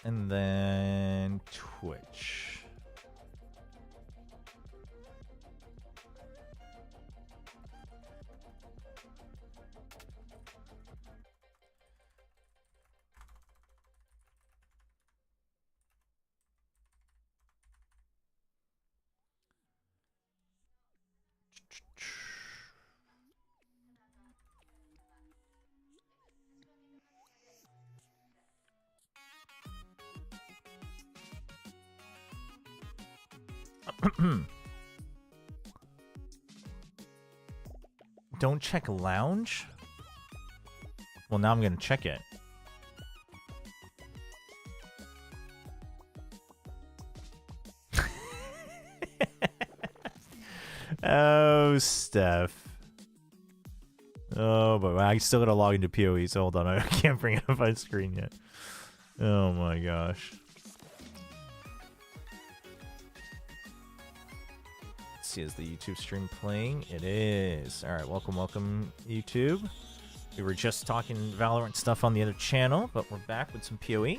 And then Twitch. Don't check lounge? Well, now I'm going to check it. Oh, Steph. Oh, but I still got to log into POE, so hold on. I can't bring it up on screen yet. Oh my gosh. Is the YouTube stream playing? It is. All right, welcome, YouTube. We were just talking Valorant stuff on the other channel, but we're back with some PoE.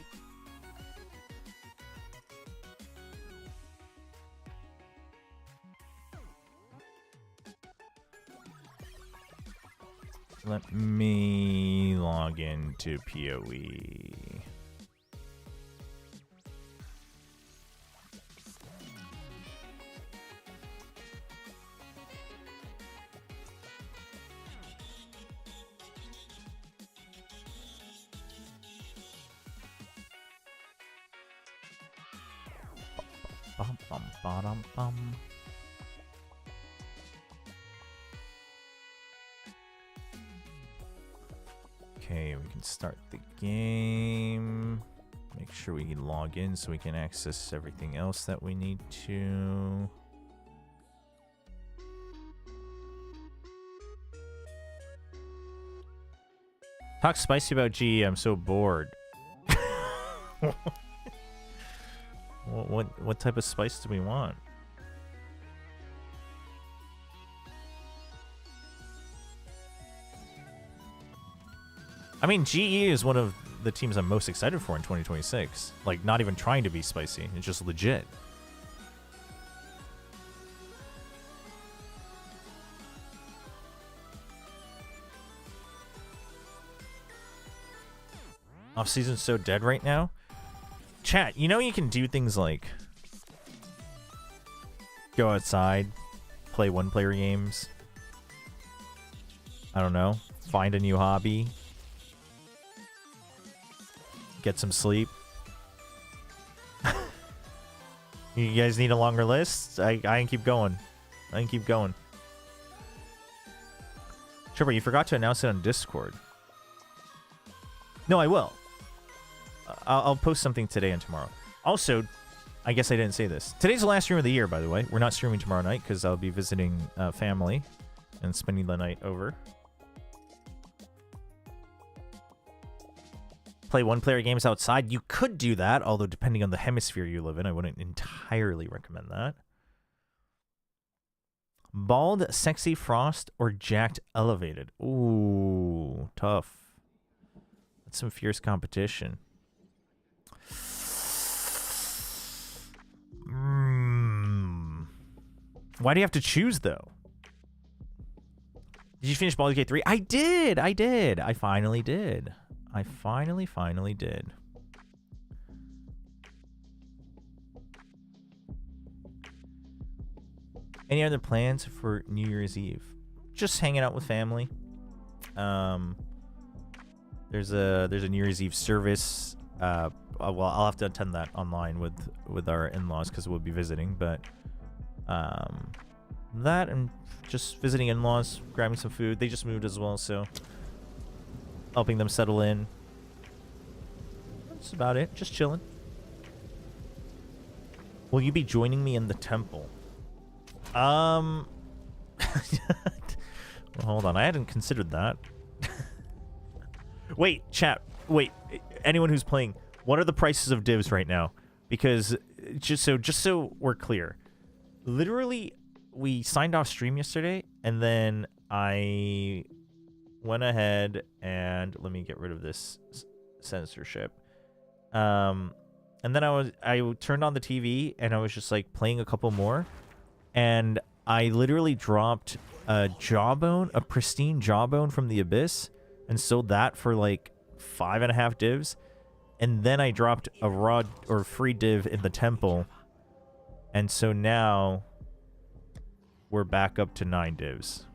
Let me log into PoE. Okay, we can start the game. Make sure we can log in so we can access everything else that we need to. Talk spicy about GE, I'm so bored. What type of spice do we want? I mean, GE is one of the teams I'm most excited for in 2026. Like, not even trying to be spicy. It's just legit. Off-season's so dead right now. Chat, you know you can do things like go outside, play one-player games. I don't know. Find a new hobby. Get some sleep. You guys need a longer list? I can keep going. I can keep going. Chobra, you forgot to announce it on Discord. No, I will. I'll post something today and tomorrow. Also, I guess I didn't say this. Today's the last stream of the year, by the way. We're not streaming tomorrow night because I'll be visiting family and spending the night over. Play one-player games outside. You could do that, although depending on the hemisphere you live in, I wouldn't entirely recommend that. Bald, sexy, frost, or jacked, elevated. Ooh, tough. That's some fierce competition. Why do you have to choose, though? Did you finish Baldur's Gate 3? I did! I finally did. I finally did. Any other plans for New Year's Eve? Just hanging out with family. There's a New Year's Eve service. Well, I'll have to attend that online with our in-laws because we'll be visiting. But that and just visiting in-laws, grabbing some food. They just moved as well, so helping them settle in. That's about it. Just chilling. Will you be joining me in the temple? Well, hold on. I hadn't considered that. Wait, chat. Wait. Anyone who's playing, what are the prices of divs right now? Because just so we're clear, literally we signed off stream yesterday, and then I went ahead and let me get rid of this censorship. And then I turned on the TV and I was just like playing a couple more, and I literally dropped a jawbone, a pristine jawbone from the Abyss, and sold that for like 5.5 divs. And then I dropped a raw or free div in the temple. And so now we're back up to 9 divs.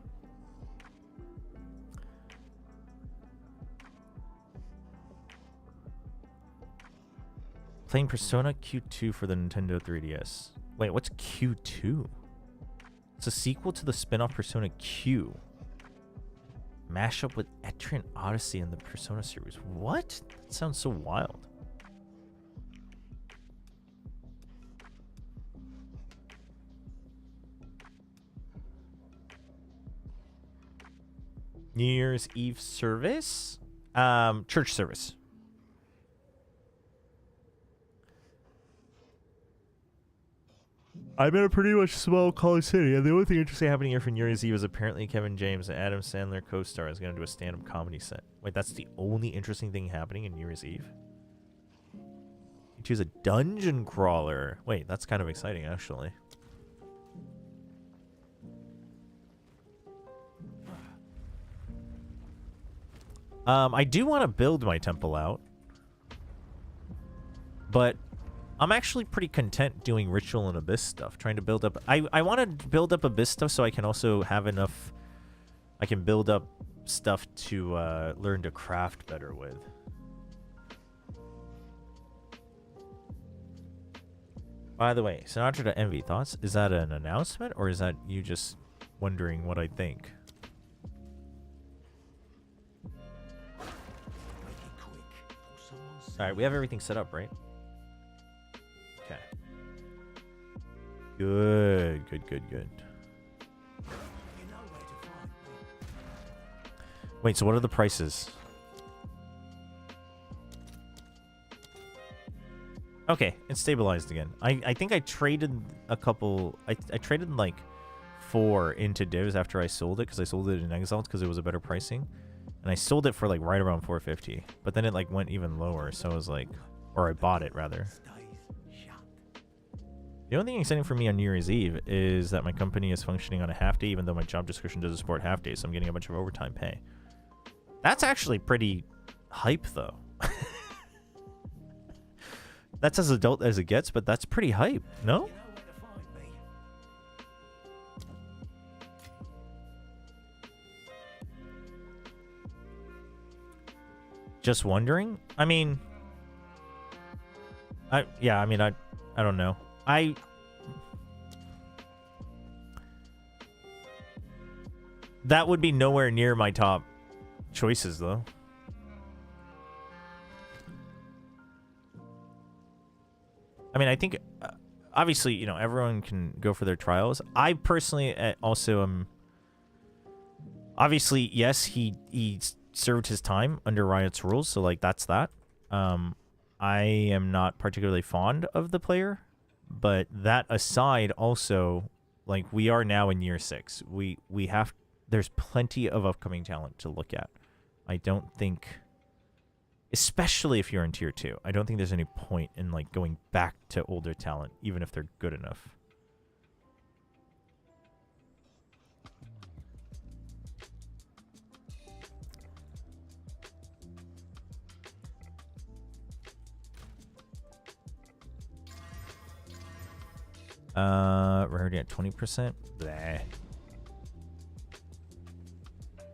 Playing Persona Q2 for the Nintendo 3DS. Wait, what's Q2? It's a sequel to the spin-off Persona Q. Mashup with Etrian Odyssey and the Persona series. What? That sounds so wild. New Year's Eve service? Church service. I'm in a pretty much small college city, and the only thing interesting happening here for New Year's Eve is apparently Kevin James, an Adam Sandler co-star, is going to do a stand-up comedy set. Wait, that's the only interesting thing happening in New Year's Eve? You choose a dungeon crawler. Wait, that's kind of exciting, actually. I do want to build my temple out, but I'm actually pretty content doing ritual and abyss stuff, trying to build up. I want to build up abyss stuff so I can also have enough. I can build up stuff to learn to craft better with. By the way, Sinatra to Envy, thoughts? Is that an announcement or is that you just wondering what I think? Alright, we have everything set up, right? Okay. Good, good, good, good. Wait, so what are the prices? Okay, it's stabilized again. I think I traded a couple... I traded like 4 into divs after I sold it, because I sold it in Exalt because it was a better pricing. And I sold it for like right around 450, but then it like went even lower, so I was like, or I bought it rather. The only thing exciting for me on New Year's Eve is that my company is functioning on a half day, even though my job description doesn't support half days, so I'm getting a bunch of overtime pay. That's actually pretty hype, though. That's as adult as it gets, but that's pretty hype, no? Just wondering? I mean... I don't know. That would be nowhere near my top choices, though. I mean, I think... obviously, you know, everyone can go for their trials. I personally also am... Obviously, yes, he served his time under Riot's rules, so like that's that. I am not particularly fond of the player, but that aside, also like we are now in year 6. We have, there's plenty of upcoming talent to look at. I don't think, especially if you're in tier 2, I don't think there's any point in like going back to older talent, even if they're good enough. We're already at 20%. Bleh.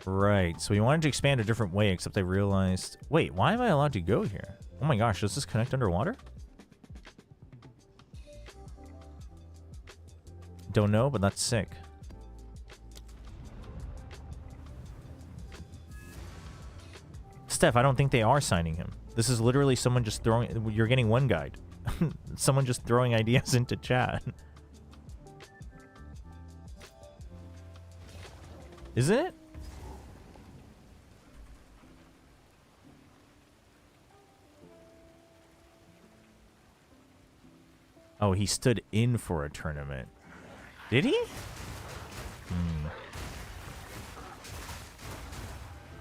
Right, so we wanted to expand a different way, except I realized... Wait, why am I allowed to go here? Oh my gosh, does this connect underwater? Don't know, but that's sick. Steph, I don't think they are signing him. This is literally someone just throwing... You're getting one guide. Someone just throwing ideas into chat. Isn't it? Oh, he stood in for a tournament. Did he?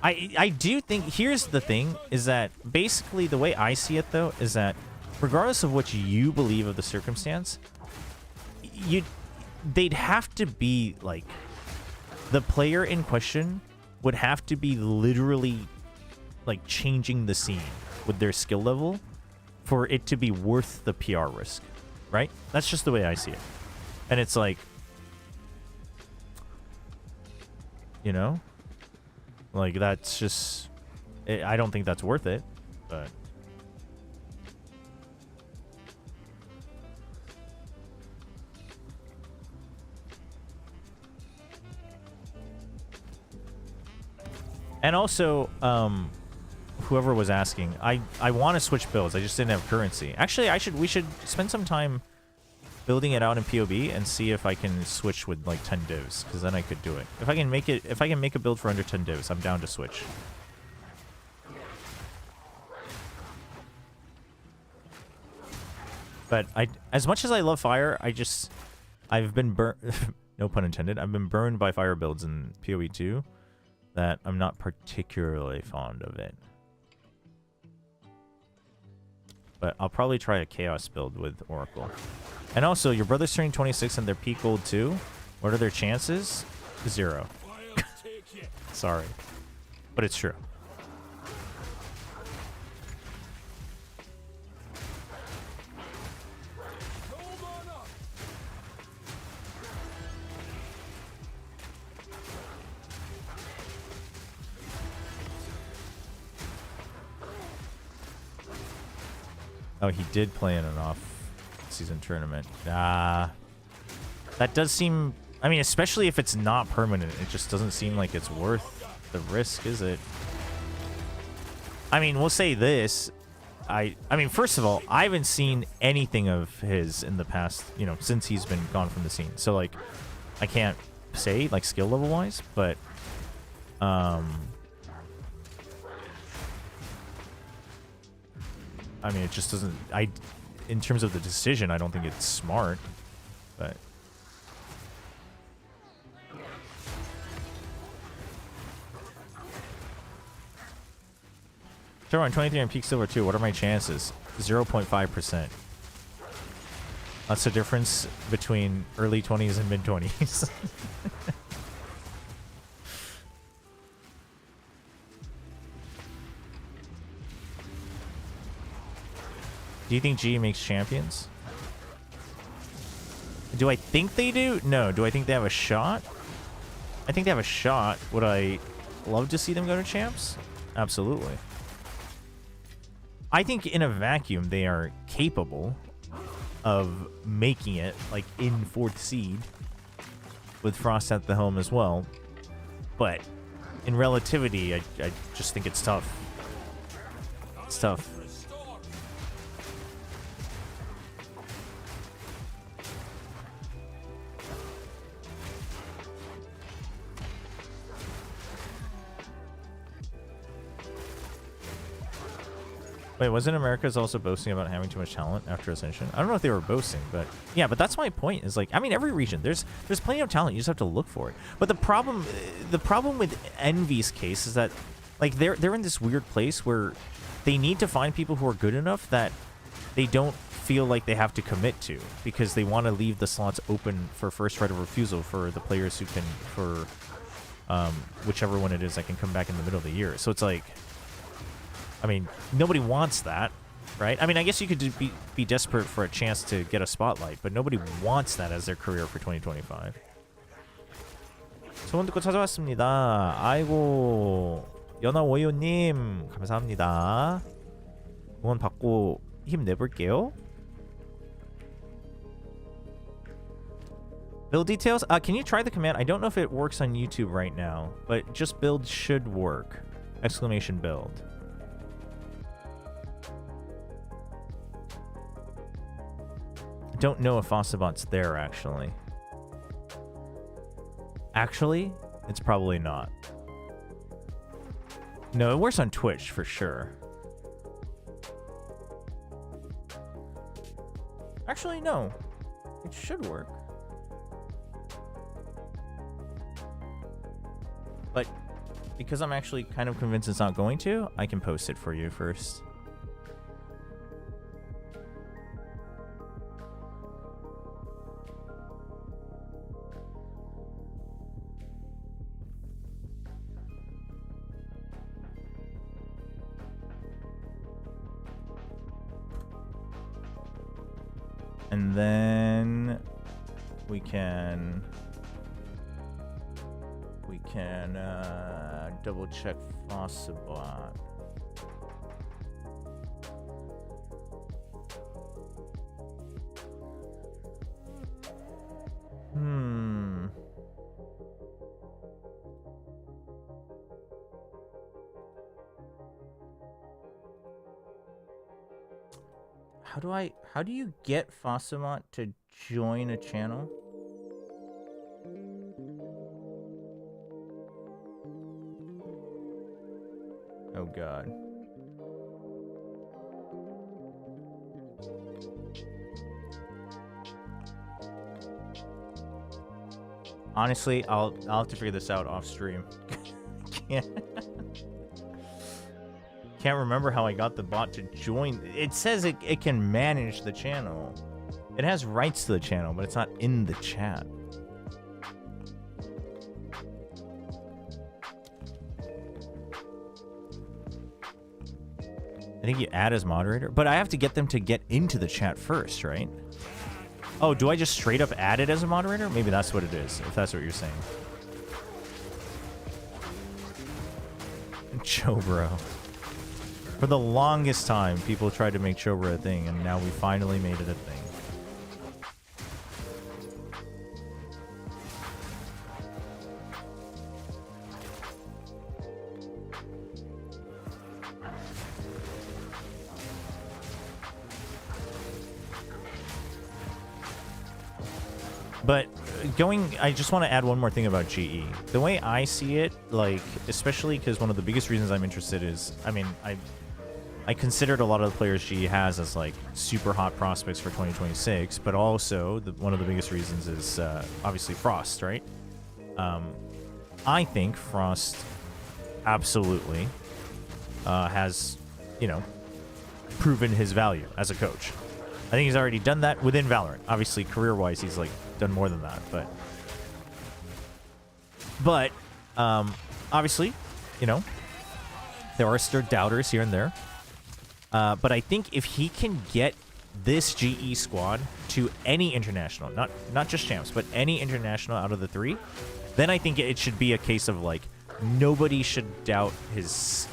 I do think, here's the thing, is that basically the way I see it, though, is that regardless of what you believe of the circumstance, they'd have to be, like, the player in question would have to be literally, like, changing the scene with their skill level for it to be worth the PR risk, right? That's just the way I see it. And it's like, you know? Like, that's just... I don't think that's worth it, but... And also, whoever was asking, I want to switch builds. I just didn't have currency. Actually, we should spend some time building it out in POB and see if I can switch with like 10 divs, because then I could do it. If I can make a build for under 10 divs, I'm down to switch. But as much as I love fire, I've been burnt. No pun intended. I've been burned by fire builds in POE2 that I'm not particularly fond of it. But I'll probably try a chaos build with Oracle. And also, your brother's turning 26 and they're peak gold too. What are their chances? 0. Sorry. But it's true. Oh, he did play in an off-season tournament. That does seem... I mean, especially if it's not permanent, it just doesn't seem like it's worth the risk, is it? I mean, we'll say this. I mean, first of all, I haven't seen anything of his in the past, you know, since he's been gone from the scene. So, like, I can't say, like, skill level-wise, but... I mean, it just doesn't... in terms of the decision, I don't think it's smart, but... Sure, I'm 23 and peak silver too. What are my chances? 0.5%. That's the difference between early 20s and mid 20s. Do you think G makes champions? Do I think they do? No. Do I think they have a shot? I think they have a shot. Would I love to see them go to champs? Absolutely. I think in a vacuum they are capable of making it, like, in 4th seed with Frost at the helm as well. But in relativity, I just think it's tough. It's tough. Wait, wasn't America's also boasting about having too much talent after Ascension? I don't know if they were boasting, but yeah, but that's my point. Is like, I mean, every region there's plenty of talent. You just have to look for it. But the problem with Envy's case is that, like, they're in this weird place where they need to find people who are good enough that they don't feel like they have to commit to, because they want to leave the slots open for first right of refusal for the players who can, for whichever one it is that can come back in the middle of the year. So it's like, I mean, nobody wants that, right? I mean, I guess you could be desperate for a chance to get a spotlight, but nobody wants that as their career for 2025. 좋은 듣고 찾아왔습니다. 아이고, 연아오요님 감사합니다. 응원 받고 힘내볼게요. Build details? Can you try the command? I don't know if it works on YouTube right now, but just build should work. Exclamation build. I don't know if Fossabot's there, actually. Actually, it's probably not. No, it works on Twitch for sure. Actually, no. It should work. But because I'm actually kind of convinced it's not going to, I can post it for you first. And then we can double check Fossabot. How do you get Fossabot to join a channel? Oh god. Honestly, I'll have to figure this out off stream. Can't remember how I got the bot to join. It says it can manage the channel. It has rights to the channel, but it's not in the chat. I think you add as moderator, but I have to get them to get into the chat first, right? Oh, do I just straight up add it as a moderator? Maybe that's what it is, if that's what you're saying. Chobra. For the longest time, people tried to make Chobra a thing, and now we finally made it a thing. But I just want to add one more thing about GE. The way I see it, like, especially because one of the biggest reasons I'm interested is, I mean, I considered a lot of the players GE has as, like, super hot prospects for 2026, but also one of the biggest reasons is obviously Frost, right? I think Frost absolutely has, you know, proven his value as a coach. I think he's already done that within Valorant. Obviously, career-wise, he's, like, done more than that, but obviously, you know, there are still doubters here and there, but I think if he can get this GE squad to any international, not just champs, but any international out of the three, then I think it should be a case of, like, nobody should doubt his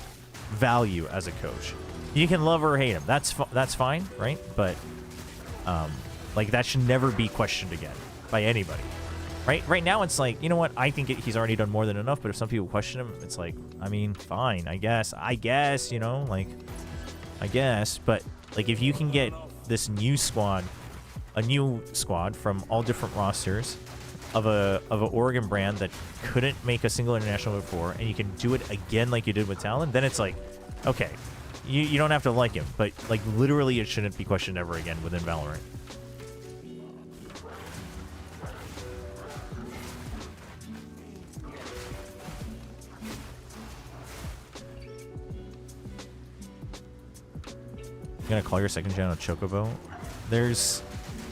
value as a coach. You can love or hate him, that's fine, right? But like, that should never be questioned again by anybody, right? Right now, it's like, you know what? I think he's already done more than enough. But if some people question him, it's like, I mean, fine, I guess, you know, like, I guess. But like, if you can get this new squad, a new squad from all different rosters of a Oregon brand that couldn't make a single international before, and you can do it again like you did with Talon, then it's like, okay, you don't have to like him, but like, literally, it shouldn't be questioned ever again within Valorant. Gonna call your second channel Chocobo? There's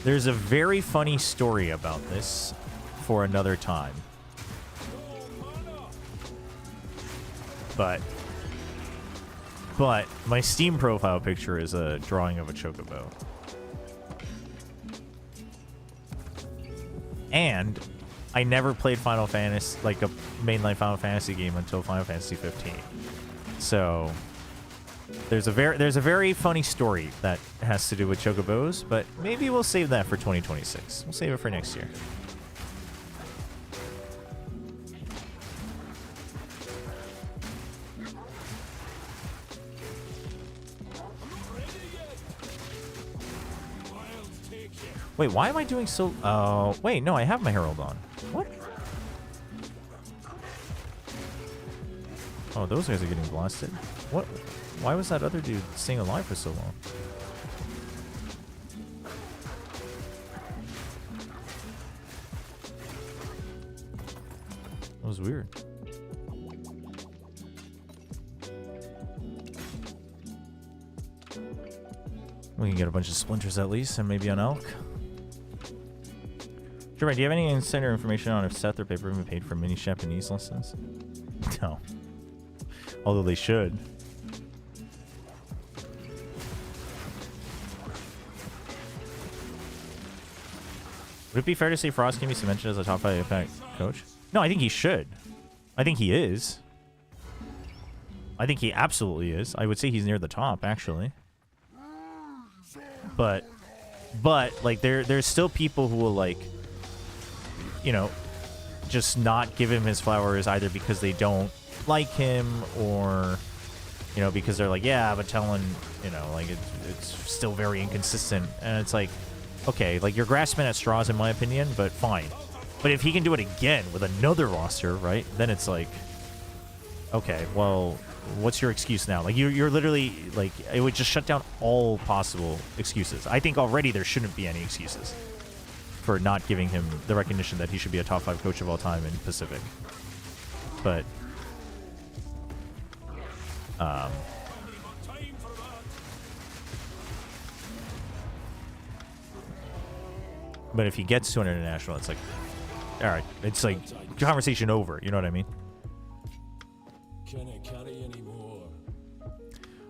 a very funny story about this for another time. But my Steam profile picture is a drawing of a Chocobo. And I never played Final Fantasy, like a mainline Final Fantasy game, until Final Fantasy 15. So there's a very funny story that has to do with Chocobos, but maybe we'll save that for 2026. We'll save it for next year. Wait, why am I doing so... Oh, wait, no, I have my Herald on. What? Oh, those guys are getting blasted. What? Why was that other dude staying alive for so long? That was weird. We can get a bunch of splinters at least, and maybe an elk. Chobra, do you have any insider information on if Seth or Paper even paid for mini Japanese lessons? No. Although they should. Would it be fair to say Frost can be cemented as a top 5 impact coach? No, I think he should. I think he is. I think he absolutely is. I would say he's near the top, actually. But like, there's still people who will, like, you know, just not give him his flowers either because they don't like him or, you know, because they're like, yeah, but telling, you know, like, it's still very inconsistent. And it's like, okay, like, you're grasping at straws in my opinion, but fine. But if he can do it again with another roster, right, then it's like, okay, well, what's your excuse now? Like, you're literally, like, it would just shut down all possible excuses. I think already there shouldn't be any excuses for not giving him the recognition that he should be a top 5 coach of all time in Pacific. But but if he gets to an international, it's like, all right, it's like conversation over. You know what I mean? Can I carry any more?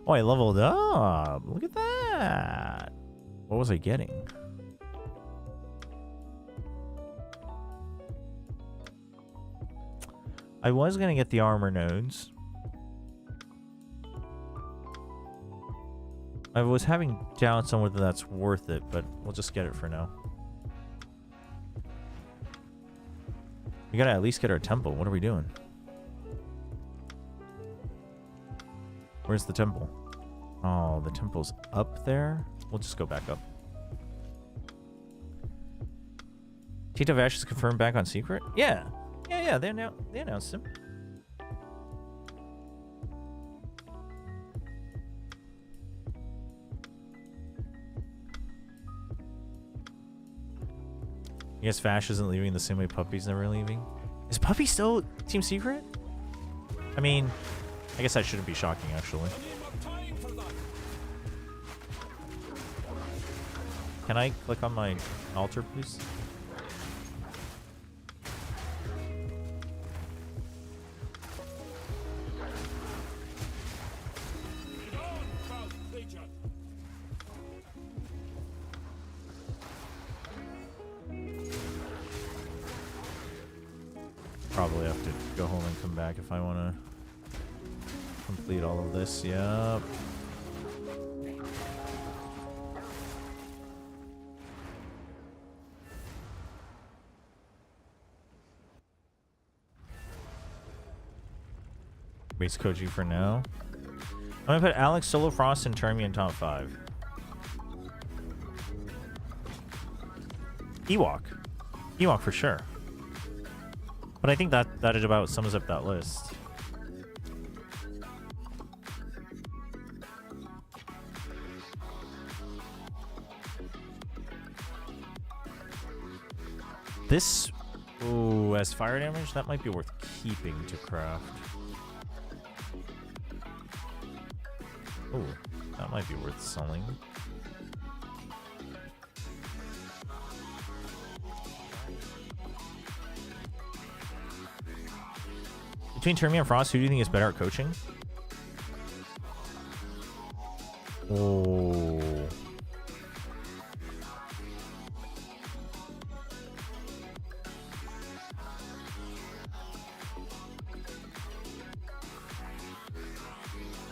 Oh, I leveled up. Look at that. What was I getting? I was going to get the armor nodes. I was having doubts on whether that's worth it, but we'll just get it for now. We gotta at least get our temple. What are we doing? Where's the temple? Oh, the temple's up there? We'll just go back up. Tito Vash is confirmed back on Secret? Yeah. Yeah, they announced him. I guess Vash isn't leaving the same way Puppy's never leaving. Is Puppy still Team Secret? I mean, I guess that shouldn't be shocking, actually. Can I click on my altar, please? Probably have to go home and come back if I want to complete all of this. Yep. Base Koji for now. I'm gonna put Alex, Solo Frost, and Termi in top 5. Ewok for sure. But I think that about sums up that list. This, ooh, as fire damage, that might be worth keeping to craft. Ooh, that might be worth selling. Between Termi and Frost, who do you think is better at coaching? Oh.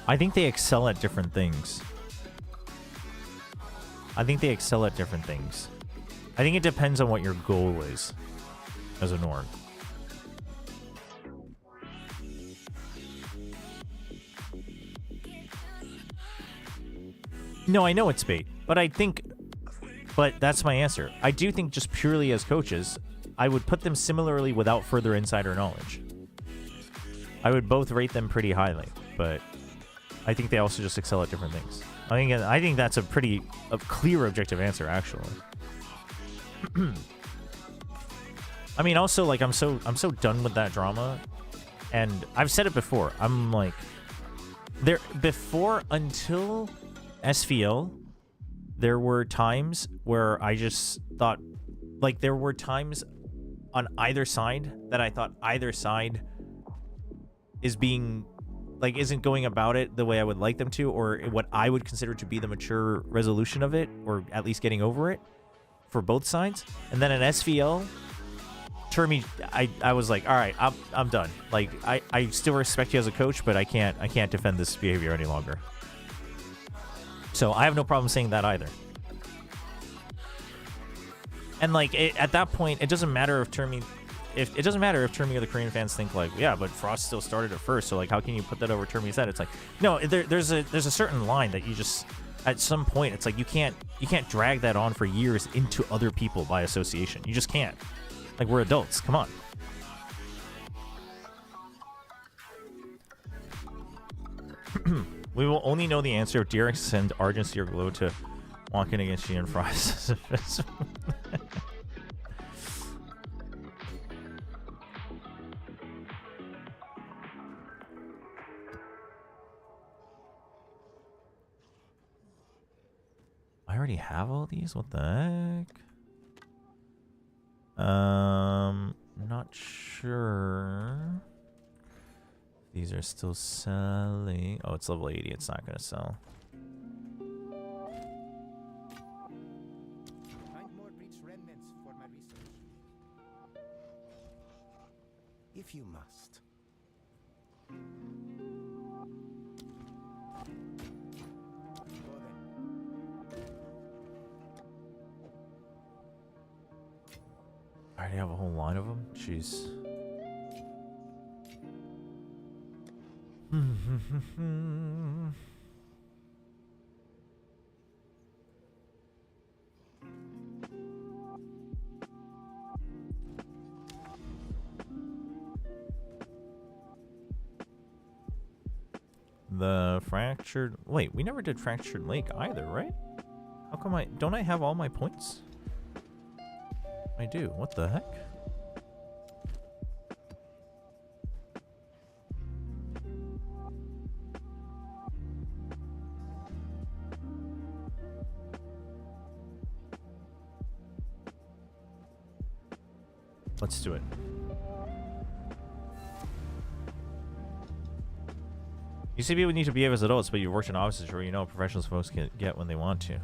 I think they excel at different things. I think it depends on what your goal is as an org. No, I know it's bait, but that's my answer. I do think just purely as coaches, I would put them similarly without further insider knowledge. I would both rate them pretty highly, but I think they also just excel at different things. I think that's a clear objective answer, actually. I mean, also, like, I'm so done with that drama, and I've said it before. I'm like, until SVL, there were times where I just thought, like, there were times on either side that I thought either side is being, like, isn't going about it the way I would like them to, or what I would consider to be the mature resolution of it, or at least getting over it for both sides. And then an SVL, Termy, I was like, all right, I'm done. Like, I still respect you as a coach, but I can't defend this behavior any longer. So I have no problem saying that either. And like at that point, it doesn't matter if Termy, it doesn't matter if Termy or the Korean fans think like, yeah, but Frost still started it first, so like how can you put that over Termy's head? It's like, no, there's a certain line that you just, at some point, it's like you can't drag that on for years into other people by association. You just can't. Like, we're adults. Come on. We will only know the answer if DRX send Argency or Glow to walk in against Gian Frost. I already have all these? What the heck? Not sure. These are still selling. Oh, it's level 80. It's not gonna sell. Find more breach remnants for my research. If you must. Go then. I already have a whole line of them. Jeez. The fractured... Wait, we never did Fractured Lake either, right? How come I... Don't I have all my points? I do. What the heck? Let's do it. UCB would need to behave as adults, but you've worked in offices where you know professionals folks can get when they want to.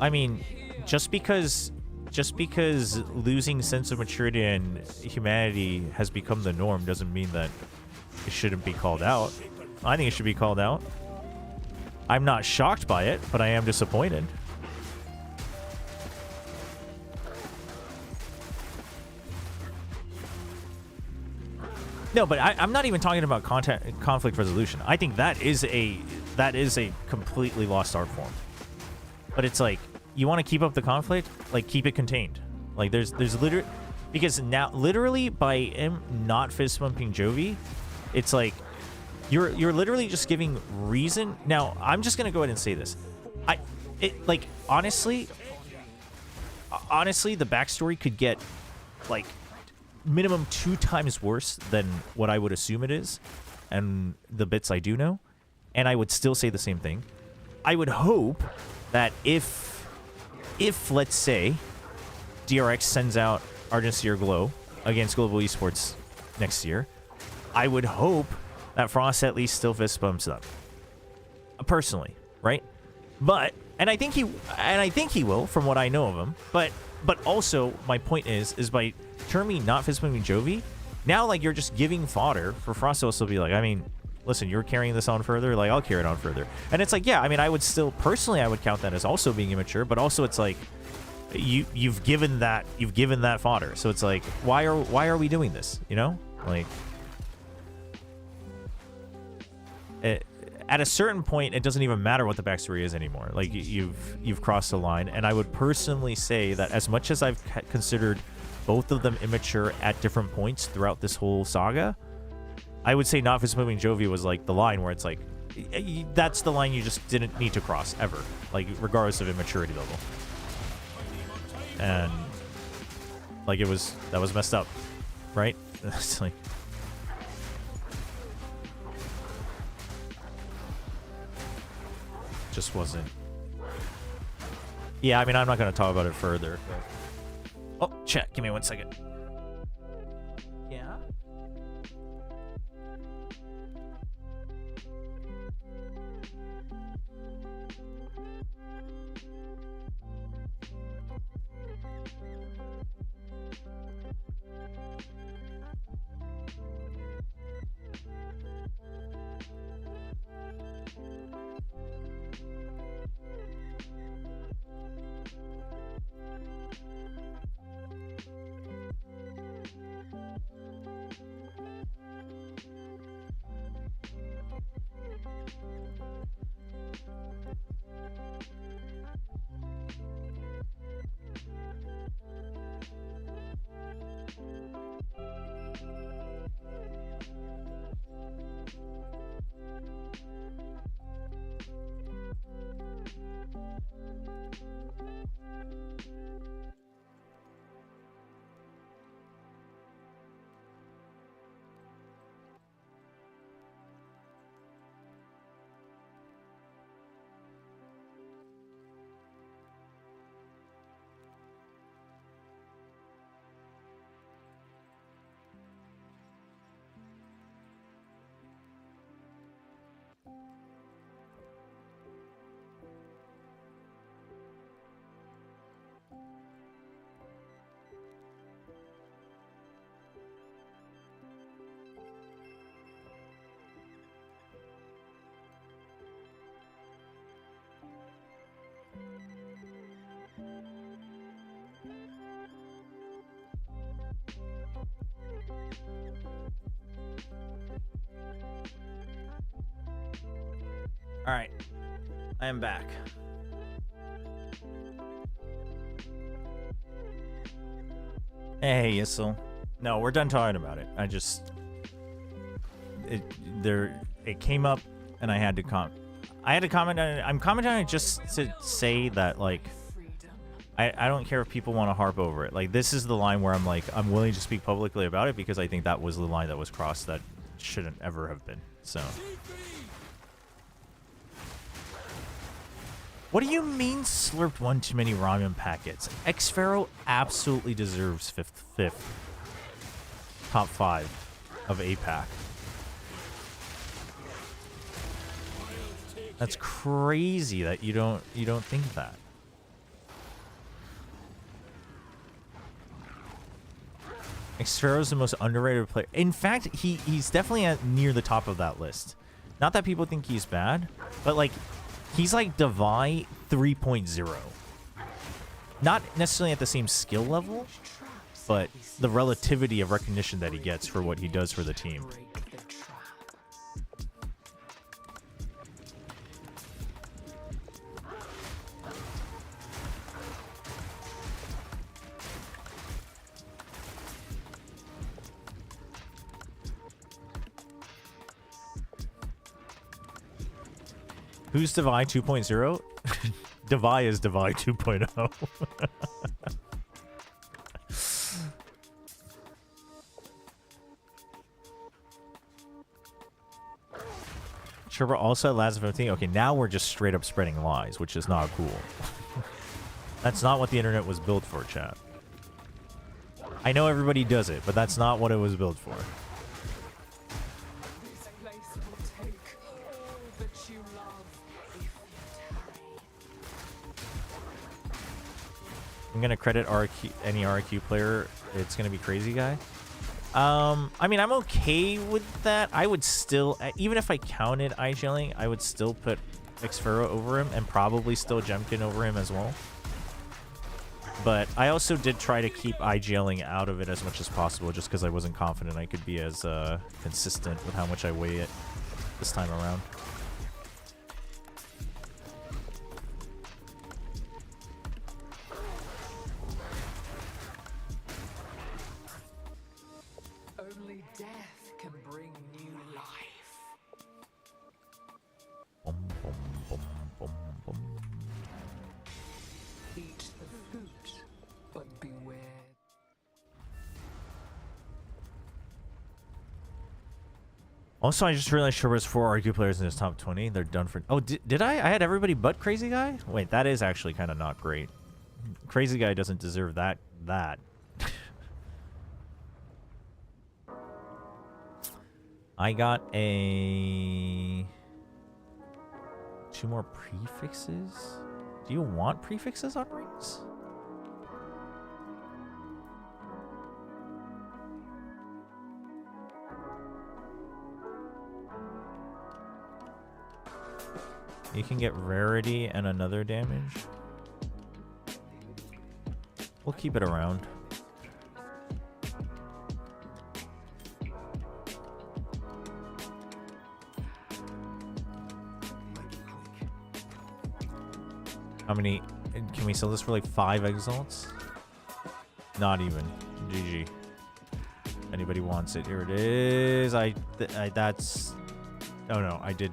I mean, just because losing sense of maturity and humanity has become the norm doesn't mean that it shouldn't be called out. I think it should be called out. I'm not shocked by it, but I am disappointed. No, but I'm not even talking about conflict resolution. I think that is a completely lost art form. But it's like, you want to keep up the conflict, like keep it contained. Like there's literally, because now literally by him not fist bumping Jovi, it's like you're literally just giving reason. Now I'm just gonna go ahead and say this. Like honestly, the backstory could get like minimum 2 times worse than what I would assume it is, and the bits I do know, and I would still say the same thing. I would hope that if let's say DRX sends out Argency or Glow against Global Esports next year, I would hope that Frost at least still fist bumps them. Personally, right? But and I think he will from what I know of him. But also my point is by Termy not fist bumping Jovi, now like you're just giving fodder for Frost to also be like, I mean, listen, you're carrying this on further, like I'll carry it on further. And it's like, yeah, I mean, I would still personally I would count that as also being immature, but also it's like you've given that fodder. So it's like, why are we doing this? You know? Like at a certain point it doesn't even matter what the backstory is anymore. Like you've crossed the line, and I would personally say that as much as I've considered both of them immature at different points throughout this whole saga, I would say not fist bumping Jovi was like the line where it's like, that's the line you just didn't need to cross ever, like regardless of immaturity level. And like that was messed up, right? It's like, just wasn't. Yeah, I mean, I'm not going to talk about it further. But... Oh, chat, give me 1 second. Yeah? All right, I am back. Hey, Yissel. No, we're done talking about it. It came up, and I had to comment on it. I'm commenting on it just to say that, like, I don't care if people want to harp over it. Like, this is the line where I'm like, I'm willing to speak publicly about it because I think that was the line that was crossed that shouldn't ever have been. So. What do you mean slurped one too many ramen packets? Xpharaoh absolutely deserves fifth. Top 5 of APAC. That's crazy that you don't think that. Xpharaoh's the most underrated player. In fact, he's definitely near the top of that list. Not that people think he's bad, but like he's like Devi 3.0. Not necessarily at the same skill level, but the relativity of recognition that he gets for what he does for the team. Who's Devi 2.0? Devi is Devi 2.0. Chobra also at last 15. Okay, now we're just straight up spreading lies, which is not cool. That's not what the internet was built for, chat. I know everybody does it, but that's not what it was built for. I'm gonna credit any RQ player. It's gonna be Crazy Guy. I mean, I'm okay with that. I would still, even if I counted iGelling, I would still put Xpharaoh over him and probably still Jemkin over him as well. But I also did try to keep iGelling out of it as much as possible just because I wasn't confident I could be as consistent with how much I weigh it this time around. Also, I just realized Chobra's 4 RQ players in his top 20. They're done for... Oh, did I? I had everybody but Crazy Guy? Wait, that is actually kind of not great. Crazy Guy doesn't deserve that. I got a... 2 more prefixes? Do you want prefixes on rings? You can get rarity and another damage. We'll keep it around. How many? Can we sell this for like 5 exalts? Not even. GG. Anybody wants it? Here it is. That's... Oh no, I did...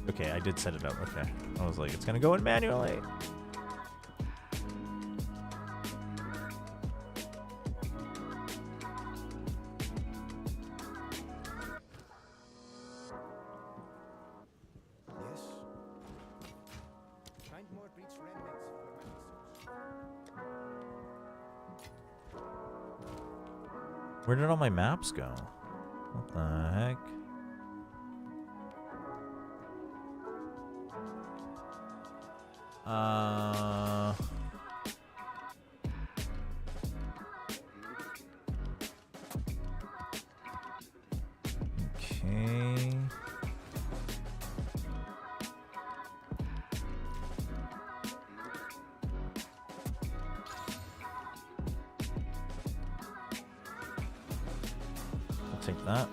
Okay, I did set it up. Okay. I was like, it's gonna go in manually. Yes. Find more breach remnants for my research. Where did all my maps go? What the heck? Okay. I'll take that.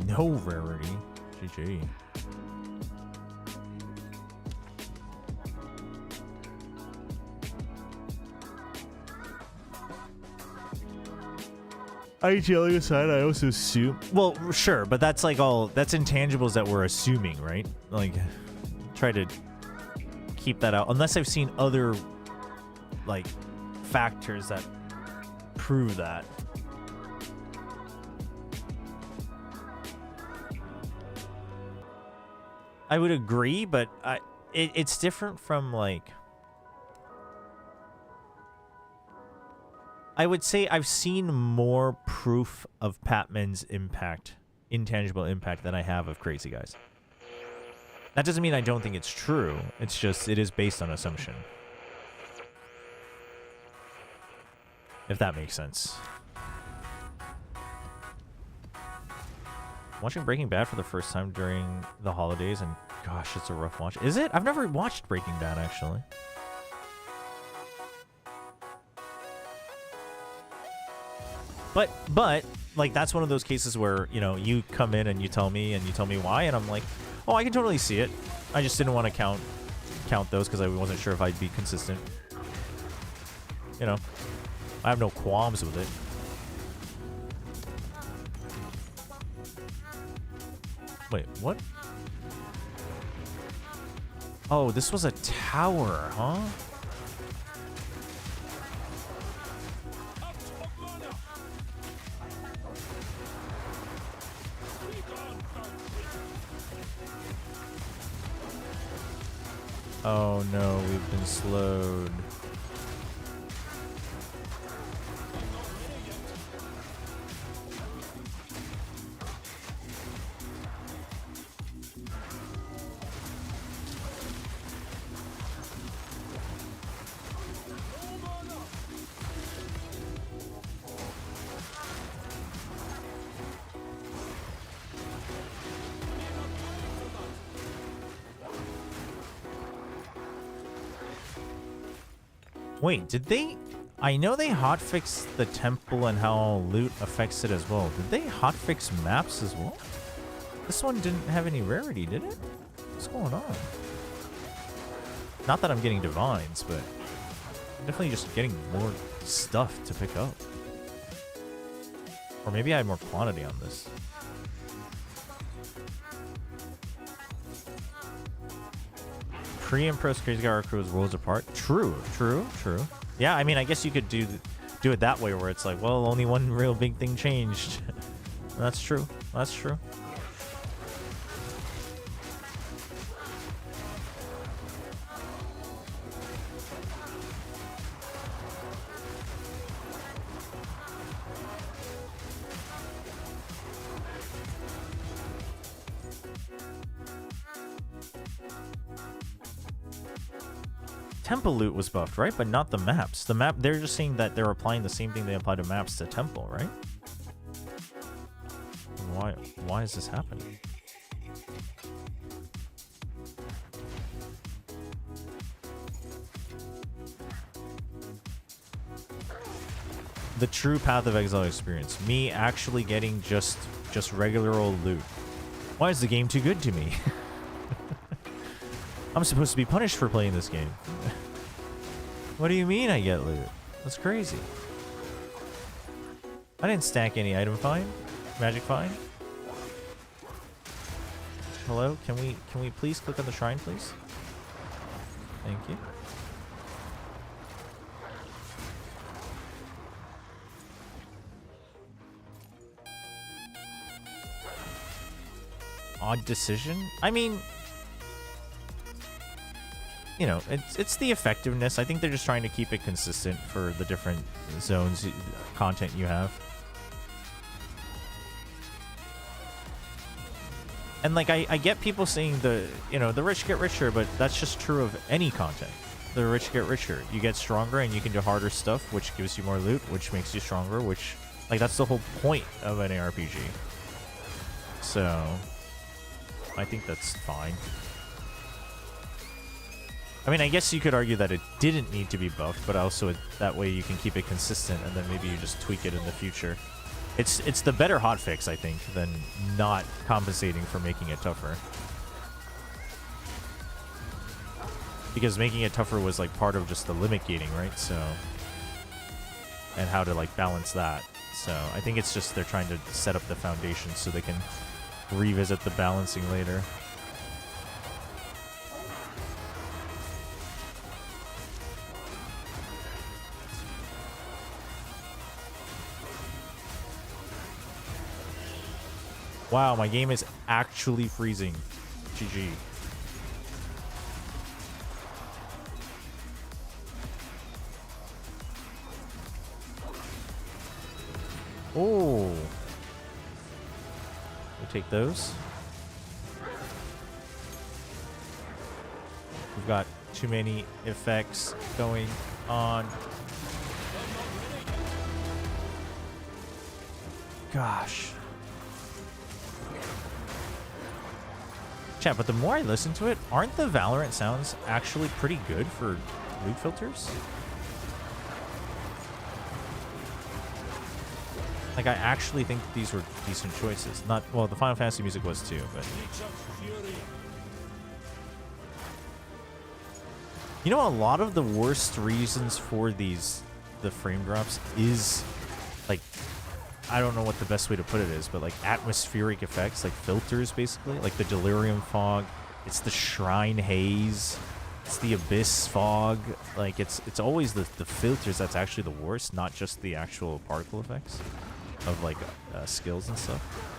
No rarity. GG. IGL aside, I also assume. Well, sure, but that's like that's intangibles that we're assuming, right? Like, try to keep that out. Unless I've seen other, like, factors that prove that. I would agree, but it's different from, like... I would say I've seen more proof of Patman's impact, intangible impact, than I have of Crazy Guys. That doesn't mean I don't think it's true. It's just, it is based on assumption. If that makes sense. Watching Breaking Bad for the first time during the holidays, and gosh, it's a rough watch. Is it? I've never watched Breaking Bad, actually. But, like, that's one of those cases where, you know, you come in and you tell me why, and I'm like, oh, I can totally see it. I just didn't want to count those because I wasn't sure if I'd be consistent. You know, I have no qualms with it. Wait, what? Oh, this was a tower, huh? Oh no, we've been slowed. Wait, did they... I know they hotfixed the temple and how loot affects it as well. Did they hotfix maps as well? This one didn't have any rarity, did it? What's going on? Not that I'm getting divines, but definitely just getting more stuff to pick up. Or maybe I had more quantity on this. Korean Pros Crazy Guy Crew is worlds apart. True. Yeah, I mean, I guess you could do it that way where it's like, well, only one real big thing changed. That's true. Temple loot was buffed, right? But not the maps. The map, they're just saying that they're applying the same thing they apply to maps to Temple, right? Why is this happening? The true Path of Exile experience. Me actually getting just regular old loot. Why is the game too good to me? I'm supposed to be punished for playing this game. What do you mean I get loot? That's crazy. I didn't stack any item find. Magic find. Hello? Can we please click on the shrine, please? Thank you. Odd decision? I mean, you know, it's the effectiveness. I think they're just trying to keep it consistent for the different zones content you have. And like I get people saying the rich get richer, but that's just true of any content. The rich get richer. You get stronger and you can do harder stuff, which gives you more loot, which makes you stronger, which like that's the whole point of an ARPG. So I think that's fine. I mean, I guess you could argue that it didn't need to be buffed, but also that way you can keep it consistent, and then maybe you just tweak it in the future. It's the better hotfix, I think, than not compensating for making it tougher. Because making it tougher was like part of just the limit gating, right? So, and how to like balance that. So I think it's just they're trying to set up the foundation so they can revisit the balancing later. Wow, my game is actually freezing. GG. Oh. We take those. We've got too many effects going on. Gosh. Chat, but the more I listen to it, aren't the Valorant sounds actually pretty good for loot filters? Like, I actually think these were decent choices. Not, well, the Final Fantasy music was too, but... You know, a lot of the worst reasons for the frame drops is, like... I don't know what the best way to put it is, but like atmospheric effects, like filters, basically. Like the Delirium fog, it's the Shrine haze, it's the Abyss fog. Like it's always the filters that's actually the worst, not just the actual particle effects of like skills and stuff.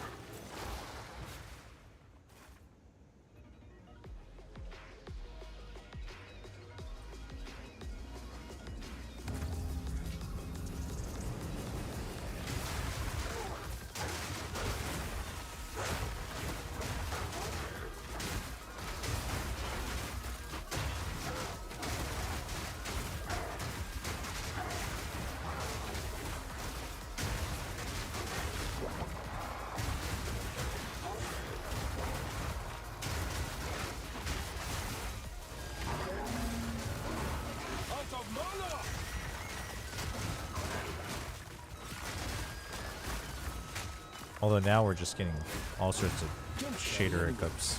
Although now we're just getting all sorts of shader hiccups.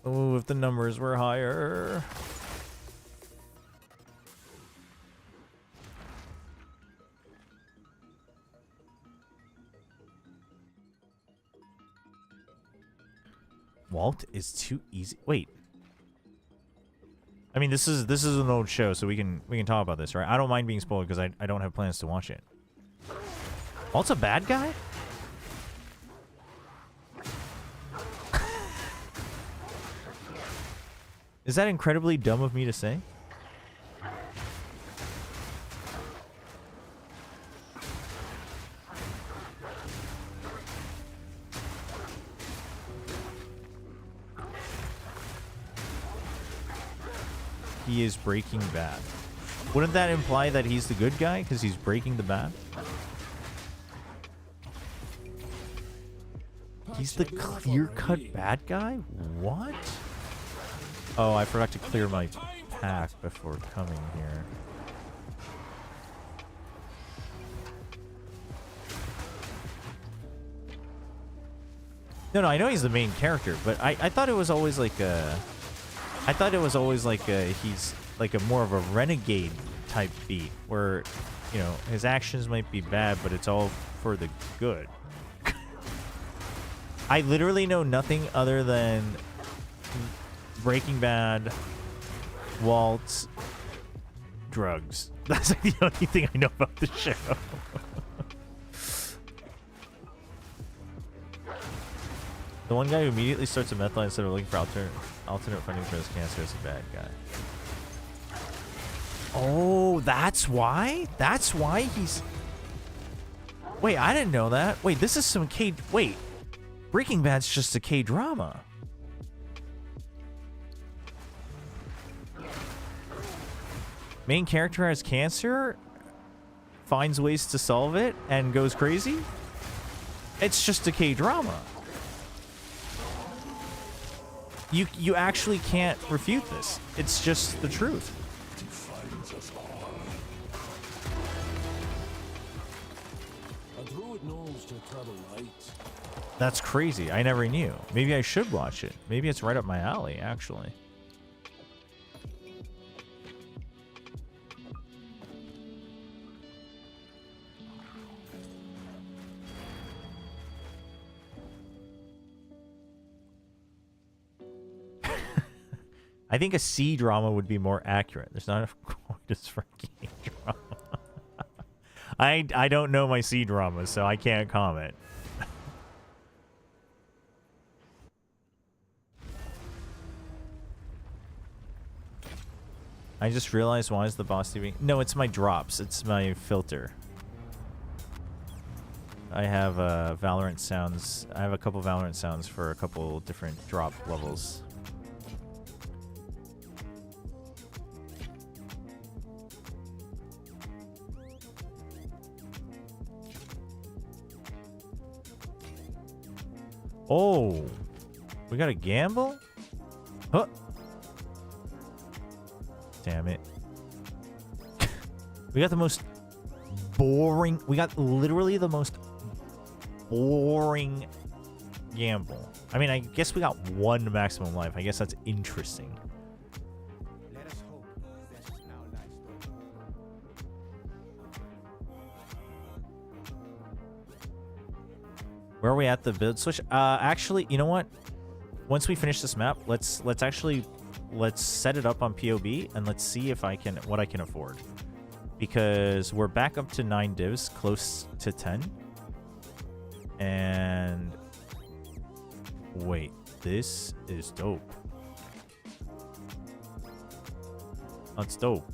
Oh, if the numbers were higher. Walt is too easy. Wait. I mean, this is an old show, so we can talk about this, right? I don't mind being spoiled because I don't have plans to watch it. Walt's a bad guy? Is that incredibly dumb of me to say? He is Breaking Bad. Wouldn't that imply that he's the good guy because he's breaking the bad? He's the clear-cut bad guy? What? Oh, I forgot to clear my pack before coming here. No, I know he's the main character, but I thought it was always like a... I thought it was always like he's like a more of a renegade type beat where, you know, his actions might be bad, but it's all for the good. I literally know nothing other than Breaking Bad, Walt, drugs. That's like the only thing I know about the show. The one guy who immediately starts a meth line instead of looking for alternate funding for his cancer is a bad guy. Oh, that's why? That's why he's... Wait, I didn't know that. Wait, this is some K... Wait. Breaking Bad's just a K-drama. Main character has cancer, finds ways to solve it, and goes crazy? It's just a K-drama. You actually can't refute this. It's just the truth. That's crazy. I never knew. Maybe I should watch it. Maybe it's right up my alley, actually. I think a C drama would be more accurate. There's not enough quotas for K drama. I don't know my C dramas, so I can't comment. I just realized why is the boss TV? No, it's my drops. It's my filter. I have Valorant sounds. I have a couple Valorant sounds for a couple different drop levels. Oh, we got a gamble? Huh. Damn it. We got the most boring... We got literally the most boring gamble. I mean, I guess we got one maximum life. I guess that's interesting. Let us hope this now lies dormant. Where are we at the build switch? Actually, you know what? Once we finish this map, let's set it up on POB and let's see if what I can afford. Because we're back up to 9 divs, close to 10. And wait, this is dope. That's dope.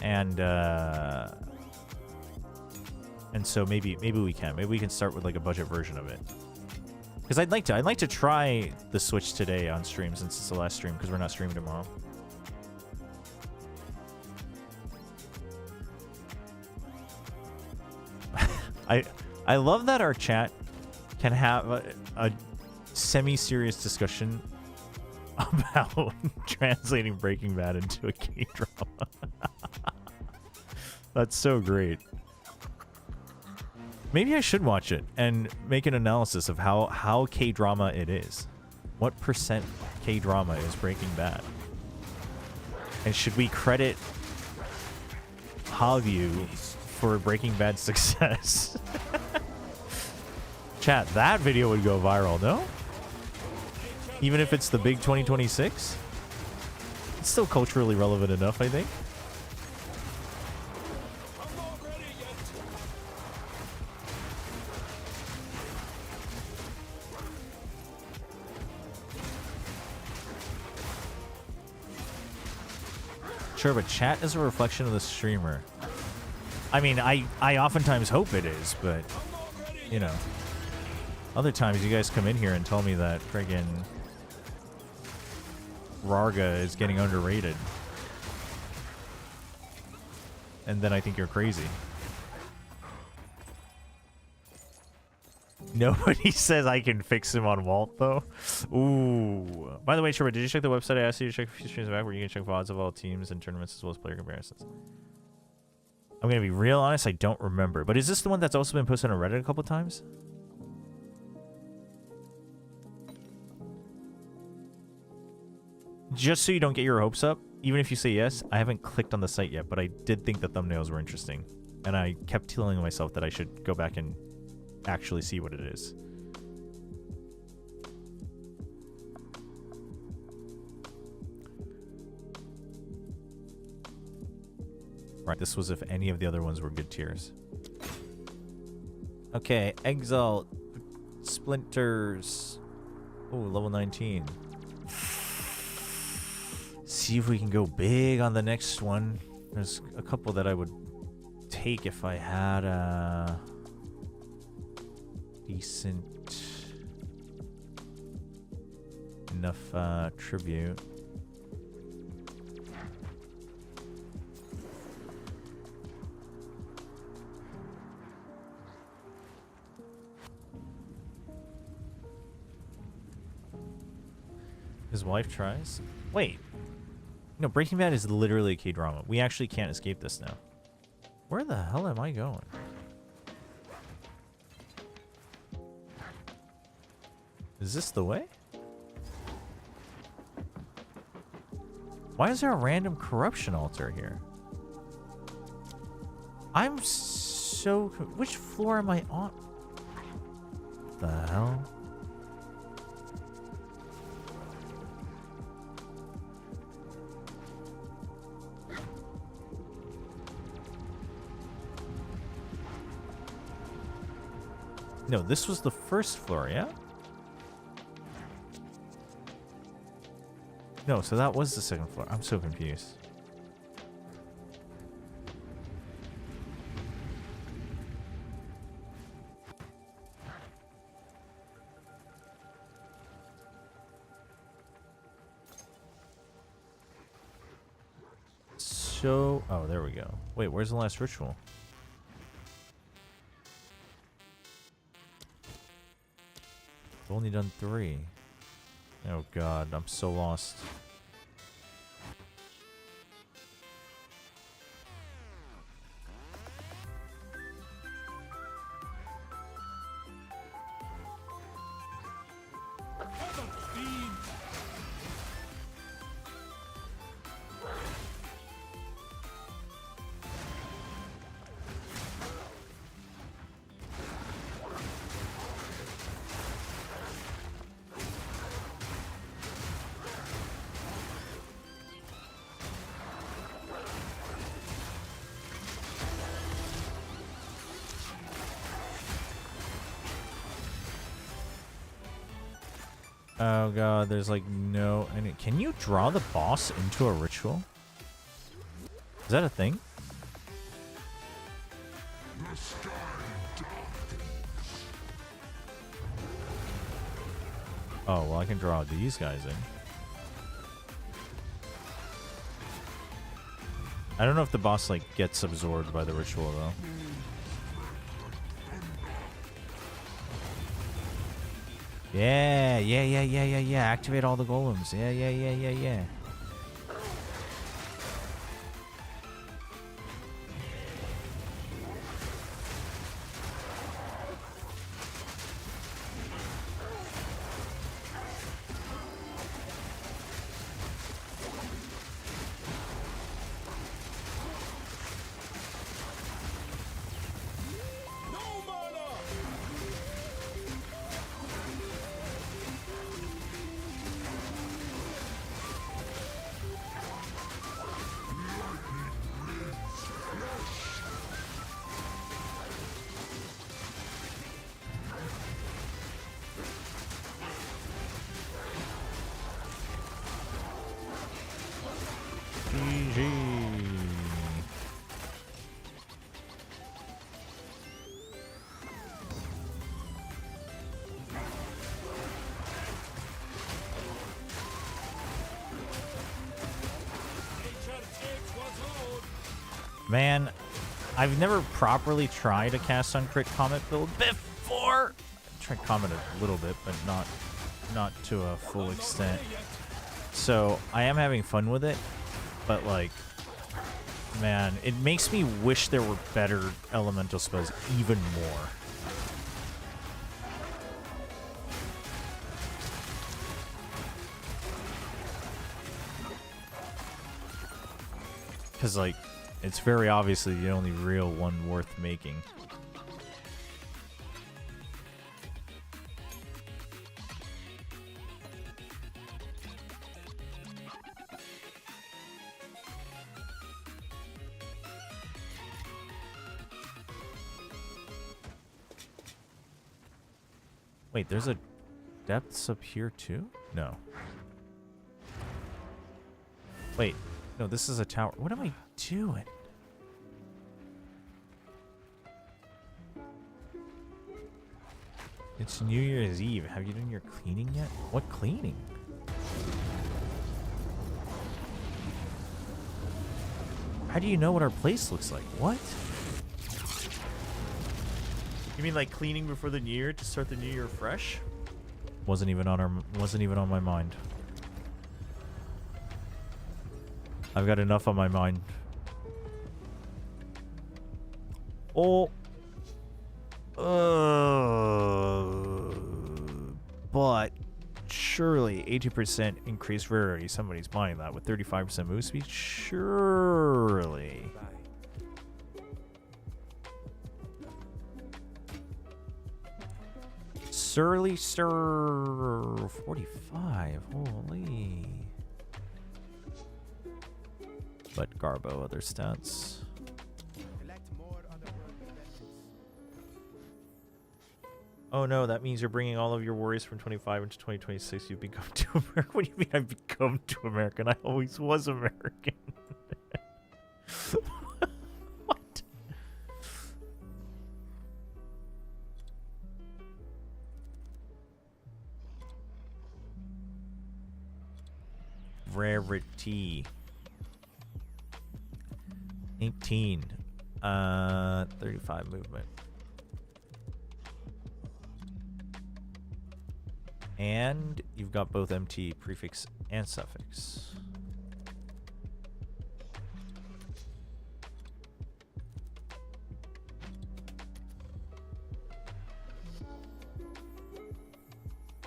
And so maybe we can start with like a budget version of it. Because I'd like to try the Switch today on stream since it's the last stream because we're not streaming tomorrow. I love that our chat can have a semi-serious discussion about translating Breaking Bad into a K-drama. That's so great. Maybe I should watch it and make an analysis of how K-drama it is. What percent K-drama is Breaking Bad? And should we credit Hallyu for Breaking Bad's success? Chat, that video would go viral, no? Even if it's the big 2026? It's still culturally relevant enough, I think. I'm not ready yet. Sure, but chat is a reflection of the streamer. I mean, I oftentimes hope it is, but, you know. Other times you guys come in here and tell me that friggin' Rarga is getting underrated. And then I think you're crazy. Nobody says I can fix him on Walt, though. Ooh. By the way, Chobra, did you check the website? I asked you to check a few streams back where you can check VODs of all teams and tournaments as well as player comparisons. I'm going to be real honest, I don't remember. But is this the one that's also been posted on Reddit a couple times? Just so you don't get your hopes up, even if you say yes, I haven't clicked on the site yet, but I did think the thumbnails were interesting. And I kept telling myself that I should go back and actually see what it is. Right, this was if any of the other ones were good tiers. Okay, Exalt, Splinters. Oh, level 19. See if we can go big on the next one. There's a couple that I would take if I had a decent enough tribute. His wife tries? Wait. No, Breaking Bad is literally a K-drama. We actually can't escape this now. Where the hell am I going? Is this the way? Why is there a random corruption altar here? I'm so... Which floor am I on? What the hell? No, this was the first floor, yeah? No, so that was the second floor. I'm so confused. So... Oh, there we go. Wait, where's the last ritual? I've only done 3. Oh god, I'm so lost. Oh god, there's like no... Can you draw the boss into a ritual? Is that a thing? Oh, well I can draw these guys in. I don't know if the boss like gets absorbed by the ritual though. Yeah. Activate all the golems. Yeah. Man, I've never properly tried a cast on crit comet build before. I tried comet a little bit, but not to a full extent. So I am having fun with it, but like, man, it makes me wish there were better elemental spells even more. Because, like, it's very obviously the only real one worth making. Wait, there's a depths up here too? No. Wait. No, this is a tower. What am I doing? It's New Year's Eve. Have you done your cleaning yet? What cleaning? How do you know what our place looks like? What? You mean like cleaning before the new year to start the new year fresh? Wasn't even on my mind. I've got enough on my mind. Oh. But surely 80% increased rarity. Somebody's buying that with 35% move speed. Surely. Surly sir 45. Holy. But Garbo other stats. Oh no, that means you're bringing all of your warriors from 25 into 2026. You've become too American. What do you mean I've become too American? I always was American. What? Rarity. 18. 35 movement. And you've got both MT prefix and suffix.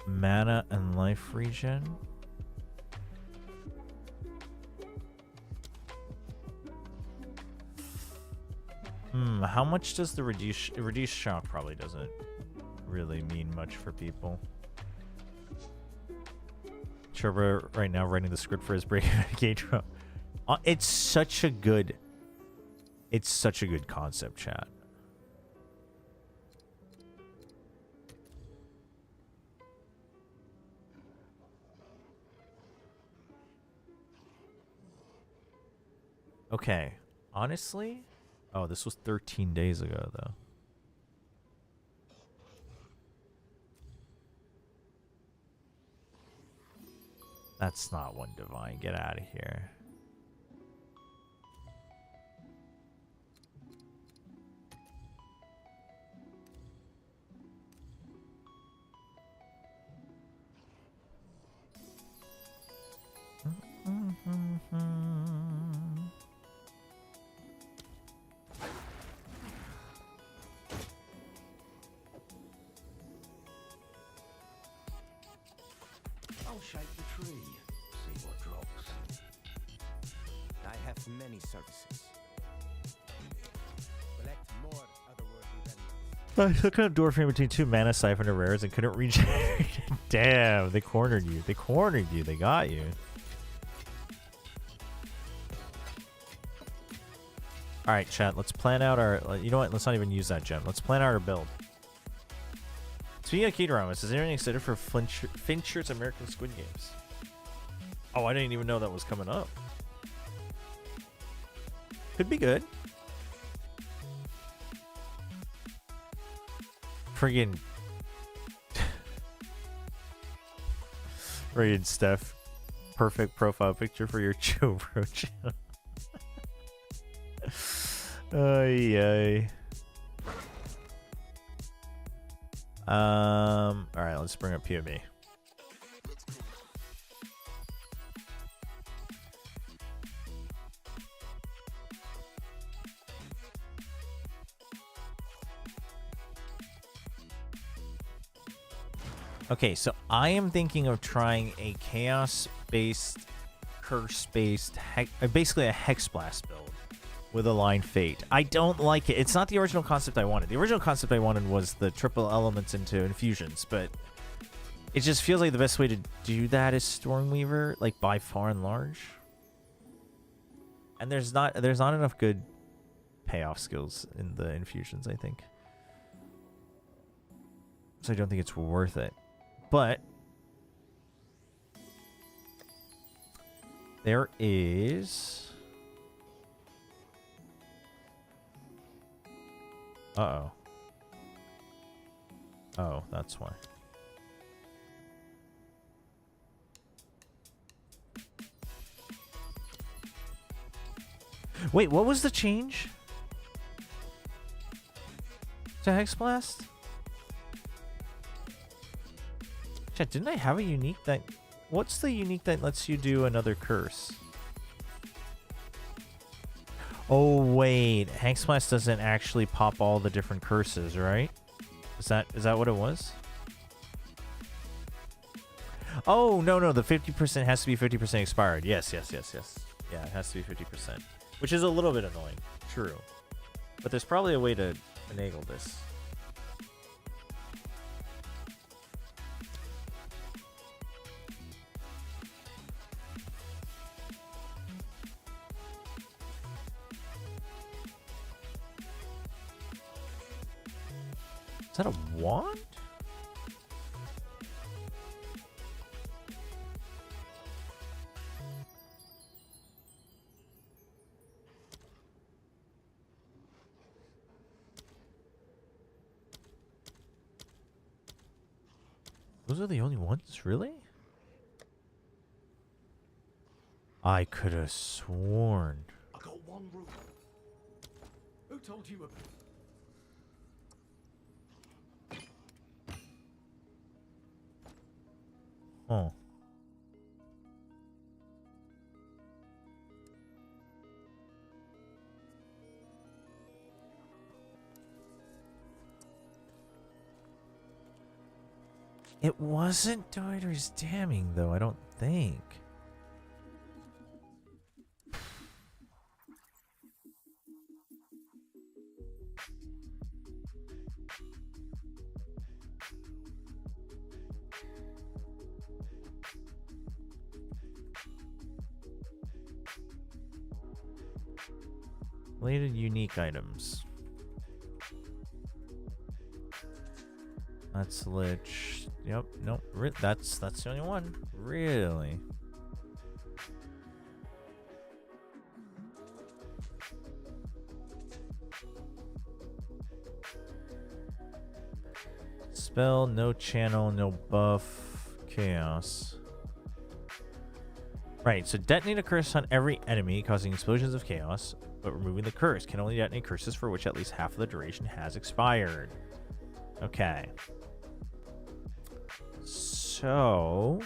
Mana and life regen. How much does the reduced shock probably doesn't really mean much for people. Chobra right now writing the script for his break gauge. It's such a good concept, chat. Okay, honestly, oh, this was 13 days ago though. That's not one divine. Get out of here. I'll shake the tree, see what drops. I have many services. Collect more otherworldly remnants. I took a door frame between two mana siphon or rares and couldn't reach. Damn, they cornered you. They cornered you. They got you. All right, chat. Let's plan out our. You know what? Let's not even use that gem. Let's plan out our build. Speaking of K-dramas, is anyone excited for Fincher's American Squid Games? Oh, I didn't even know that was coming up. Could be good. Friggin' Steph. Perfect profile picture for your Chobra channel. Ay. All right, let's bring up POB. Okay, so I am thinking of trying a chaos-based, curse-based, basically a hex blast build with Aligned Fate. I don't like it. It's not the original concept I wanted. The original concept I wanted was the triple elements into infusions, but it just feels like the best way to do that is Stormweaver, like by far and large. And there's not enough good payoff skills in the infusions, I think. So I don't think it's worth it. But there is... Uh-oh. Oh, that's why. Wait, what was the change to Hex Blast? Chat, didn't I have a unique that... What's the unique that lets you do another curse? Oh, wait. Hex Blast doesn't actually pop all the different curses, right? Is that what it was? Oh, no. The 50% has to be 50% expired. Yes. Yeah, it has to be 50%. Which is a little bit annoying. True. But there's probably a way to finagle this. Is that a wand? Those are the only ones, really? I could have sworn. I got one rule. Who told you about... Oh. It wasn't Doiter's Damning, though, I don't think. Related unique items. That's Lich. Yep, nope. That's the only one. Really? Spell, no channel, no buff, chaos. Right, so detonate a curse on every enemy, causing explosions of chaos, but removing the curse. Can only detonate curses for which at least half of the duration has expired. Okay. So...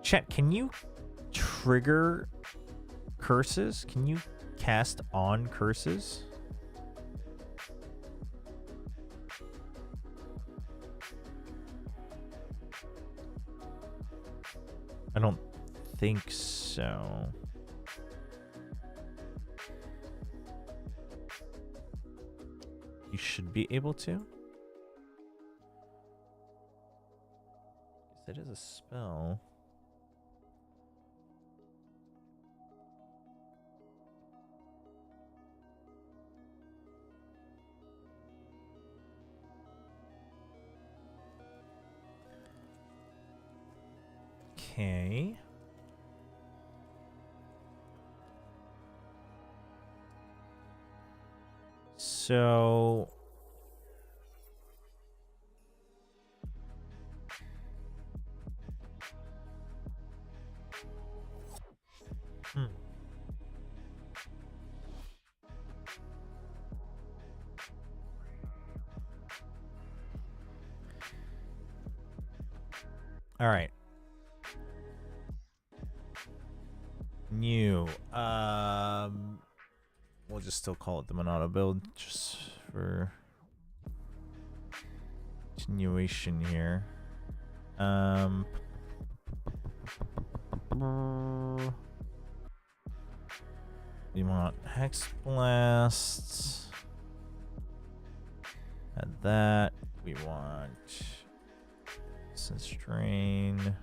Chat, can you trigger curses? Can you cast on curses? I don't think so. You should be able to. It is a spell. Okay. So... All right. New. We'll just still call it the Monado build just for continuation here. We want Hex Blast. Add that. We want Sense Drain.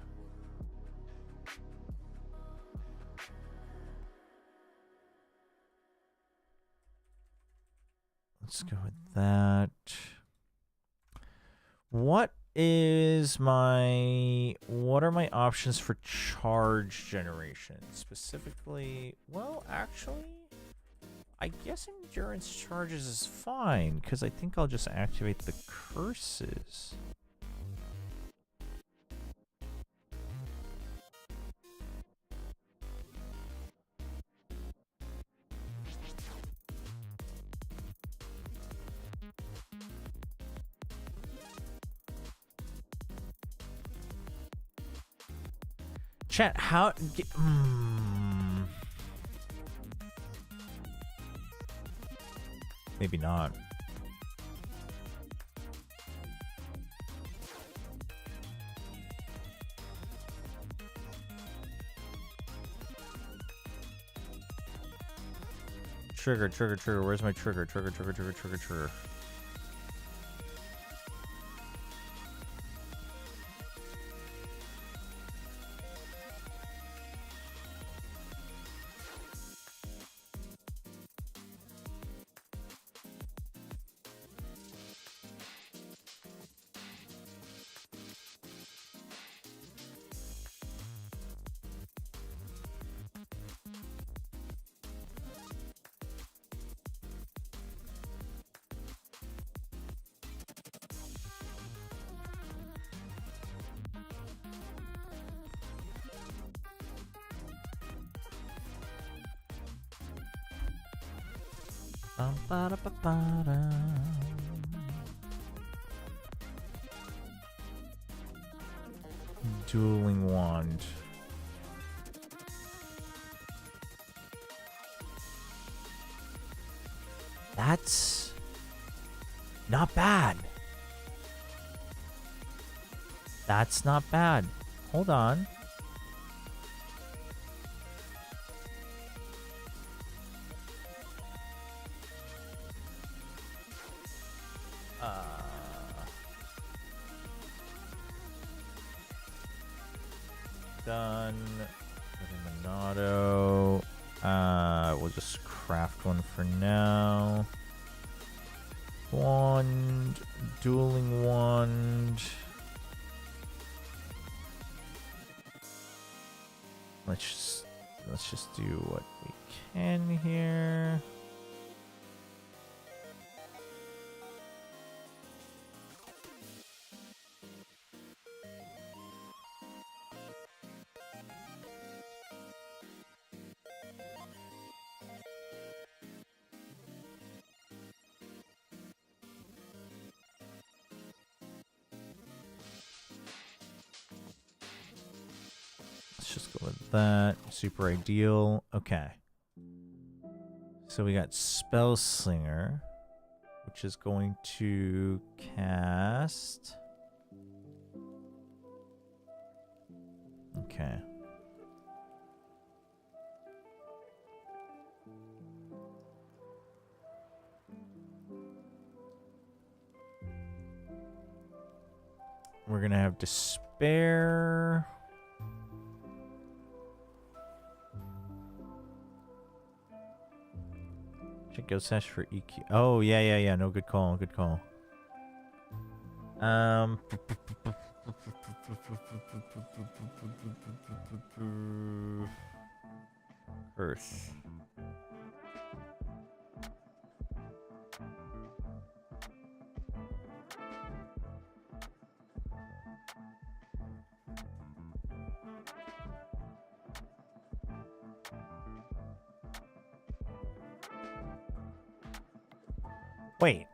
Let's go with that. What are my options for charge generation? Specifically, well, actually, I guess endurance charges is fine, because I think I'll just activate the curses. Chat, how... Maybe not. Trigger. Where's my trigger? Trigger. Dueling wand. That's not bad. That's not bad. Hold on. Done. Monado. We'll just craft one for now. Wand. Dueling wand. Let's just do what we can here. Let's just go with that. Super ideal. Okay. So we got Spell Slinger, which is going to cast. Okay. We're gonna have Despair. Should go sesh for EQ. Oh yeah. No, good call. Good call. Earth. Wait.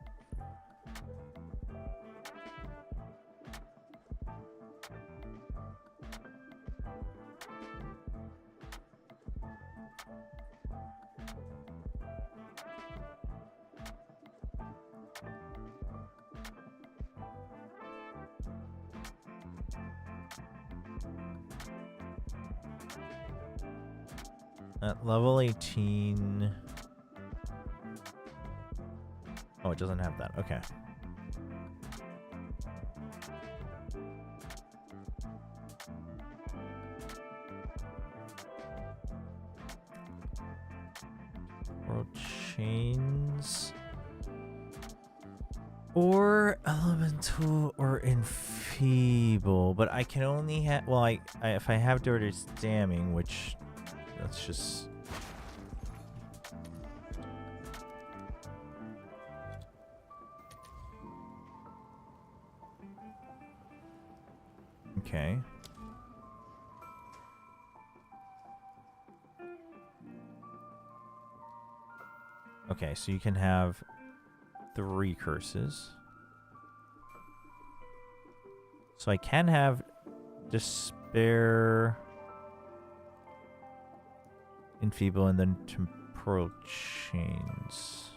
At level 18. Oh, it doesn't have that. Okay. World chains. Or elemental or enfeeble, but I can only have. Well, I if I have Dirty's damning, which that's just. Okay. Okay, so you can have 3 curses. So I can have Despair, Enfeeble, and then Temporal Chains.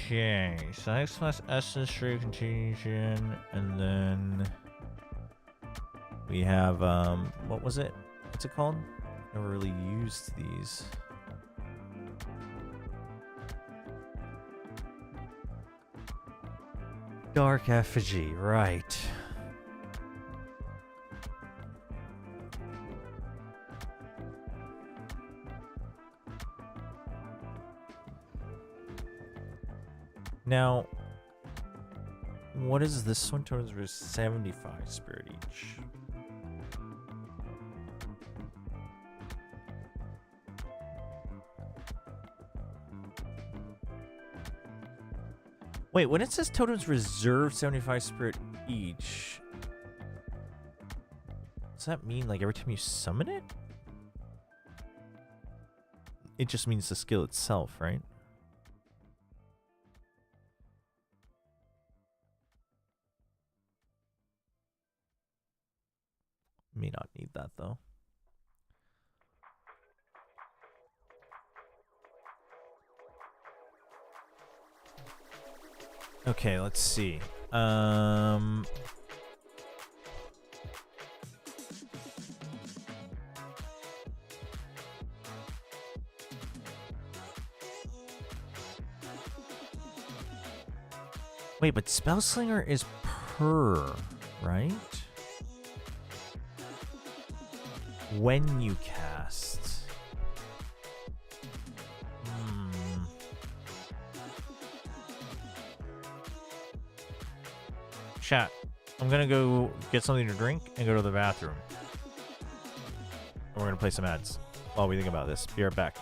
Okay, so X plus Essence Straight Continuation, and then we have what was it? What's it called? Never really used these. Dark Effigy, right. Now, what is this one? Totems for 75 spirit each. Wait, when it says totems reserve 75 spirit each, does that mean like every time you summon it? It just means the skill itself, right? May not need that though. Okay, let's see. Wait, but Spellslinger is per, right? When you cast. Chat, I'm gonna go get something to drink and go to the bathroom. And we're gonna play some ads while we think about this. Be right back.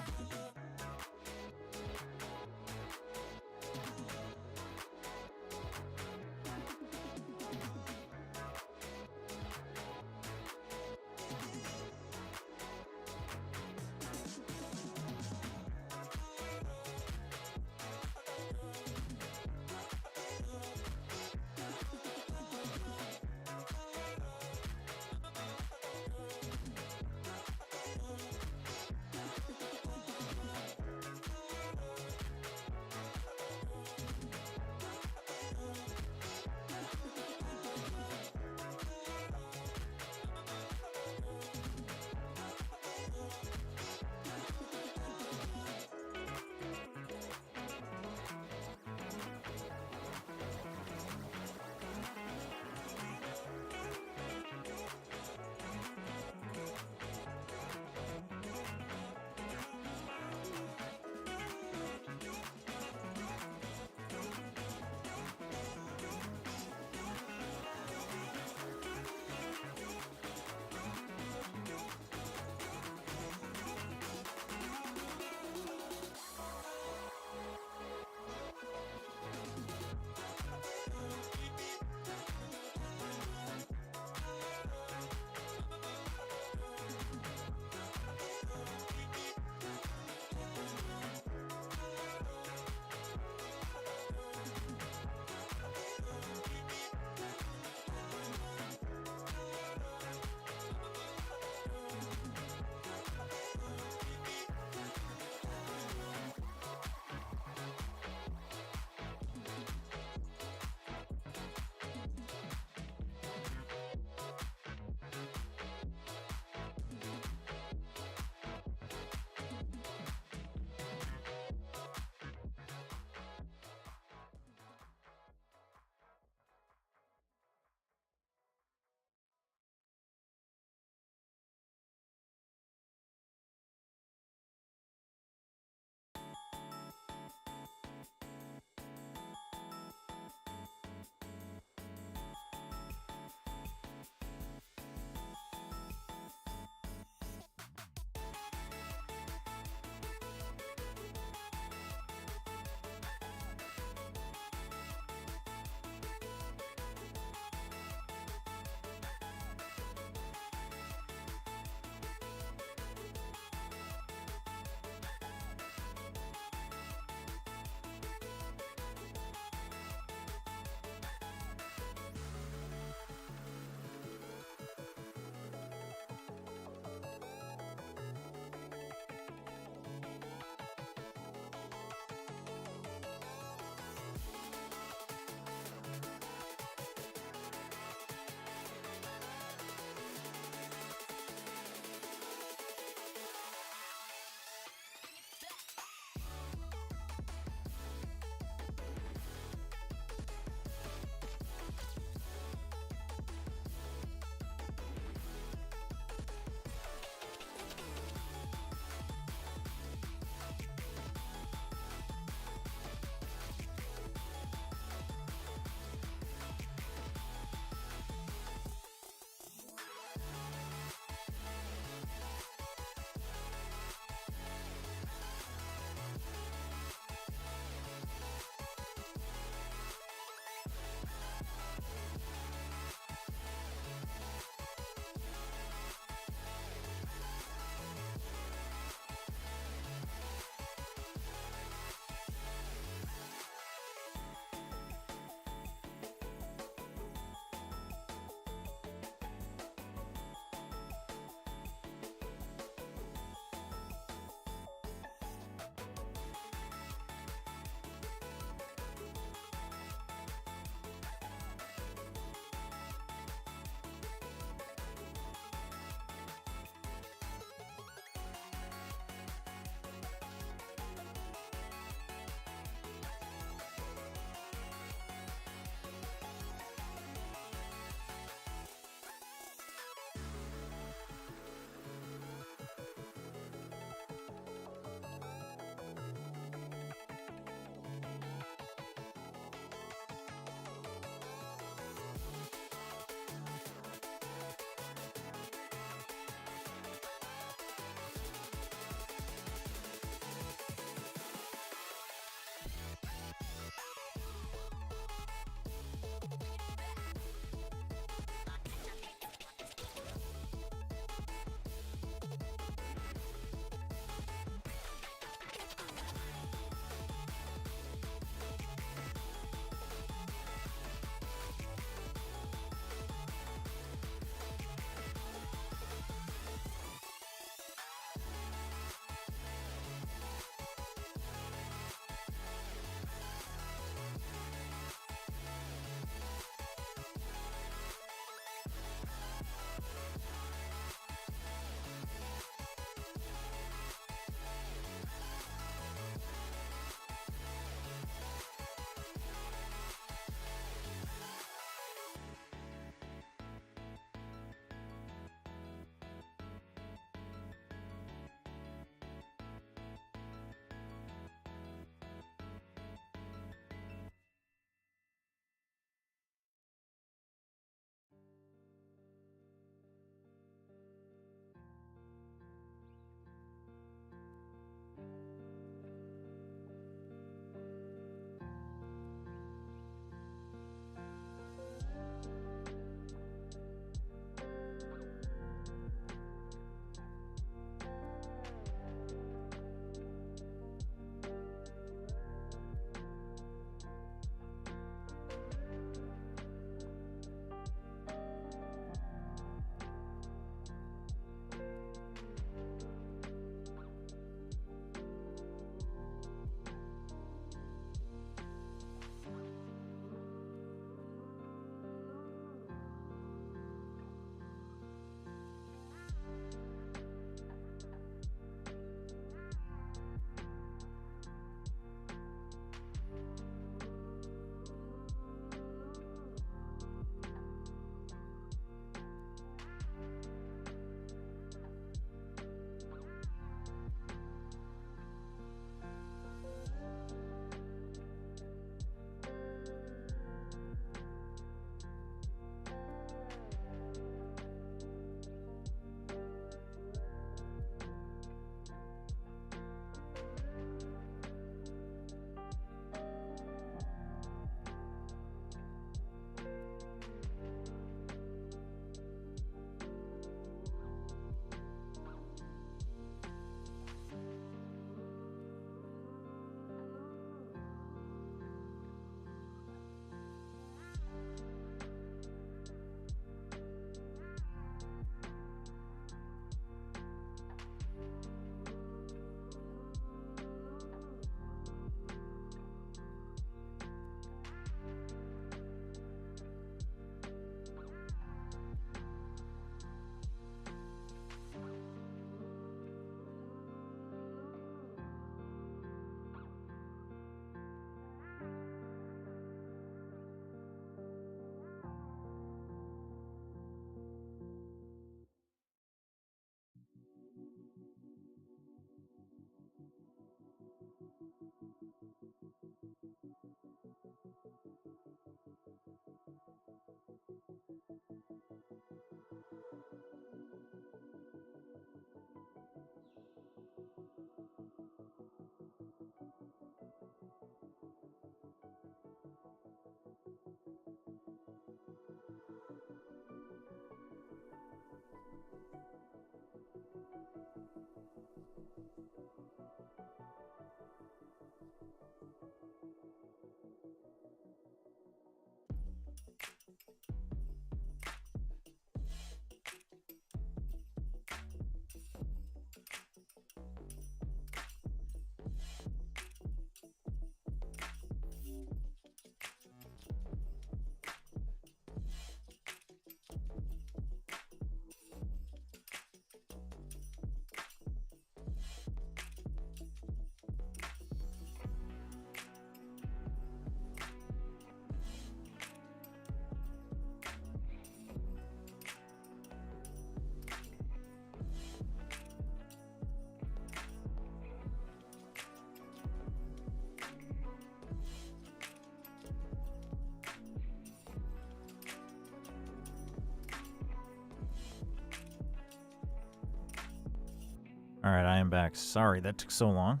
All right, I am back. Sorry, that took so long.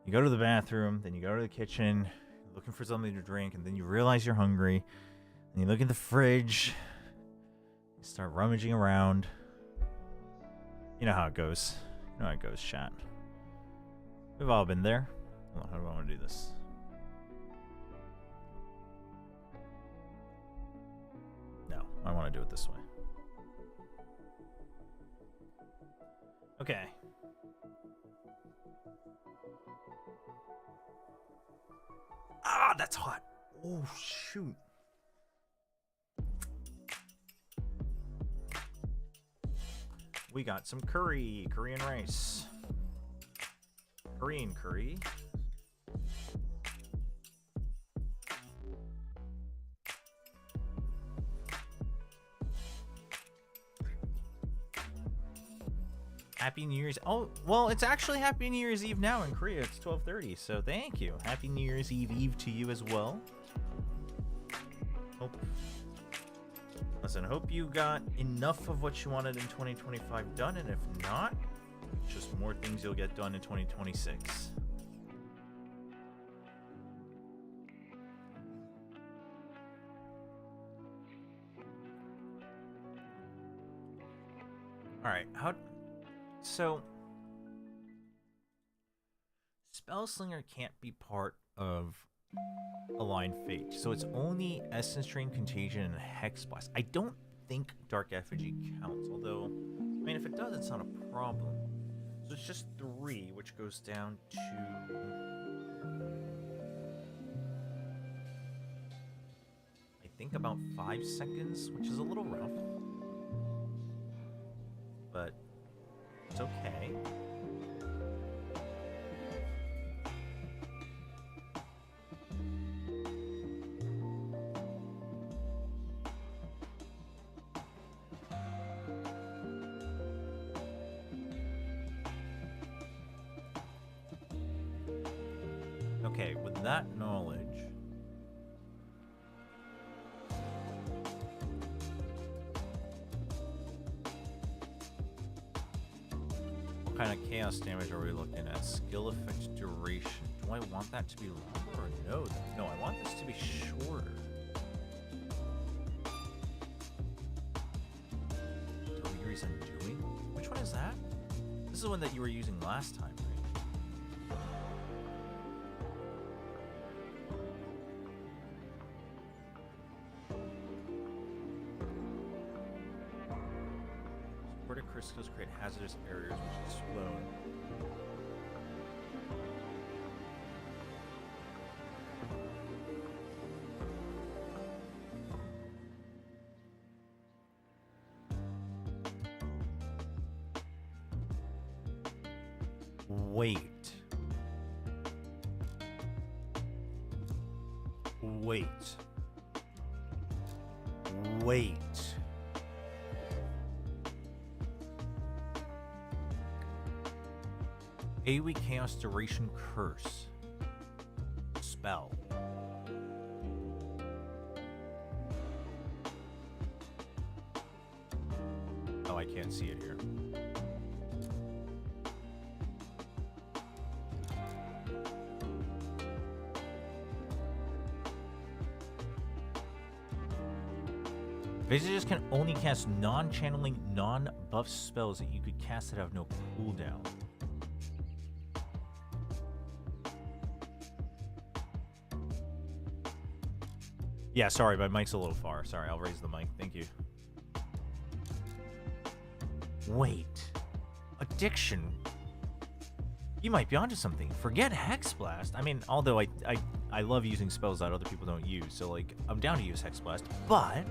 You go to the bathroom, then you go to the kitchen, looking for something to drink, and then you realize you're hungry. And you look in the fridge. You start rummaging around. You know how it goes. You know how it goes, chat. We've all been there. Hold on, how do I want to do this? No, I want to do it this way. Okay. Ah, that's hot. Oh, shoot. We got some curry, Korean rice. Korean curry. Happy New Year's. Oh, well, it's actually Happy New Year's Eve now in Korea. It's 12:30, so thank you. Happy New Year's Eve to you as well. Listen, hope you got enough of what you wanted in 2025 done, and if not, just more things you'll get done in 2026. All right, so Spellslinger can't be part of Aligned Fate, so it's only Essence Drain, Contagion, and Hex Blast. I don't think Dark Effigy counts, although, I mean, if it does, it's not a problem. So it's just 3, which goes down to... I think about 5 seconds, which is a little rough. But it's okay. Okay, with that knowledge, what kind of chaos damage are we looking at? Skill effect duration. Do I want that to be longer or no? No, I want this to be shorter. Degrees Undoing? Which one is that? This is the one that you were using last time, right? Skills create hazardous areas which explode. Wait. AoE Chaos Duration Curse. Spell. Oh, I can't see it here. Visitors can only cast non-channeling, non-buff spells that you could cast that have no cooldown. Yeah, sorry, my mic's a little far. Sorry, I'll raise the mic. Thank you. Wait. Addiction. You might be onto something. Forget Hex Blast. I mean, although I love using spells that other people don't use, so, like, I'm down to use Hex Blast, but...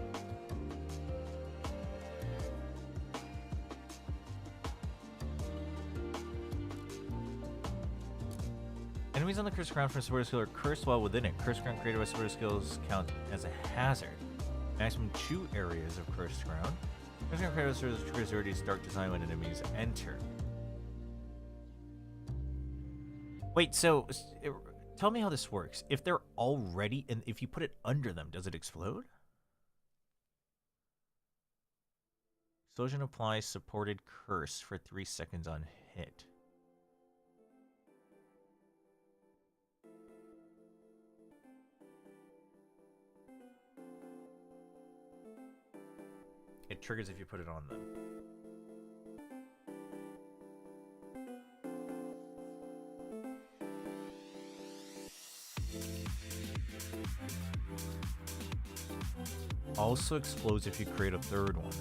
Enemies on the cursed ground from supporter skill are cursed while within it. Cursed ground created by supporter skills count as a hazard. Maximum 2 areas of cursed ground. Cursed ground created by supporter triggers Iridia's dark design when enemies enter. Wait, so tell me how this works. If they're already, and if you put it under them, does it explode? Explosion applies supported curse for 3 seconds on hit. triggers if you put it on them. Also explodes if you create a third one.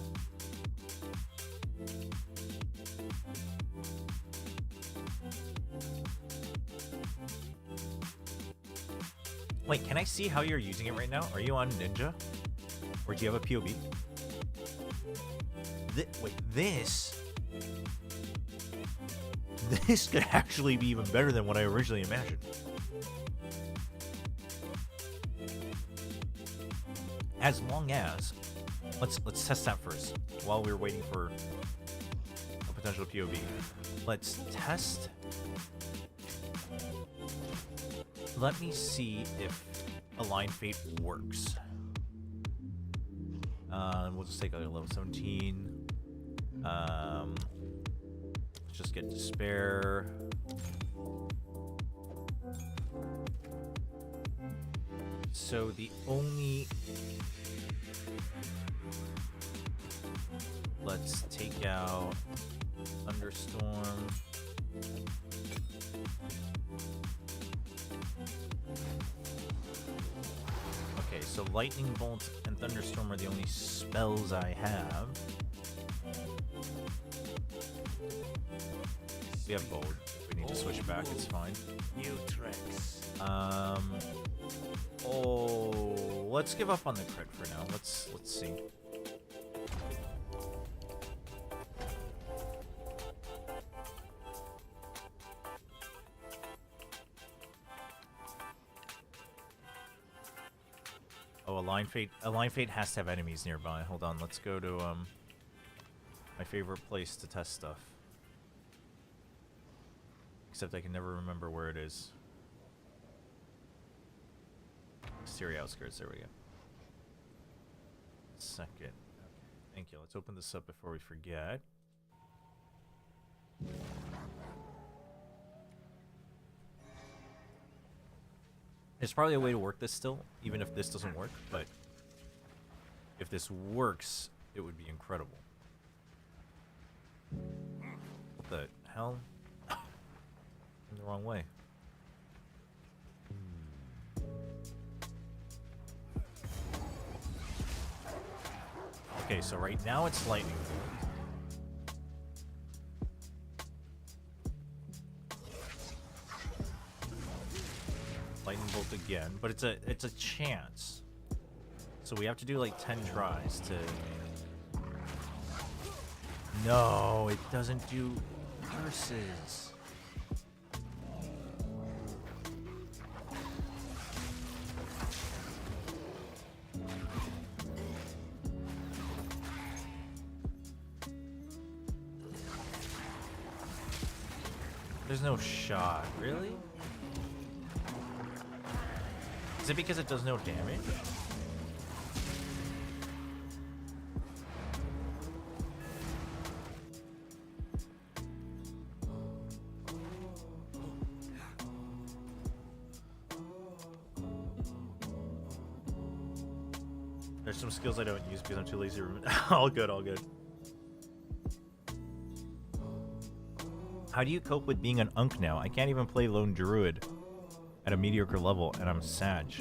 Wait, can I see how you're using it right now? Are you on Ninja? Or do you have a POB? Wait, this could actually be even better than what I originally imagined. As long as, let's test that first while we're waiting for a potential POV. Let's test. Let me see if Align Fate works. We'll just take a level 17. Let's just get Despair. So the only... Let's take out Thunderstorm. Okay, so Lightning Bolt and Thunderstorm are the only spells I have. We have Bold. If we need to switch back, it's fine. New tricks. Oh, let's give up on the crit for now. Let's see. Oh, Align Fate. Align Fate has to have enemies nearby. Hold on, let's go to my favorite place to test stuff. Except I can never remember where it is. Syria outskirts, there we go. Second. Okay, thank you. Let's open this up before we forget. There's probably a way to work this still, even if this doesn't work, but if this works, it would be incredible. What the hell? In the wrong way. Okay, so right now it's lightning. Lightning bolt again, but it's a chance. So we have to do like 10 tries to... No, it doesn't do curses. There's no shot, really? Is it because it does no damage? There's some skills I don't use because I'm too lazy to remember. All good, all good. How do you cope with being an Unk now? I can't even play Lone Druid at a mediocre level, and I'm Sag.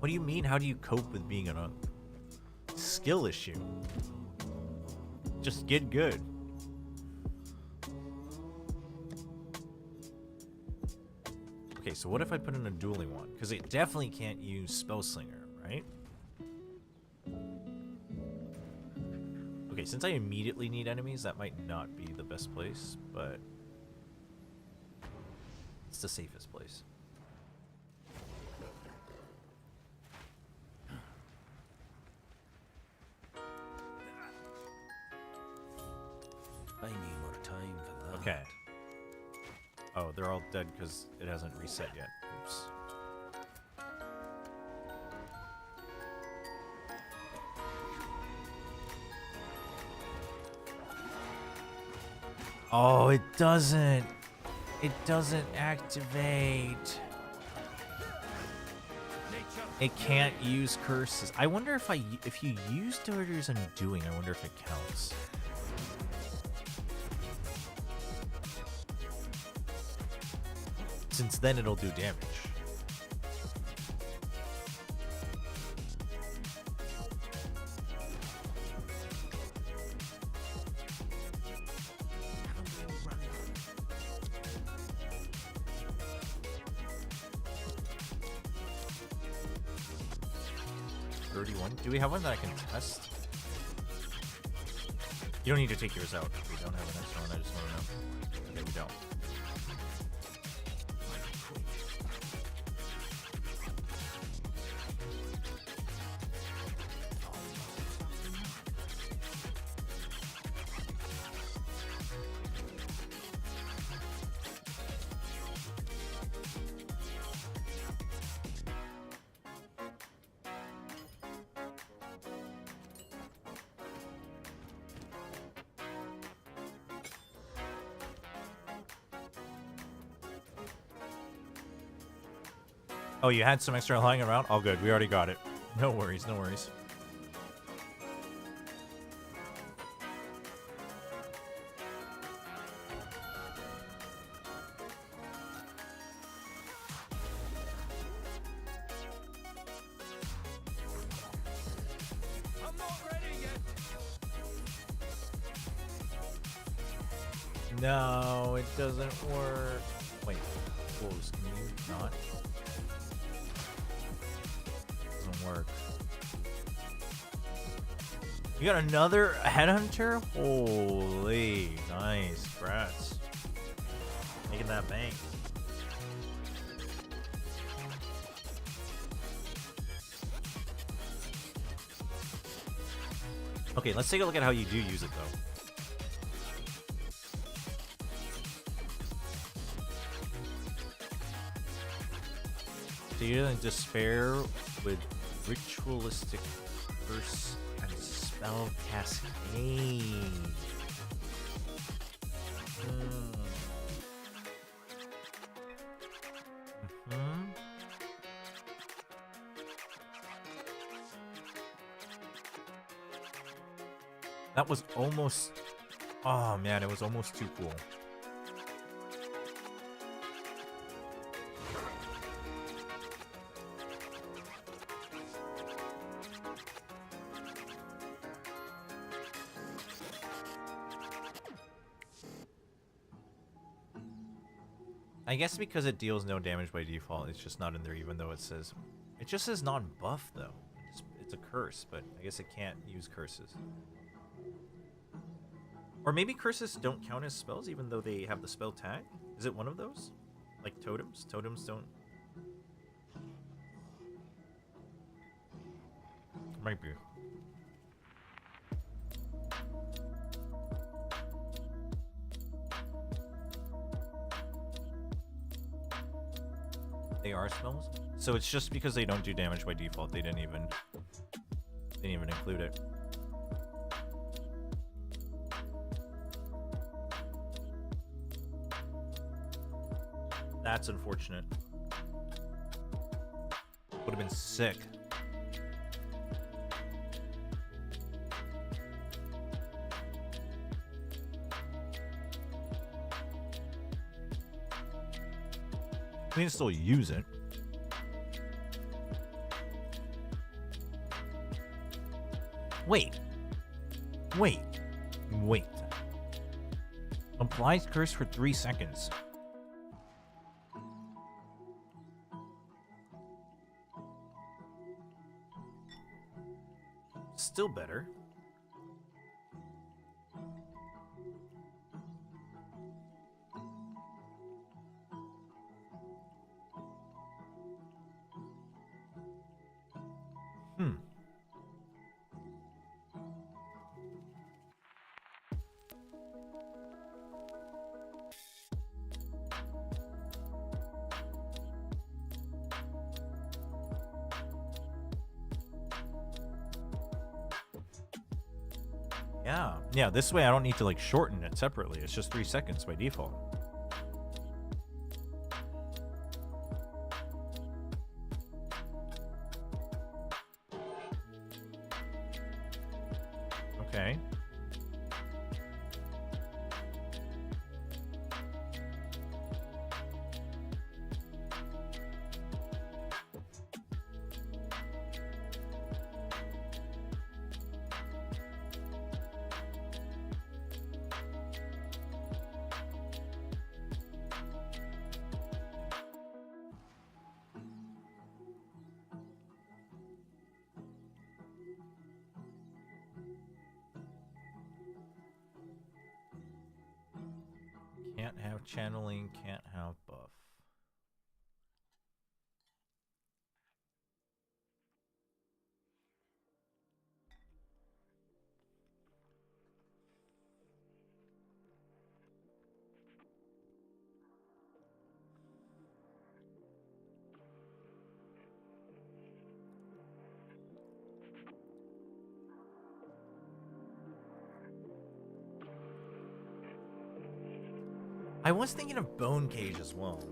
What do you mean, how do you cope with being an Unk? Skill issue. Just get good. Okay, so what if I put in a dueling one? Because it definitely can't use Spellslinger, right? Okay, since I immediately need enemies, that might not be the best place, but it's the safest place. I need more time for that. Okay. Oh, they're all dead because it hasn't reset yet. Oops. Oh, it doesn't. It doesn't activate. It can't use curses. I wonder if you use Doter's Undoing, I wonder if it counts. Since then it'll do damage. Do we have one that I can test? You don't need to take yours out if we don't have an extra one. I just want to know. Okay, we don't. Oh, you had some extra lying around? All good. We already got it. No worries, no worries. I'm not ready yet. No, it doesn't work. Wait, close. Can you not? Doesn't work. You got another headhunter? Holy, nice, brats. Making that bank. Okay, let's take a look at how you do use it, though. Fear and Despair with Ritualistic Curse and Spell Cascade. That was almost... Oh man, it was almost too cool. I guess because it deals no damage by default, it's just not in there, even though it says... It just says non-buff, though. It's a curse, but I guess it can't use curses. Or maybe curses don't count as spells, even though they have the spell tag? Is it one of those? Like totems? Totems don't... Might be. They are spells? So it's just because they don't do damage by default, they didn't even include it. That's unfortunate. Would have been sick. I mean, still use it. Wait. Applies curse for 3 seconds. Still better. Yeah, this way I don't need to like shorten it separately. It's just 3 seconds by default. Can't have channeling, can't have buff. I was thinking of Bone Cage as well.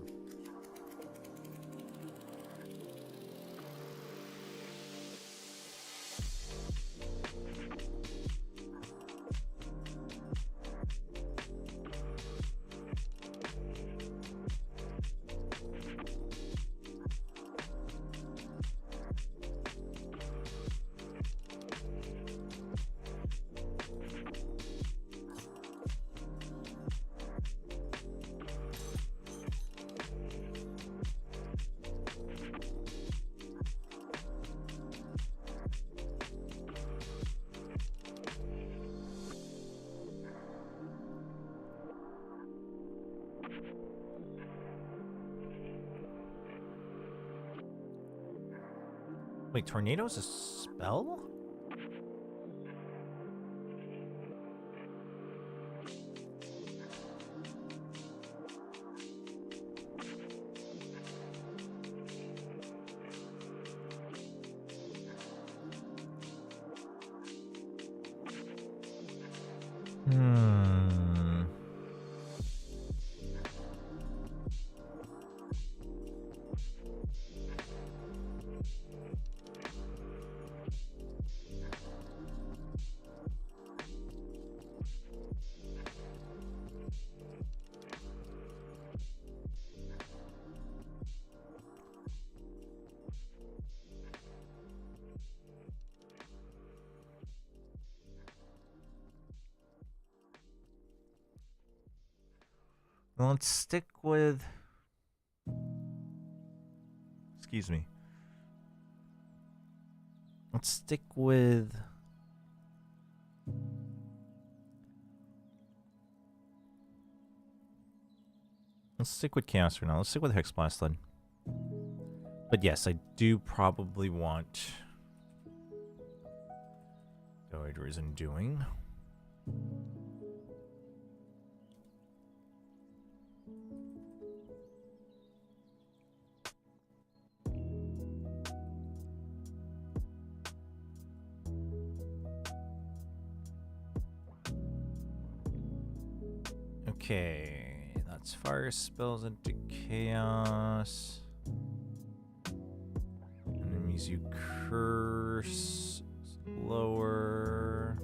Wait, Tornado's a spell? Let's stick with... Excuse me. Let's stick with... Let's stick with Chaos for now. Let's stick with Hexblast then. But yes, I do probably want... Void Risen doing. Okay, that's fire spells into chaos. Enemies you curse. Lower.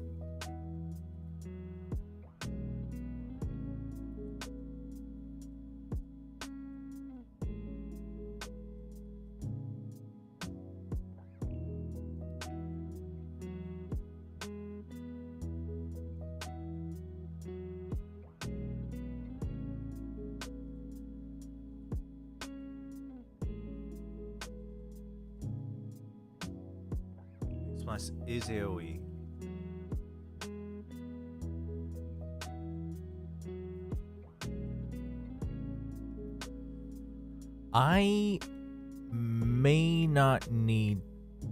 Plus is AoE. I may not need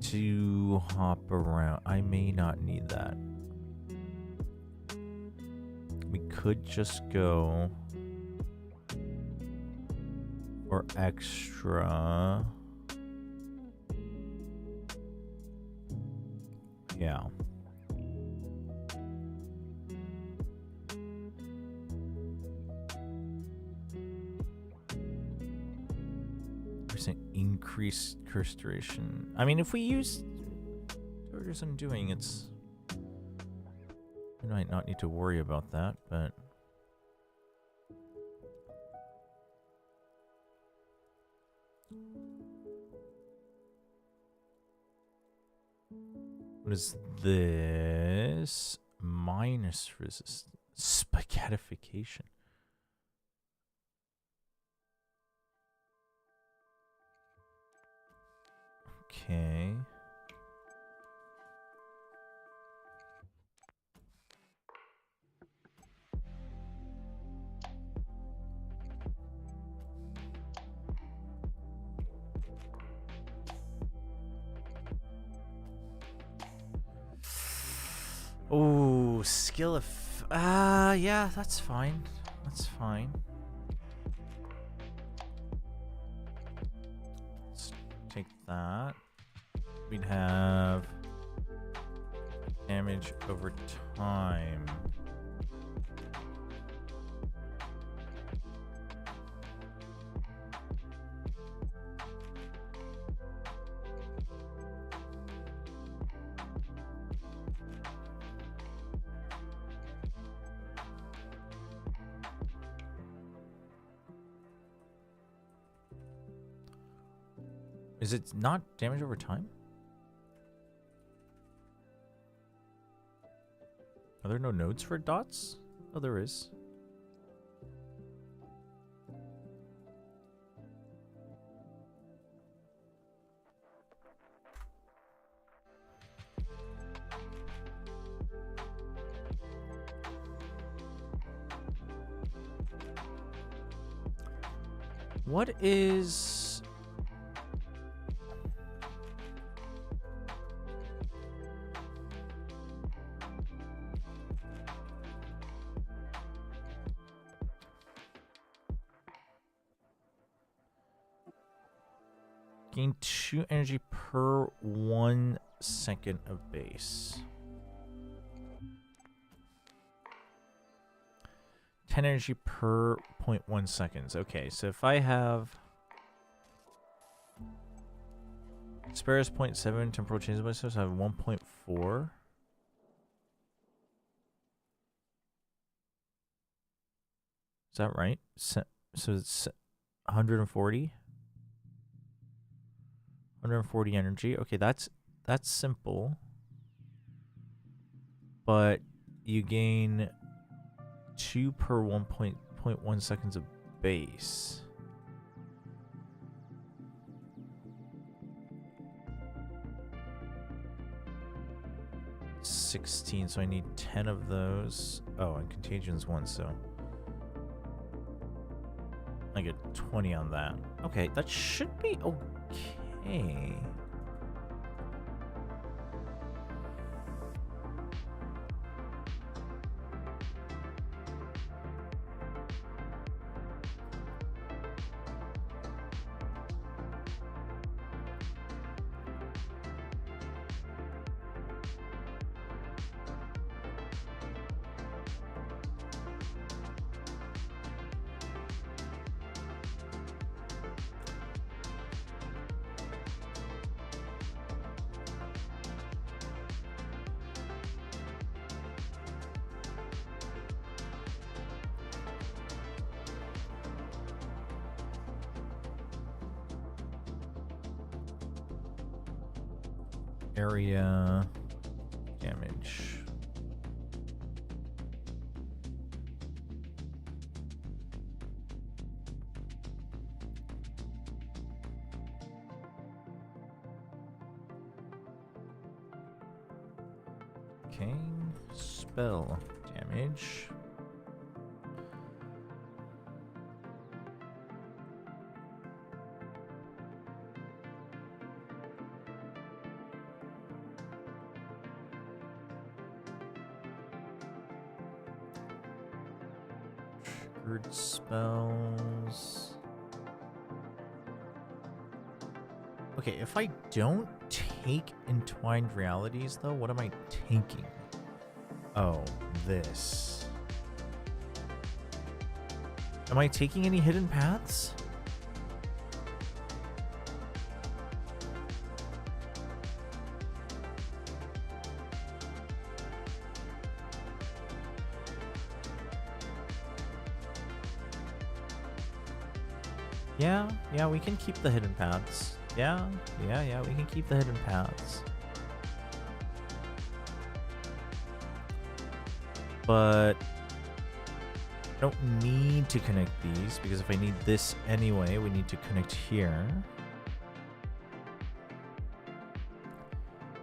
to hop around. I may not need that. We could just go for extra. Yeah. Percent increased curse duration. I mean, if we use Orders Undoing, it's... We might not need to worry about that, but... What is this? Minus resistance. Spaghettification. Okay. skill of... yeah, that's fine. That's fine. Let's take that. We'd have damage over time. Is it not damage over time? Are there no nodes for dots? Oh, there is. What is... Gain 2 energy per 1 second of base. 10 energy per 0.1 seconds. Okay, so if I have... Spares 0.7, temporal changes by so I have 1.4. Is that right? So it's 140? 140 energy. Okay, that's simple. But you gain 2 per 1.1 seconds of base. $16, so I need 10 of those. Oh, and Contagion's 1, so I get 20 on that. Okay, that should be okay. Area damage. Okay, spell damage. Triggered spells. Okay, if I don't take Entwined Realities, though, what am I taking? Oh, this. Am I taking any hidden paths? Yeah, we can keep the hidden paths. Yeah, we can keep the hidden paths. But I don't need to connect these, because if I need this anyway, we need to connect here.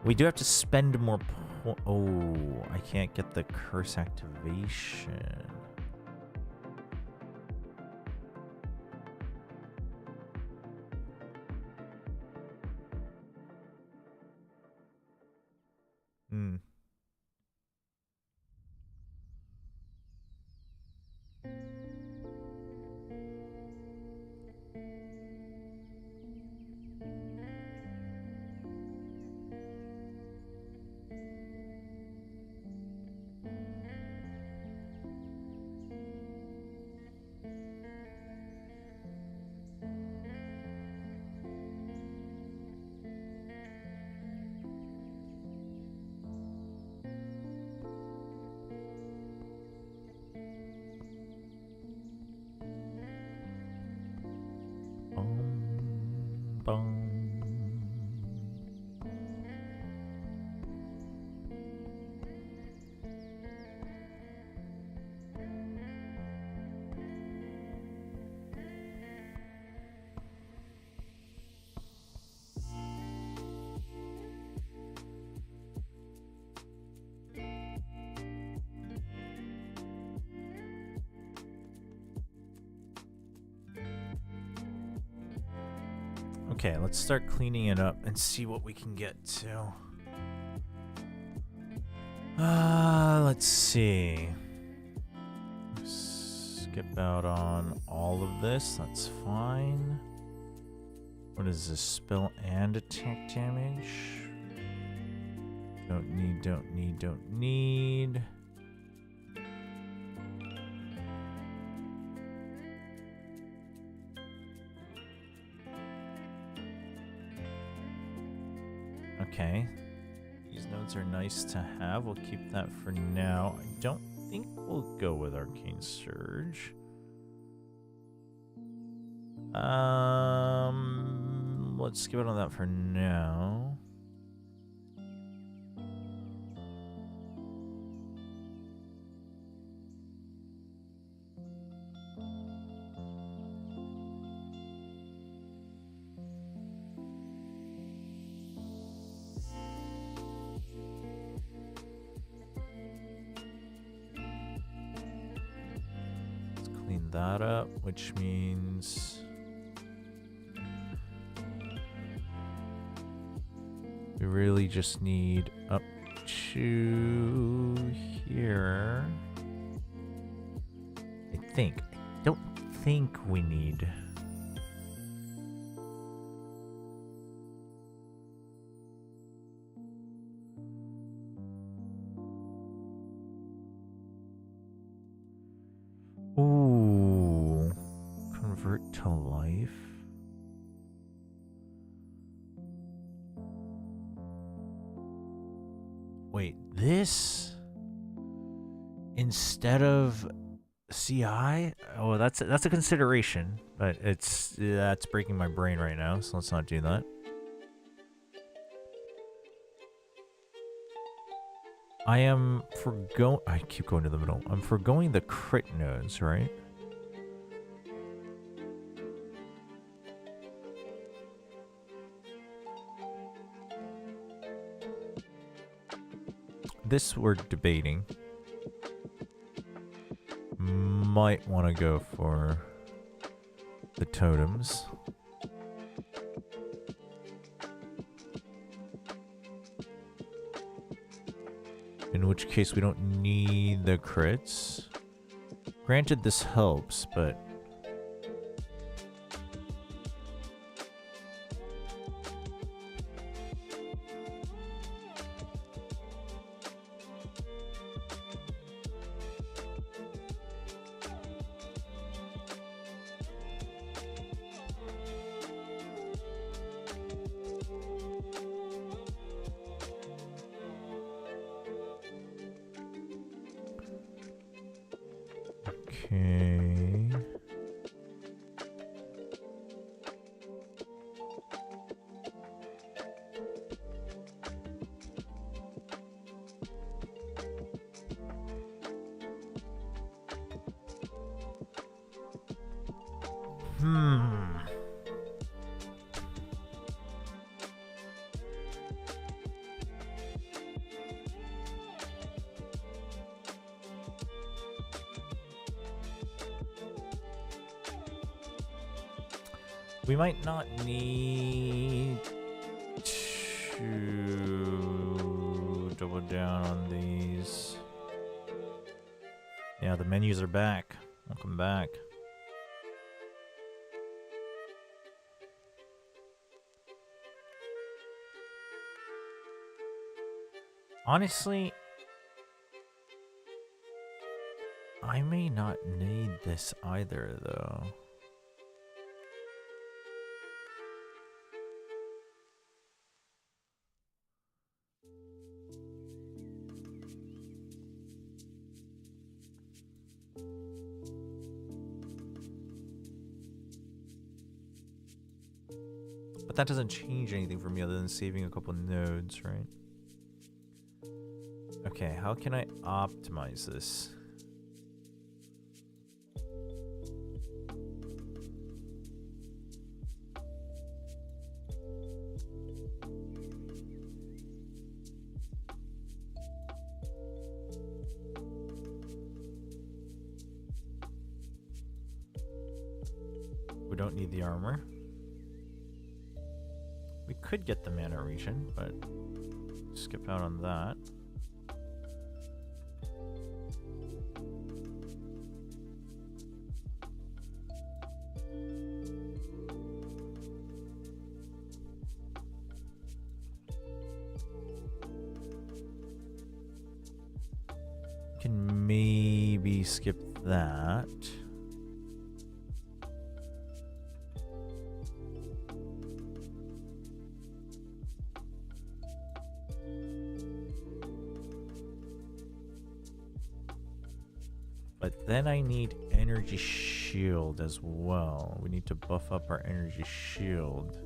We do have to spend more oh, I can't get the curse activation. Okay, let's start cleaning it up and see what we can get to. Let's see. Skip out on all of this. That's fine. What is this? Spell and attack damage? Don't need, don't need, don't need. Okay. These nodes are nice to have. We'll keep that for now. I don't think we'll go with Arcane Surge. Let's skip out on that for now. Let's clean that up, which means we really just need up to here. I don't think we need. Ooh, convert to life. Wait, this instead of CI? Oh, that's a consideration, but that's breaking my brain right now, so let's not do that. I keep going to the middle. I'm forgoing the crit nodes, right? This we're debating. Might want to go for the totems. In which case we don't need the crits. Granted, this helps, but okay. We might not need to double down on these. Yeah, the menus are back. Welcome back. Honestly, I may not need this either, though. But that doesn't change anything for me other than saving a couple nodes, right? Okay, how can I optimize this? We don't need the armor. could get the mana regen, but skip out on that. Can maybe skip that. But then I need energy shield as well. We need to buff up our energy shield.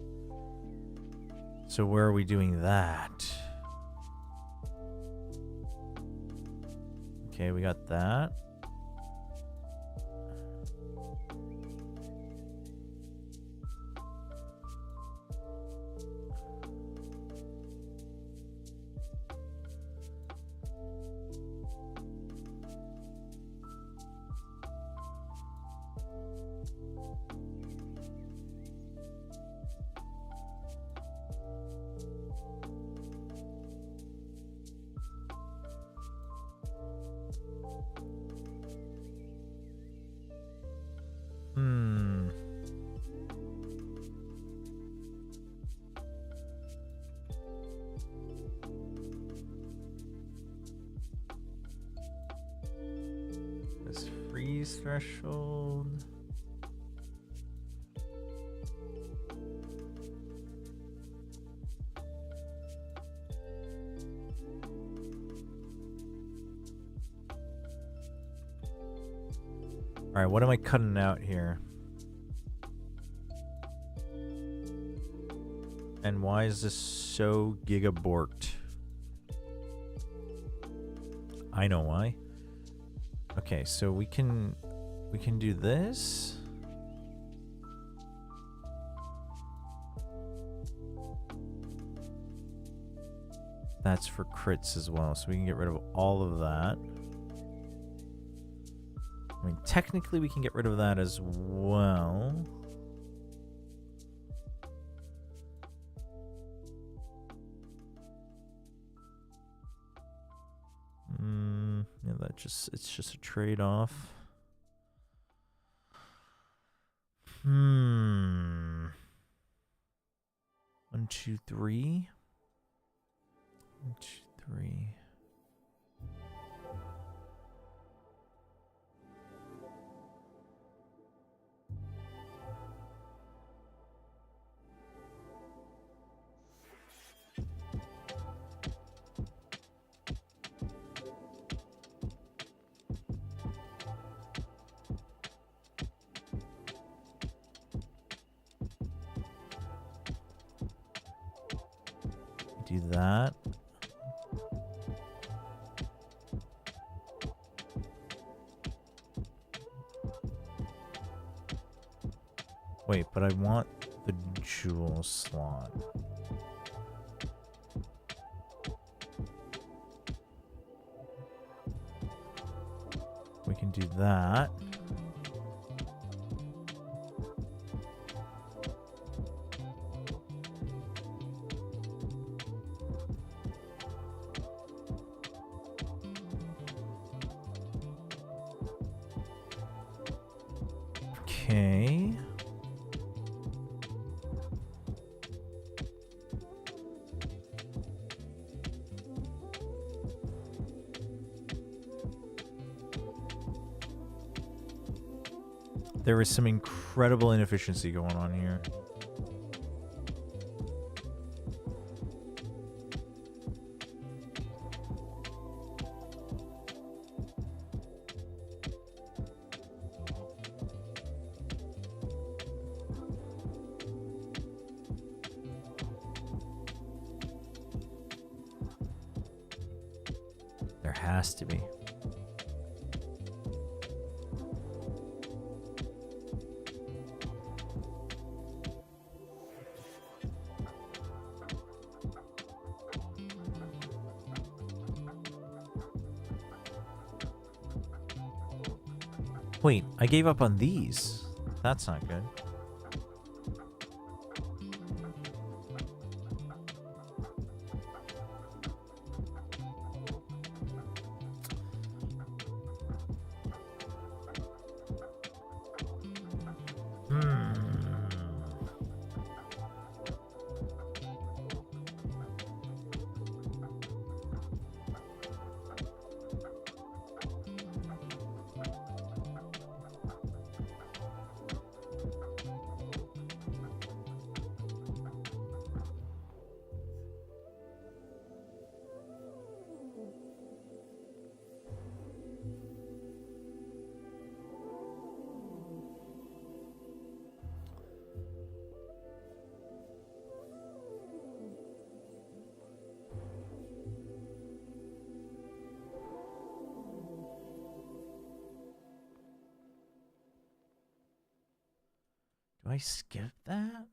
So where are we doing that? Okay, we got that. This freeze threshold. All right, what am I cutting out here? And why is this so gigaborked? I know why. Okay, so we can do this. That's for crits as well, so we can get rid of all of that. I mean, technically we can get rid of that as well. Yeah, it's just a trade-off. 1, 2, 3. 1, 2, 3. Do that. Wait, but I want the jewel slot. We can do that. Okay. There is some incredible inefficiency going on here. There has to be. Wait, I gave up on these. That's not good. Do I skip that?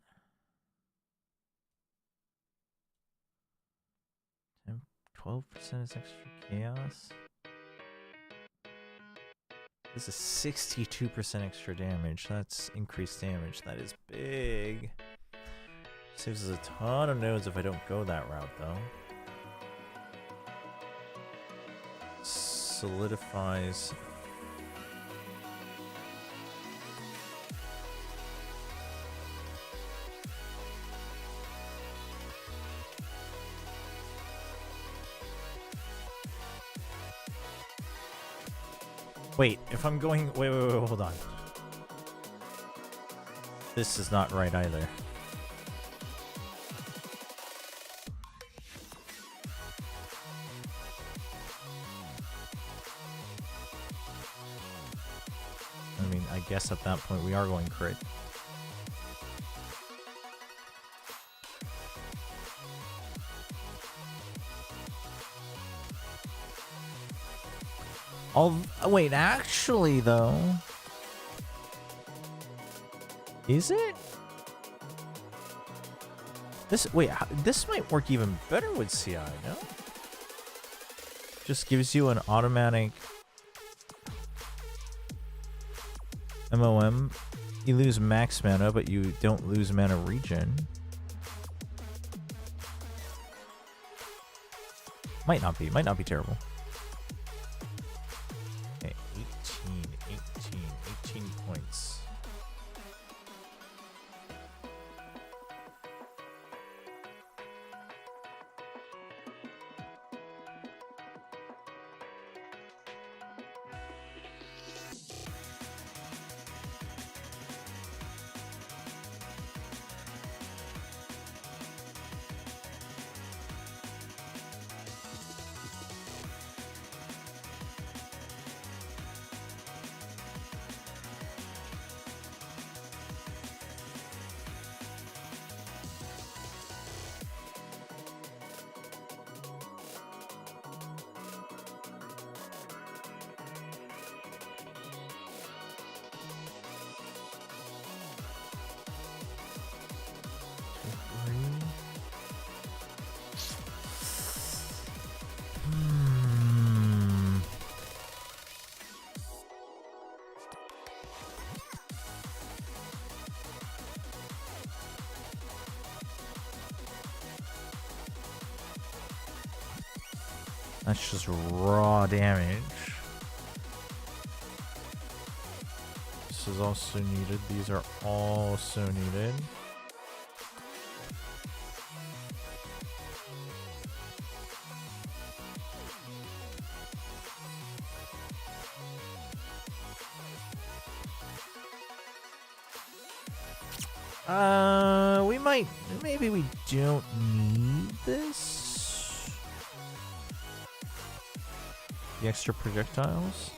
12% is extra chaos. This is 62% extra damage. That's increased damage. That is big. Saves us a ton of nodes if I don't go that route, though. Solidifies. Wait, if I'm going... Wait, hold on. This is not right either. I mean, I guess at that point we are going crit. Wait, actually, though... Is it? This might work even better with CI, no? Just gives you an automatic... MOM. You lose max mana, but you don't lose mana regen. Might not be terrible. 18 points. That's just raw damage. This is also needed. These are also needed. Maybe we don't need this. The extra projectiles?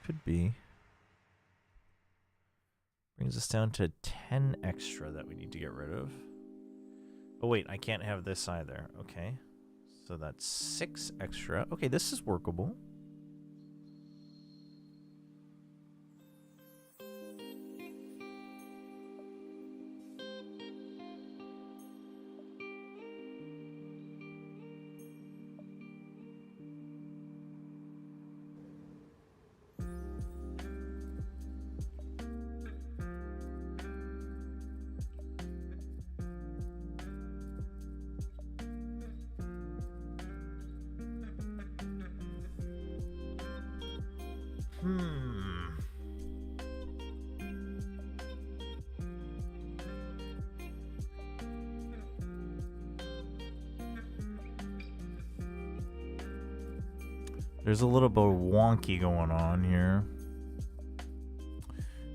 Could be. Brings us down to 10 extra that we need to get rid of. Oh wait, I can't have this either. Okay. So that's 6 extra. Okay, this is workable. There's a little bit of wonky going on here.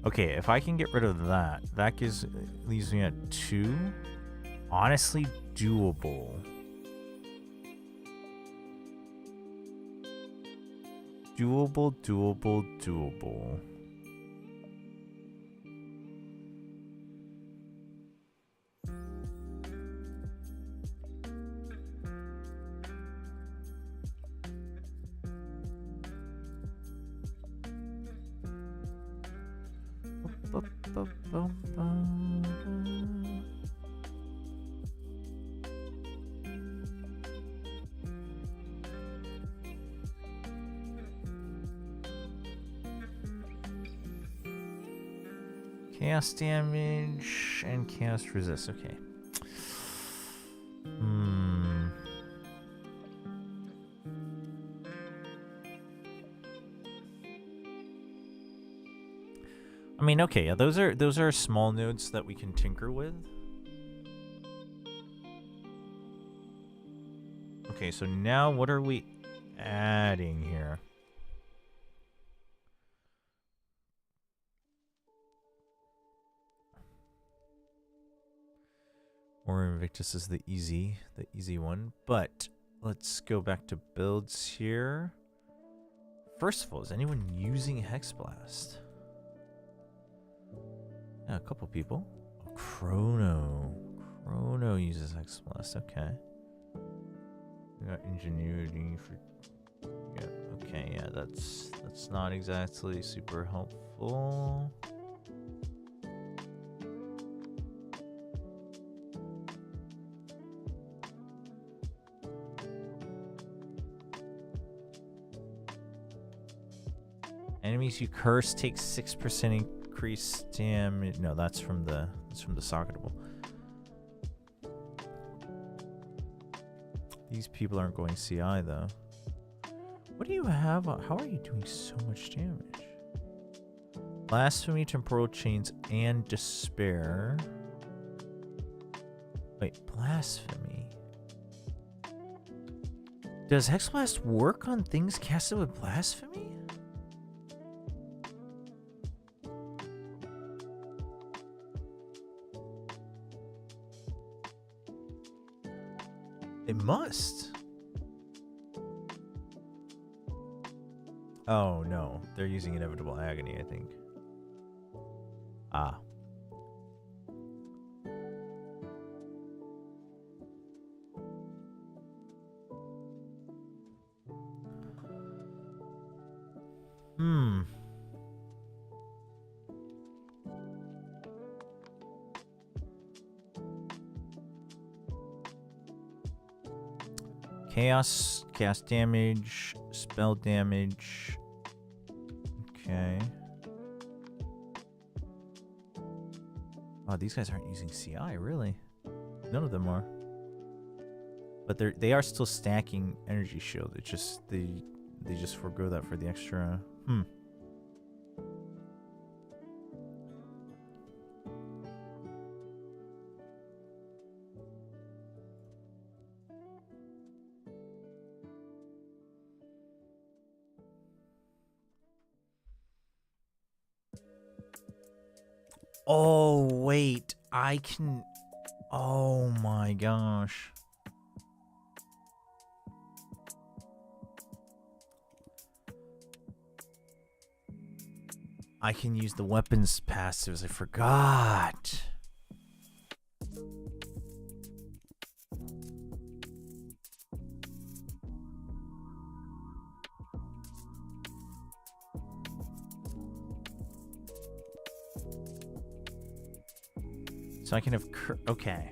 Okay, if I can get rid of that, that leaves me at 2. Honestly, doable. Doable. Chaos damage and chaos resist. Okay. I mean, okay, yeah, those are small nodes that we can tinker with. Okay, so now what are we adding here? Or Invictus is the easy one, but let's go back to builds here. First of all, is anyone using Hexblast? Yeah, a couple people. Oh, Chrono uses Hexblast. Okay. We got Ingenuity for. Yeah. Okay. Yeah, that's not exactly super helpful. Enemies you curse take 6% increased damage. No, that's from the socketable. These people aren't going CI though. What do you have? How are you doing so much damage? Blasphemy, Temporal Chains, and Despair. Wait, Blasphemy. Does Hexblast work on things casted with Blasphemy? It must. Oh no, they're using Inevitable Agony, I think. Ah. Chaos damage, spell damage. Okay. Oh, these guys aren't using CI, really. None of them are. But they are still stacking Energy Shield. It's just they just forgo that for the extra. Oh, wait. I can... Oh, my gosh. I can use the weapons passives. I forgot. So I can have... Okay.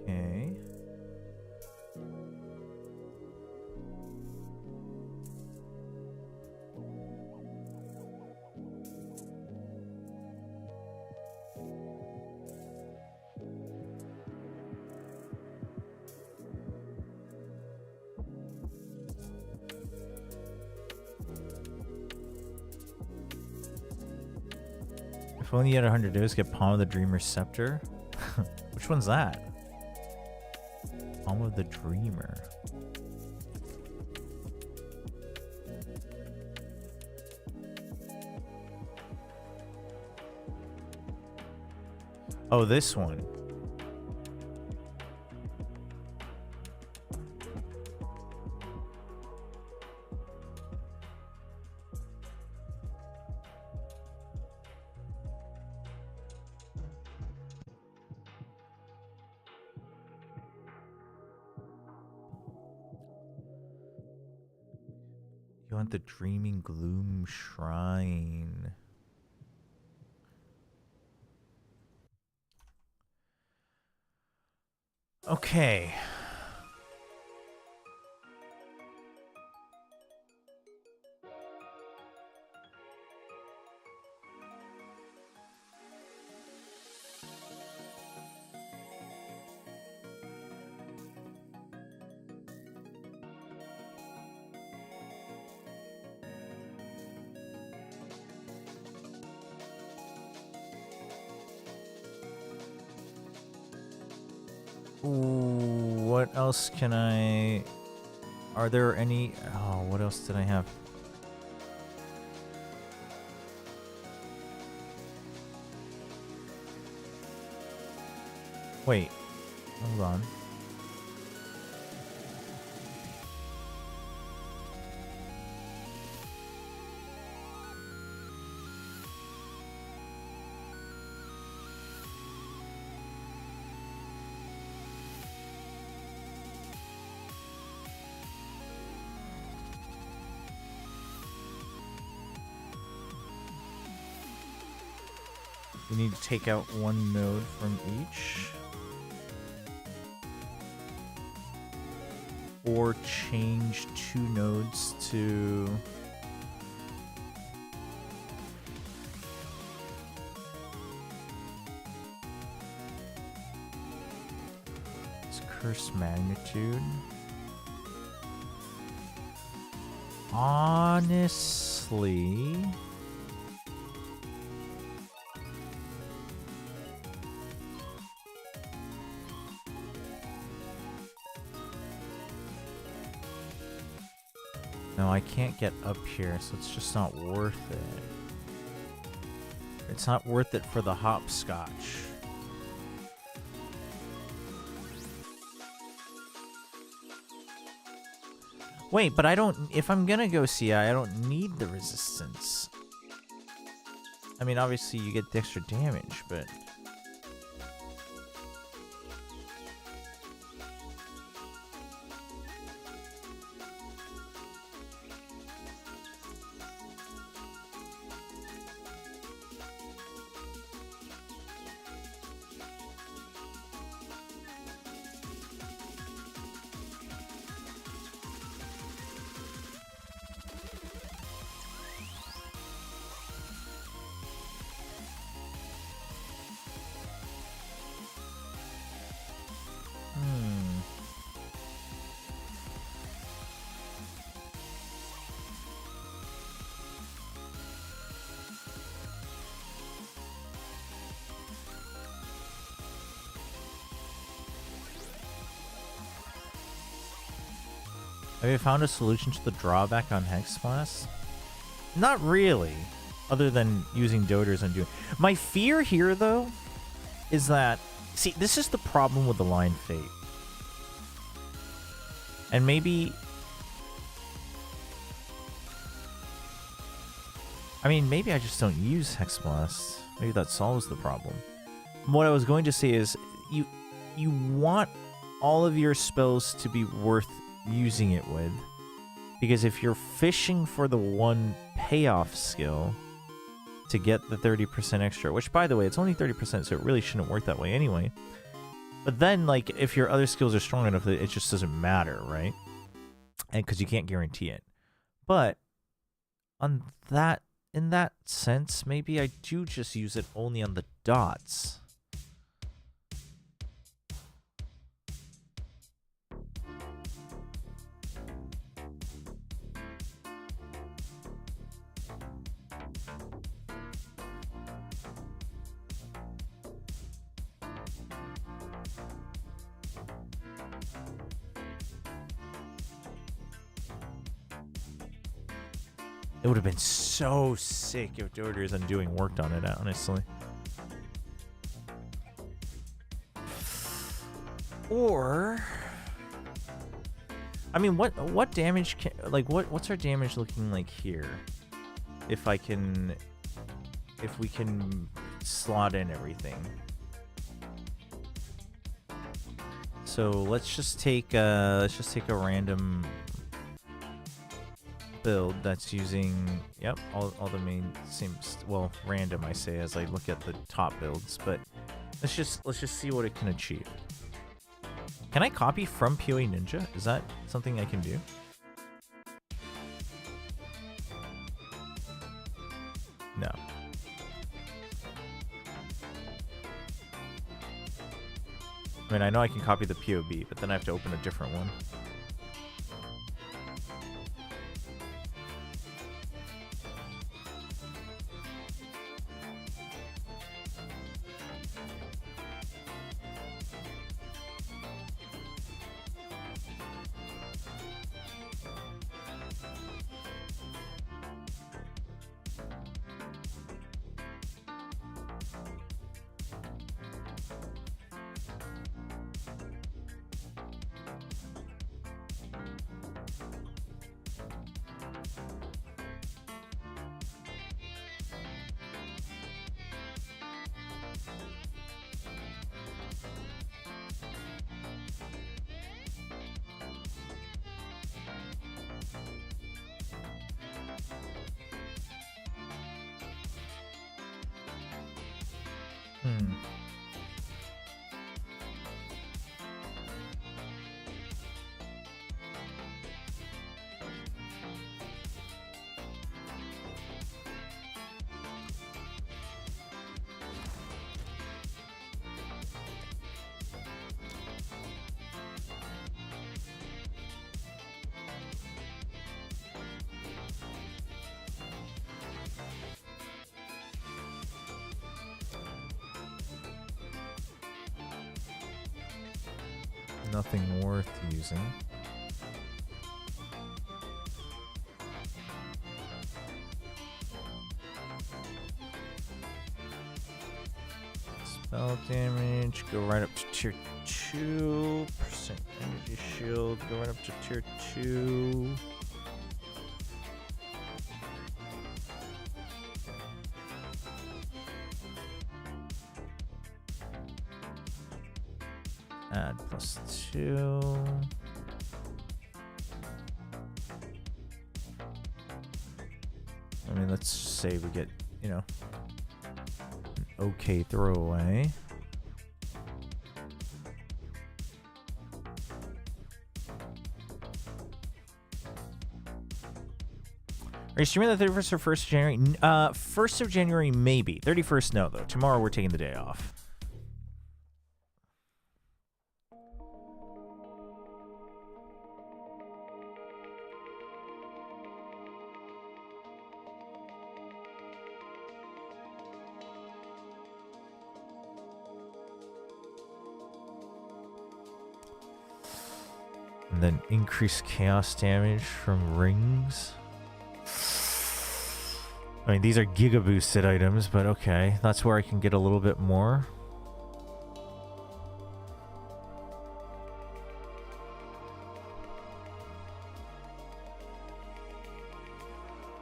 Okay. If only you had 100 days, get Palm of the Dreamer Scepter. Which one's that? Palm of the Dreamer. Oh, this one. You want the Dreaming Gloom Shrine. Okay. Ooh, what else can I... Are there any... Oh, what else did I have? Wait. Hold on. We need to take out one node from each. Or change 2 nodes to... It's curse magnitude. Honestly... No, I can't get up here, so it's just not worth it. It's not worth it for the hopscotch. Wait, but I don't... If I'm gonna go CI, I don't need the resistance. I mean, obviously you get the extra damage, but... Have you found a solution to the drawback on Hex Blast? Not really, other than using Doters and doing... My fear here, though, is that... See, this is the problem with the Line Fate. And maybe... I mean, maybe I just don't use Hex Blast. Maybe that solves the problem. What I was going to say is, you want all of your spells to be worth using it with, because if you're fishing for the one payoff skill to get the 30% extra, which by the way, it's only 30%, so it really shouldn't work that way anyway. But then, like, if your other skills are strong enough, it just doesn't matter, right? And because you can't guarantee it. But on that, in that sense, maybe I do just use it only on the dots. It would have been so sick if Doters Undoing worked on it, honestly. Or... I mean, what damage can... Like, what's our damage looking like here? If I can... If we can slot in everything. So let's just take a random... build that's using, yep, all the main seems, well, random I say as I look at the top builds, but let's just see what it can achieve. Can I copy from PoE Ninja? Is that something I can do? No. I mean, I know I can copy the POB, but then I have to open a different one. Nothing worth using. Spell damage, go right up to tier 2. Percent energy shield, go right up to tier 2. Add +2. I mean, let's say we get, you know, an okay throwaway. Are you streaming the 31st or 1st of January? 1st of January, maybe. 31st, no, though. Tomorrow we're taking the day off. And then increase chaos damage from rings. I mean, these are giga boosted items, but okay. That's where I can get a little bit more.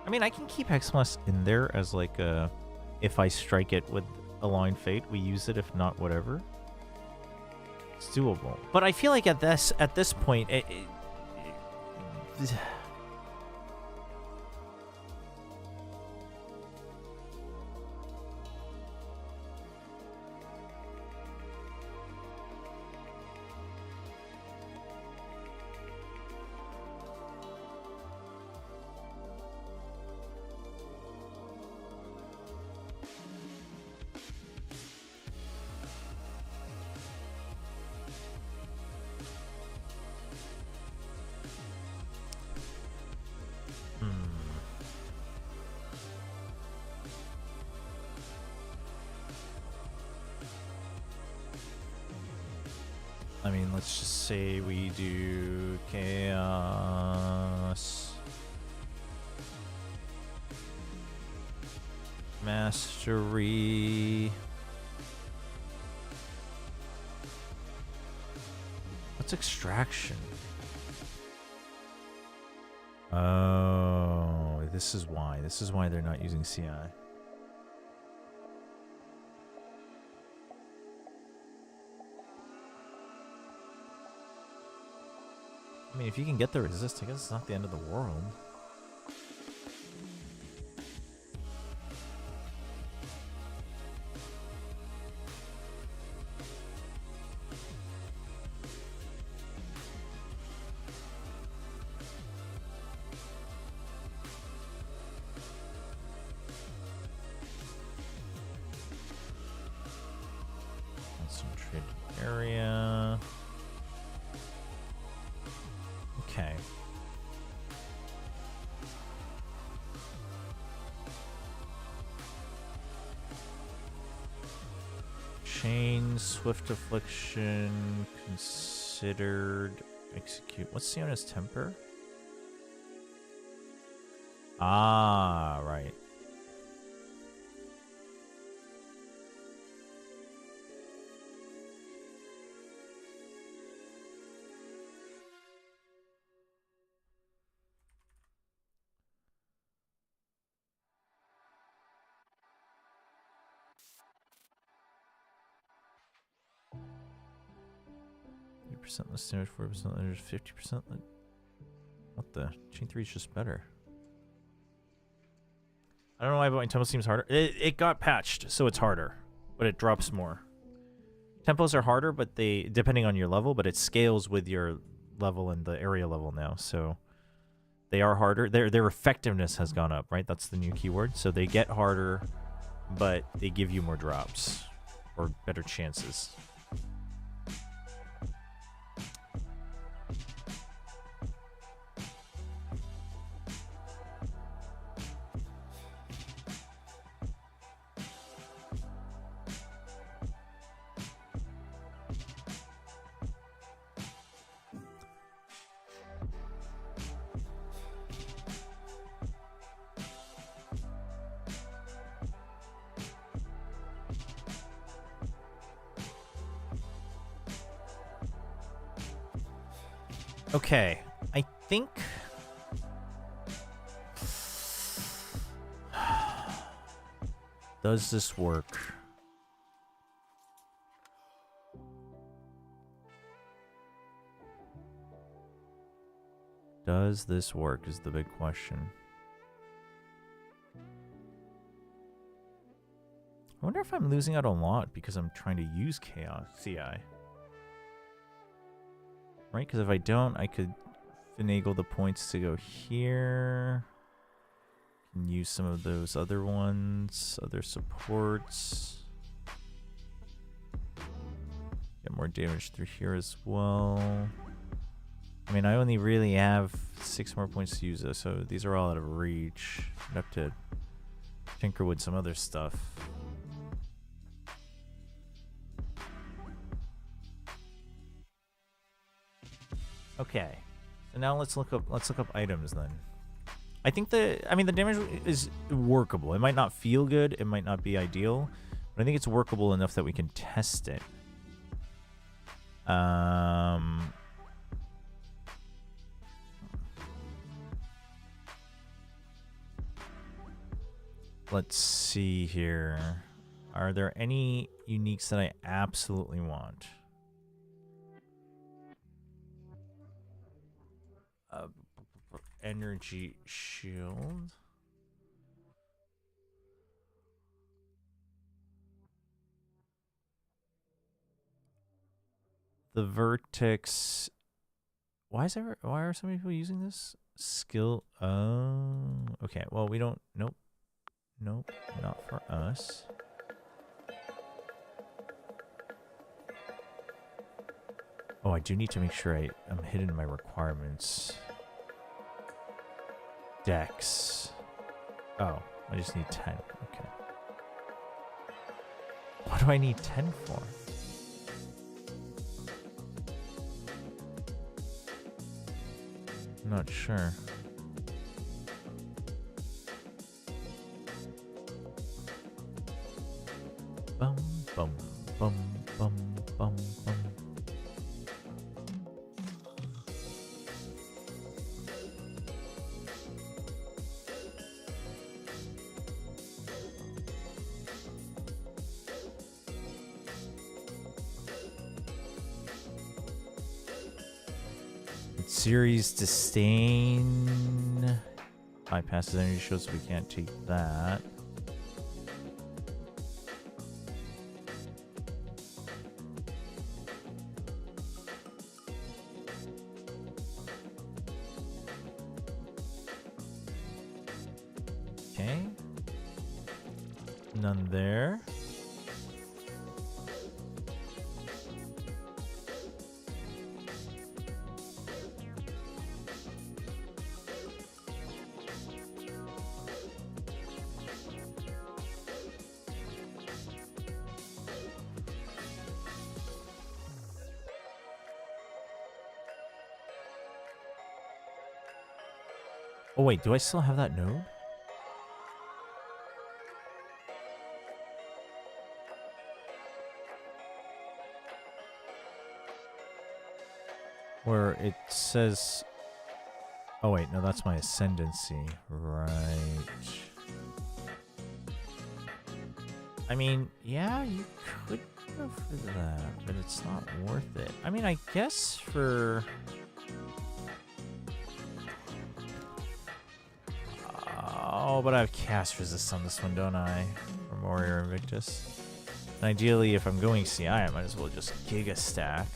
I mean, I can keep Hexmas in there as like a, if I strike it with Align Fate, we use it. If not, whatever. It's doable. But I feel like at this point, I mean, let's just say we do Chaos Mastery. What's Extraction? Oh, this is why. This is why they're not using CI. I mean, if you can get the resist, I guess it's not the end of the world. Chain, Swift Affliction, considered, execute. What's Siona's temper? Ah, right. % less damage, 4% damage, 50%. What the? Chain 3 is just better. I don't know why, but my tempo seems harder. It got patched, so it's harder, but it drops more. Tempos are harder, but they, depending on your level, but it scales with your level and the area level now, so they are harder. Their effectiveness has gone up, right? That's the new keyword. So they get harder, but they give you more drops or better chances. Okay, I think does this work? Does this work is the big question. I wonder if I'm losing out a lot because I'm trying to use Chaos CI. Right? Because if I don't, I could finagle the points to go here. Can use some of those other ones, other supports. Get more damage through here as well. I mean, I only really have 6 more points to use this, so these are all out of reach. I'd have to tinker with some other stuff. Okay, so now let's look up items then. I think the damage is workable. It might not feel good, it might not be ideal, but I think it's workable enough that we can test it. Let's see here. Are there any uniques that I absolutely want? Energy shield. The vertex. Why are so many people using this? Skill. Oh, okay. Well, we don't. Nope. Nope. Not for us. Oh, I do need to make sure I'm hitting my requirements. Dex. Oh, I just need 10. Okay. What do I need 10 for? I'm not sure. Bum, bum, bum, bum, bum, bum. Series disdain bypasses energy shields, so we can't take that. Okay, none there. Oh wait, do I still have that node? Where it says... Oh wait, no, that's my ascendancy. Right. I mean, yeah, you could go for that, but it's not worth it. I mean, I guess for... Oh, but I have cast resist on this one, don't I? For Warrior Invictus. And ideally, if I'm going CI, I might as well just Giga Stack.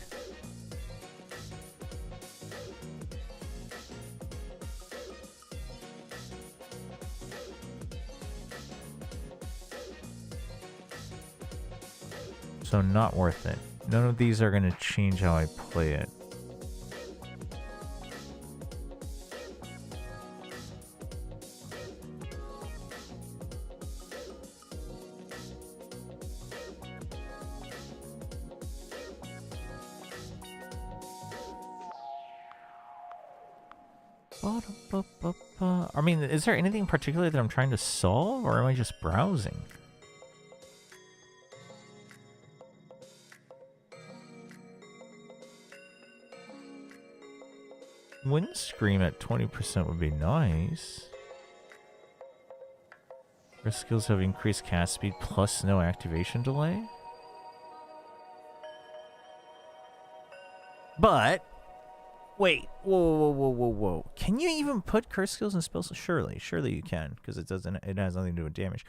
So not worth it. None of these are going to change how I play it. I mean, is there anything particular that I'm trying to solve, or am I just browsing? Wind Scream at 20% would be nice. Your skills have increased cast speed plus no activation delay. But wait, whoa. Can you even put curse skills and spells? Surely you can, because it doesn't. It has nothing to do with damage.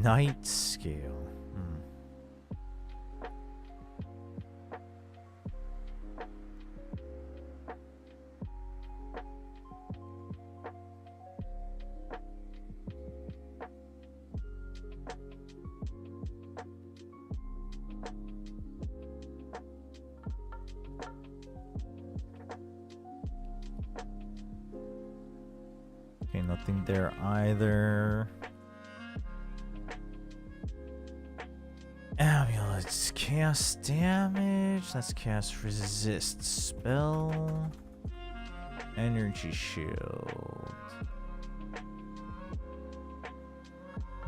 Night scale. Okay, nothing there either. Amulets, chaos damage. That's cast resist spell. Energy shield.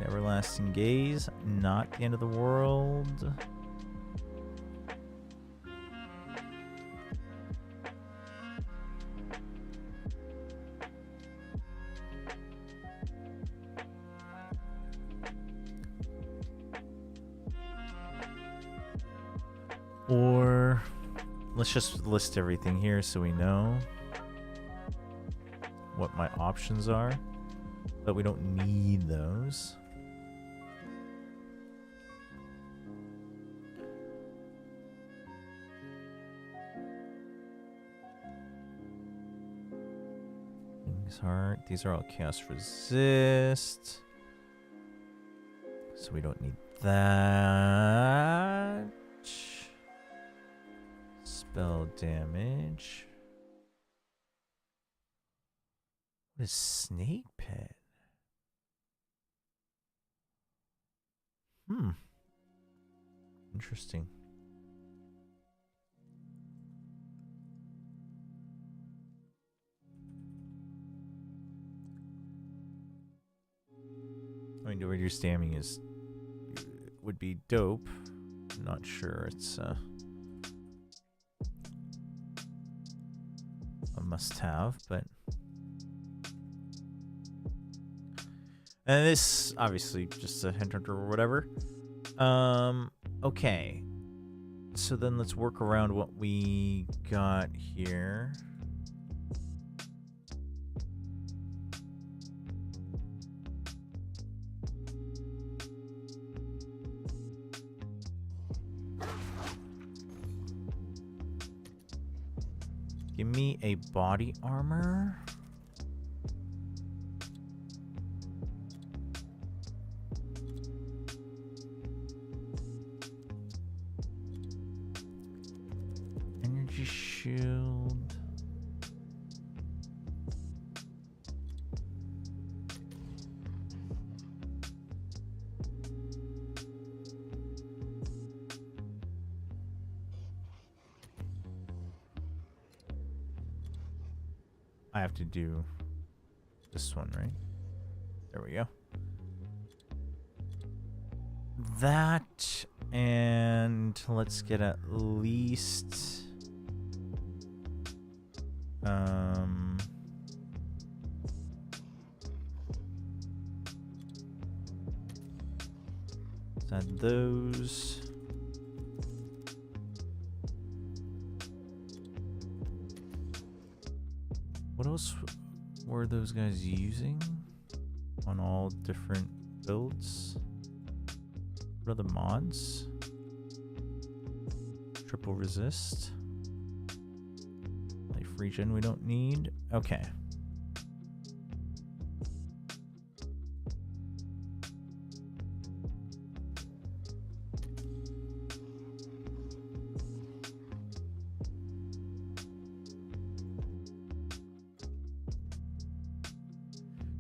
Everlasting gaze. Not the end of the world. Or let's just list everything here so we know what my options are, but we don't need those. These are all chaos resist, so we don't need that. Spell damage. What is Snake Pit? Interesting. I mean, to reduce damage would be dope. I'm not sure it's a must-have, but and this obviously just a headhunter or whatever. Okay, so then let's work around what we got here. Give me a body armor. Energy shield. I have to do this one, right? There we go. That, and let's get at least let's add those. What else were those guys using on all different builds? What are the mods? Triple resist. Life regen we don't need. Okay.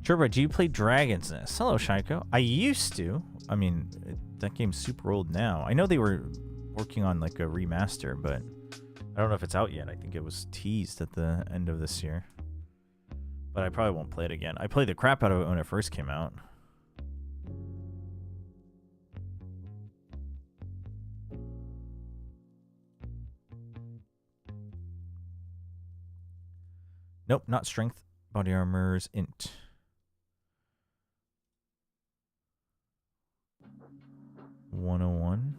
Chobra, do you play Dragon's Nest? Hello, Shaiko. I used to. I mean, that game's super old now. I know they were working on like a remaster, but I don't know if it's out yet. I think it was teased at the end of this year. But I probably won't play it again. I played the crap out of it when it first came out. Nope, not strength. Body armor's int. $101.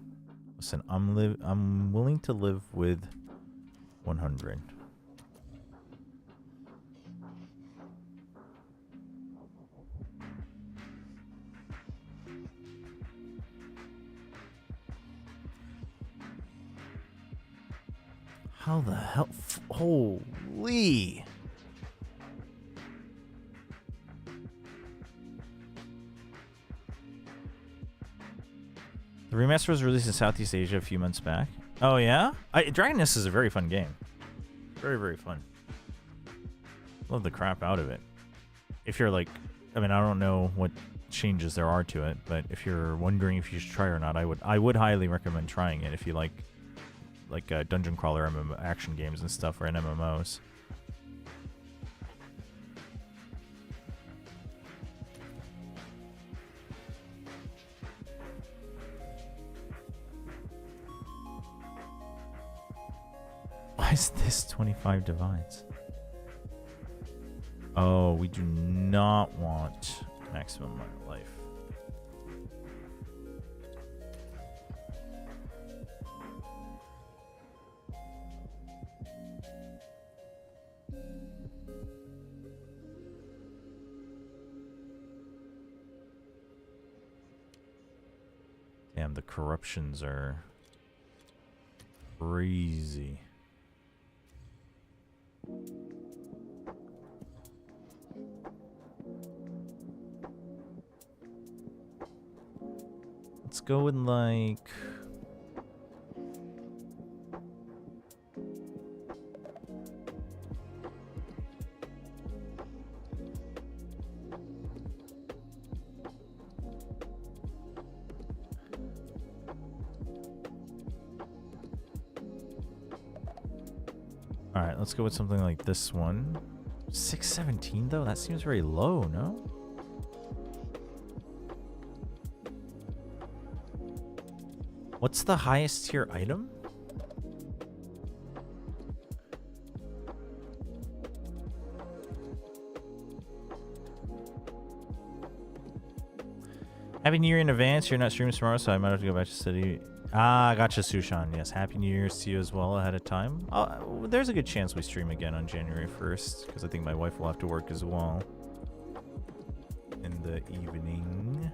Listen, I'm willing to live with 100. How the hell? Holy! The remaster was released in Southeast Asia a few months back. Oh, yeah? Dragon Nest is a very fun game. Very, very fun. Love the crap out of it. If you're like... I mean, I don't know what changes there are to it, but if you're wondering if you should try or not, I would highly recommend trying it if you like dungeon crawler action games and stuff, or MMOs. Why is this 25 divides? Oh, we do not want maximum amount of life. Damn, the corruptions are crazy. Let's go with like... Alright, let's go with something like this one. 617 though? That seems very low, no? What's the highest tier item? Happy New Year in advance. You're not streaming tomorrow, so I might have to go back to study. Ah, gotcha, Sushan. Yes, Happy New Year's to you as well ahead of time. There's a good chance we stream again on January 1st, because I think my wife will have to work as well in the evening.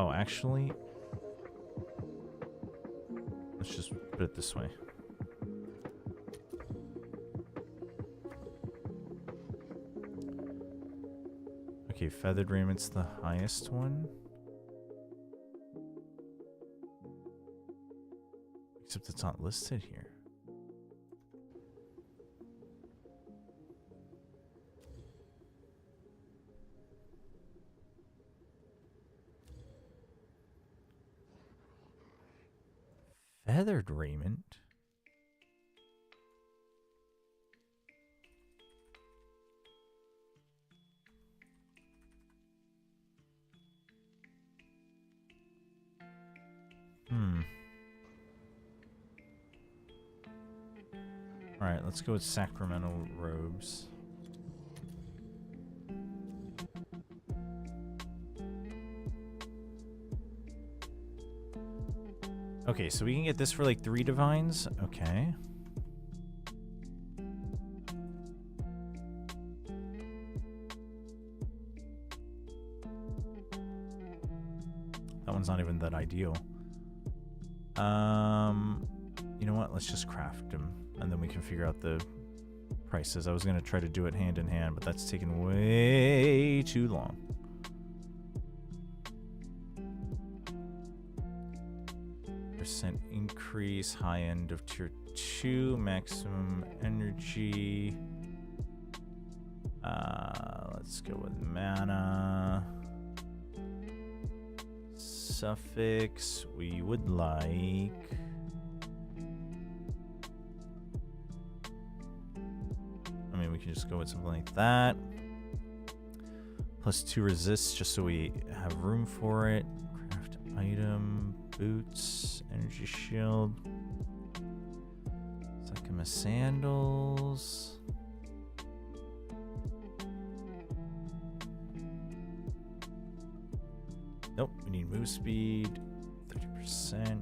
Oh, actually, let's just put it this way. Okay, feathered raiment's the highest one. Except it's not listed here. Feathered raiment? Alright, let's go with Sacramento robes. Okay, so we can get this for like 3 divines. Okay. That one's not even that ideal. You know what? Let's just craft them, and then we can figure out the prices. I was gonna try to do it hand in hand, but that's taken way too long. Percent increase, high end of tier 2, maximum energy. Let's go with mana. Suffix, we would like. I mean, we can just go with something like that. Plus 2 resists, just so we have room for it. Craft item, boots, energy shield. Sakuma sandals. Nope, we need move speed, 30%.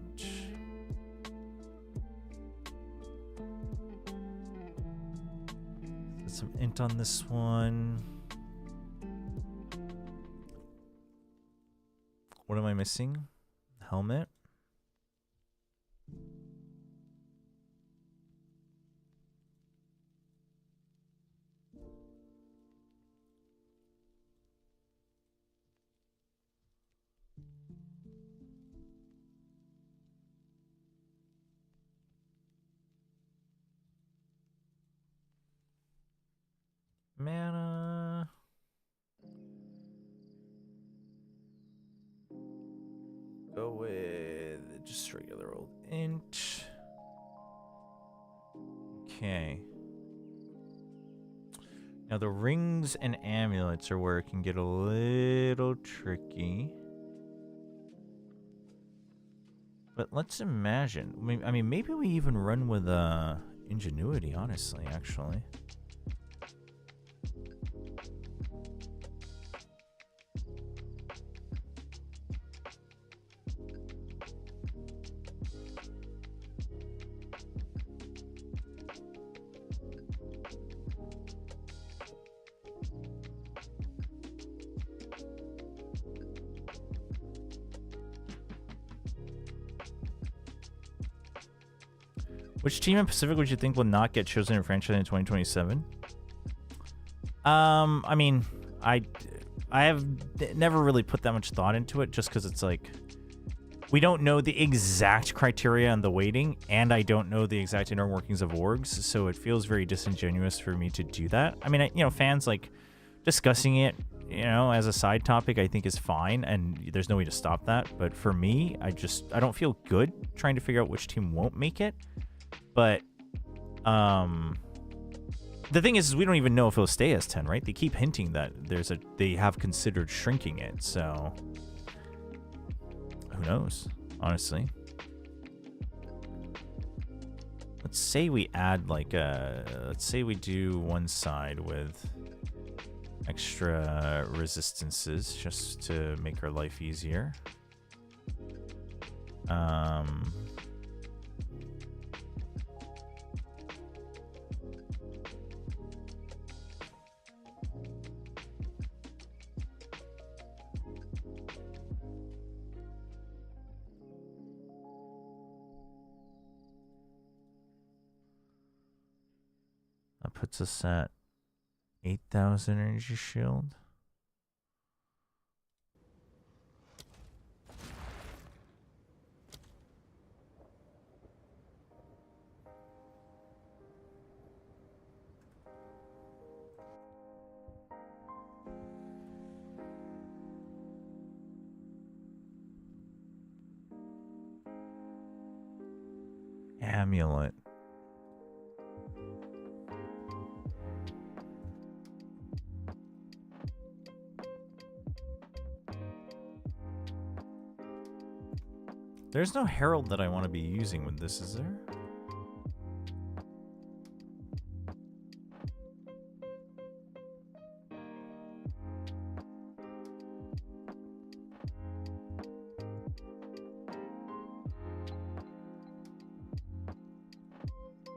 Get some int on this one. What am I missing? Helmet. Mana. Go with just regular old int. Okay. Now the rings and amulets are where it can get a little tricky. But let's imagine. I mean, maybe we even run with ingenuity, honestly, actually. Which team in Pacific would you think will not get chosen in franchise in 2027? I mean, I have never really put that much thought into it, just because it's like, we don't know the exact criteria and the weighting, and I don't know the exact inner workings of orgs, so it feels very disingenuous for me to do that. I mean, you know, fans like discussing it, you know, as a side topic, I think is fine, and there's no way to stop that. But for me, I don't feel good trying to figure out which team won't make it. But the thing is we don't even know if it'll stay as 10, right? They keep hinting that they have considered shrinking it, so who knows, honestly. Let's say we add like let's say we do one side with extra resistances just to make our life easier. puts us at 8,000 energy shield. Amulet. There's no herald that I want to be using with this, is there?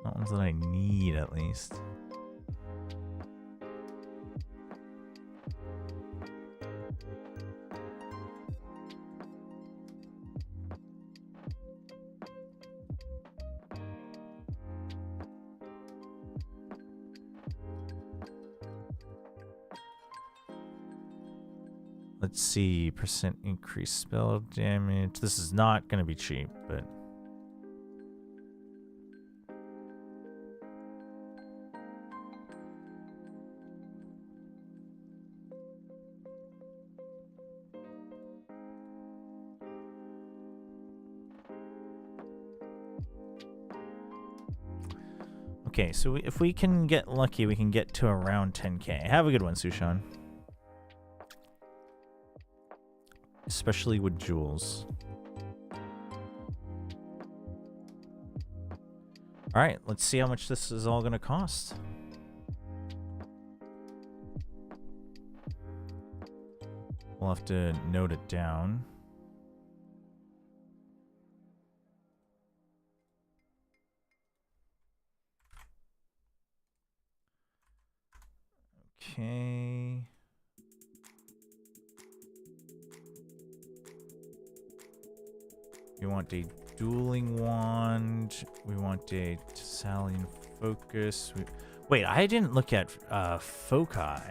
Not ones that I need, at least. Let's see, percent increased spell damage. This is not going to be cheap, but... Okay, so if we can get lucky, we can get to around 10k. Have a good one, Sushan. Especially with jewels. Alright, let's see how much this is all going to cost. We'll have to note it down. Okay. We want a dueling wand. We want a Thessalian focus. Wait, I didn't look at foci.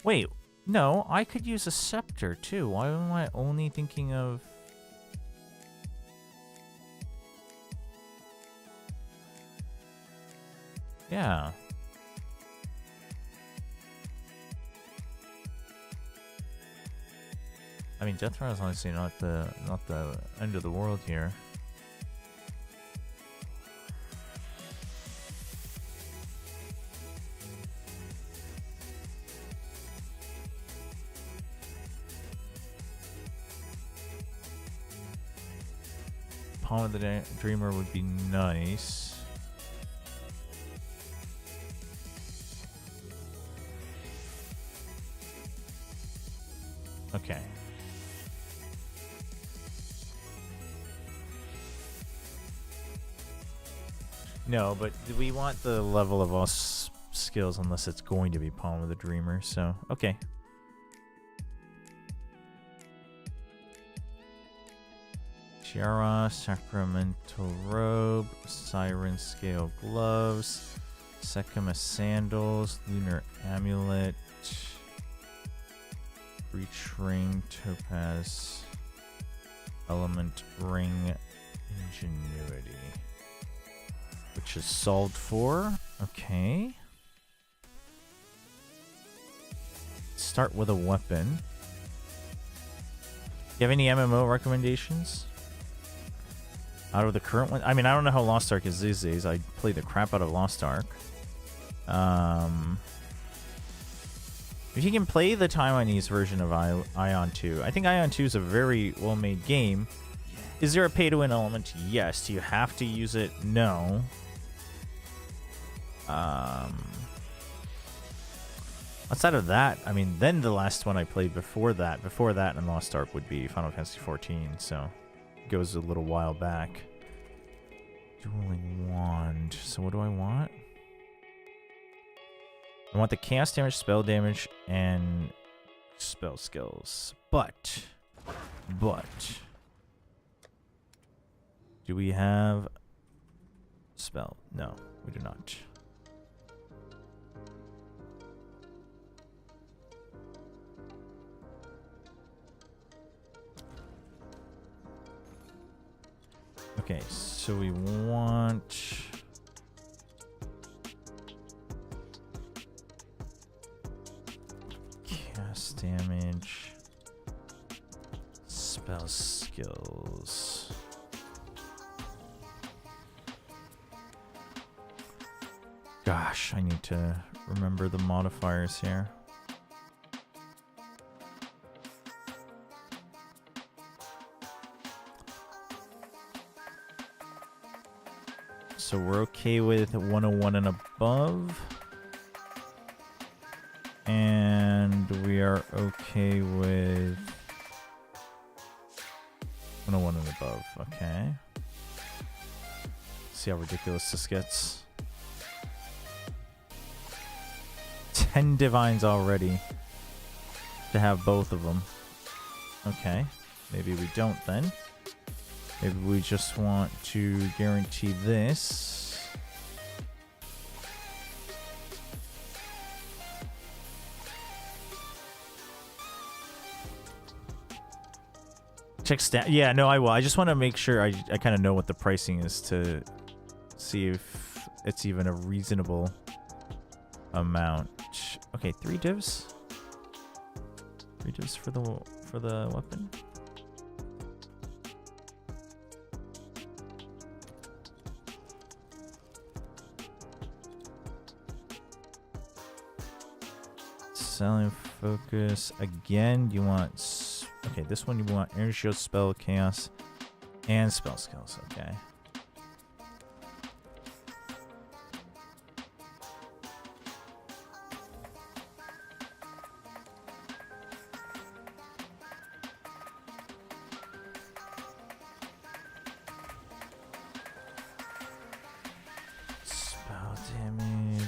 Wait, no, I could use a scepter too. Why am I only thinking of... Yeah. I mean, Death Rattle is honestly not the end of the world here. Palm of the Dreamer would be nice. Okay. No, but we want the level of all skills unless it's going to be Palm of the Dreamer, so okay. Tiara, Sacramental Robe, Siren Scale Gloves, Sekima Sandals, Lunar Amulet, Breach Ring, Topaz, Element Ring, Ingenuity. Which is solved for. Okay. Start with a weapon. You have any MMO recommendations? Out of the current one? I mean, I don't know how Lost Ark is these days. I play the crap out of Lost Ark. If you can play the Taiwanese version of Ion 2. I think Ion 2 is a very well-made game. Is there a pay-to-win element? Yes. Do you have to use it? No. Outside of that, I mean, then the last one I played before that and Lost Ark would be Final Fantasy 14, so it goes a little while back. Dueling Wand. So what do I want? I want the chaos damage, spell damage, and spell skills. But do we have spell? No, we do not. Okay, so we want cast damage, spell skills. Gosh, I need to remember the modifiers here. So we're okay with 101 and above. And we are okay with 101 and above. Okay. See how ridiculous this gets. 10 divines already to have both of them. Okay. Maybe we don't then. Maybe we just want to guarantee this. Check stat. Yeah, no, I will. I just want to make sure I kind of know what the pricing is to see if it's even a reasonable amount. Okay, 3 divs. 3 divs for the weapon. Selling focus again. You want okay? This one you want energy shield, spell, chaos, and spell skills. Okay. Spell damage.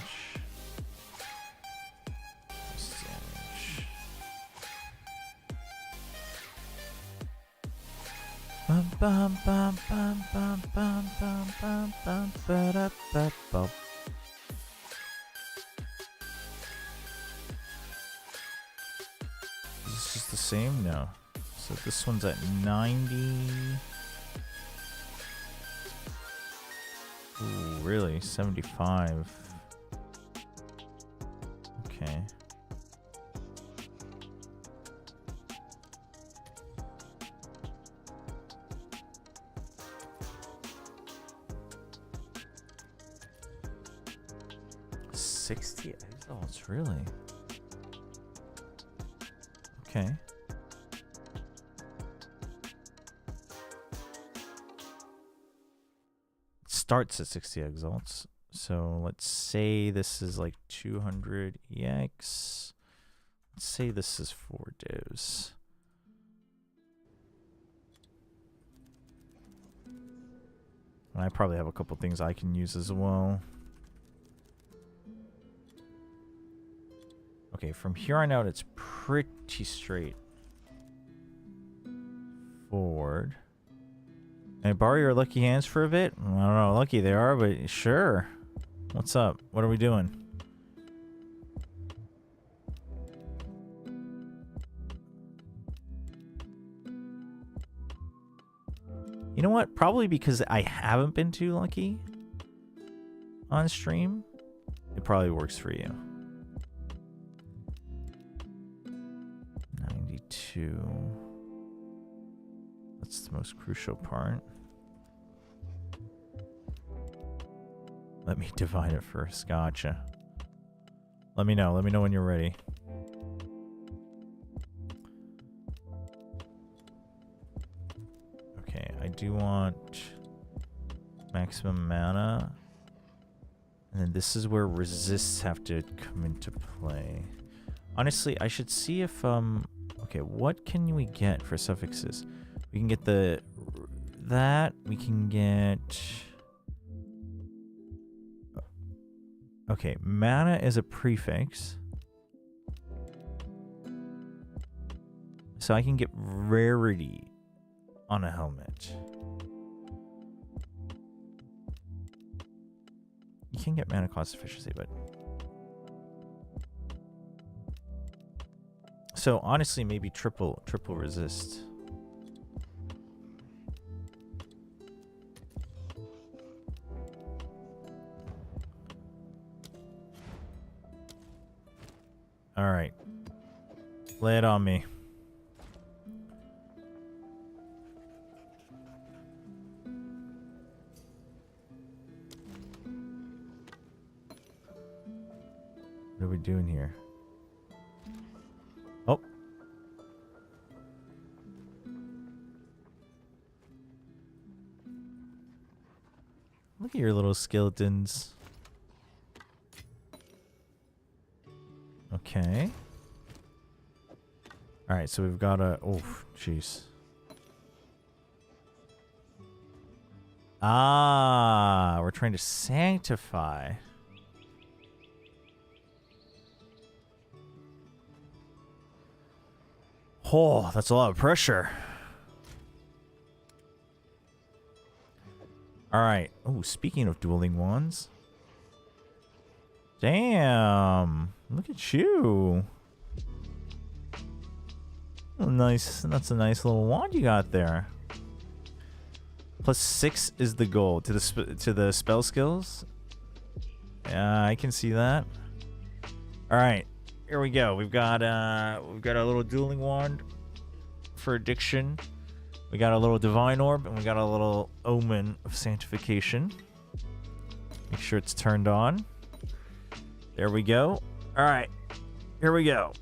Bum, bum, bum, bum, bum, bum, bum, bum, ba-da, ba, bum. Is this just the same? No. So this one's at 90. Ooh, really? 75. Okay. Oh, it's really okay. It starts at 60 exalts. So let's say this is like 200 EX. Let's say this is 4 divs. And I probably have a couple things I can use as well. Okay, from here on out, it's pretty straight forward. Can I borrow your lucky hands for a bit? I don't know how lucky they are, but sure. What's up? What are we doing? You know what? Probably because I haven't been too lucky on stream, it probably works for you. 92. That's the most crucial part. Let me divine it first. Gotcha. Let me know. Let me know when you're ready. Okay, I do want maximum mana. And then this is where resists have to come into play. Honestly, I should see if, okay, what can we get for suffixes? We can get that, we can get... Okay, mana is a prefix. So I can get rarity on a helmet. You can get mana cost efficiency, but... So honestly, maybe triple resist. All right. Lay it on me. What are we doing here? Oh. Look at your little skeletons. Okay. All right, so we've got a... Oh, jeez. Ah, we're trying to sanctify. Oh, that's a lot of pressure. All right. Oh, speaking of dueling wands. Damn. Look at you. Oh, nice. That's a nice little wand you got there. +6 is the goal to the spell skills. Yeah, I can see that. All right. Here we go. We've got a little dueling wand for addiction. We got a little divine orb, and we got a little omen of sanctification. Make sure it's turned on. There we go. All right. Here we go.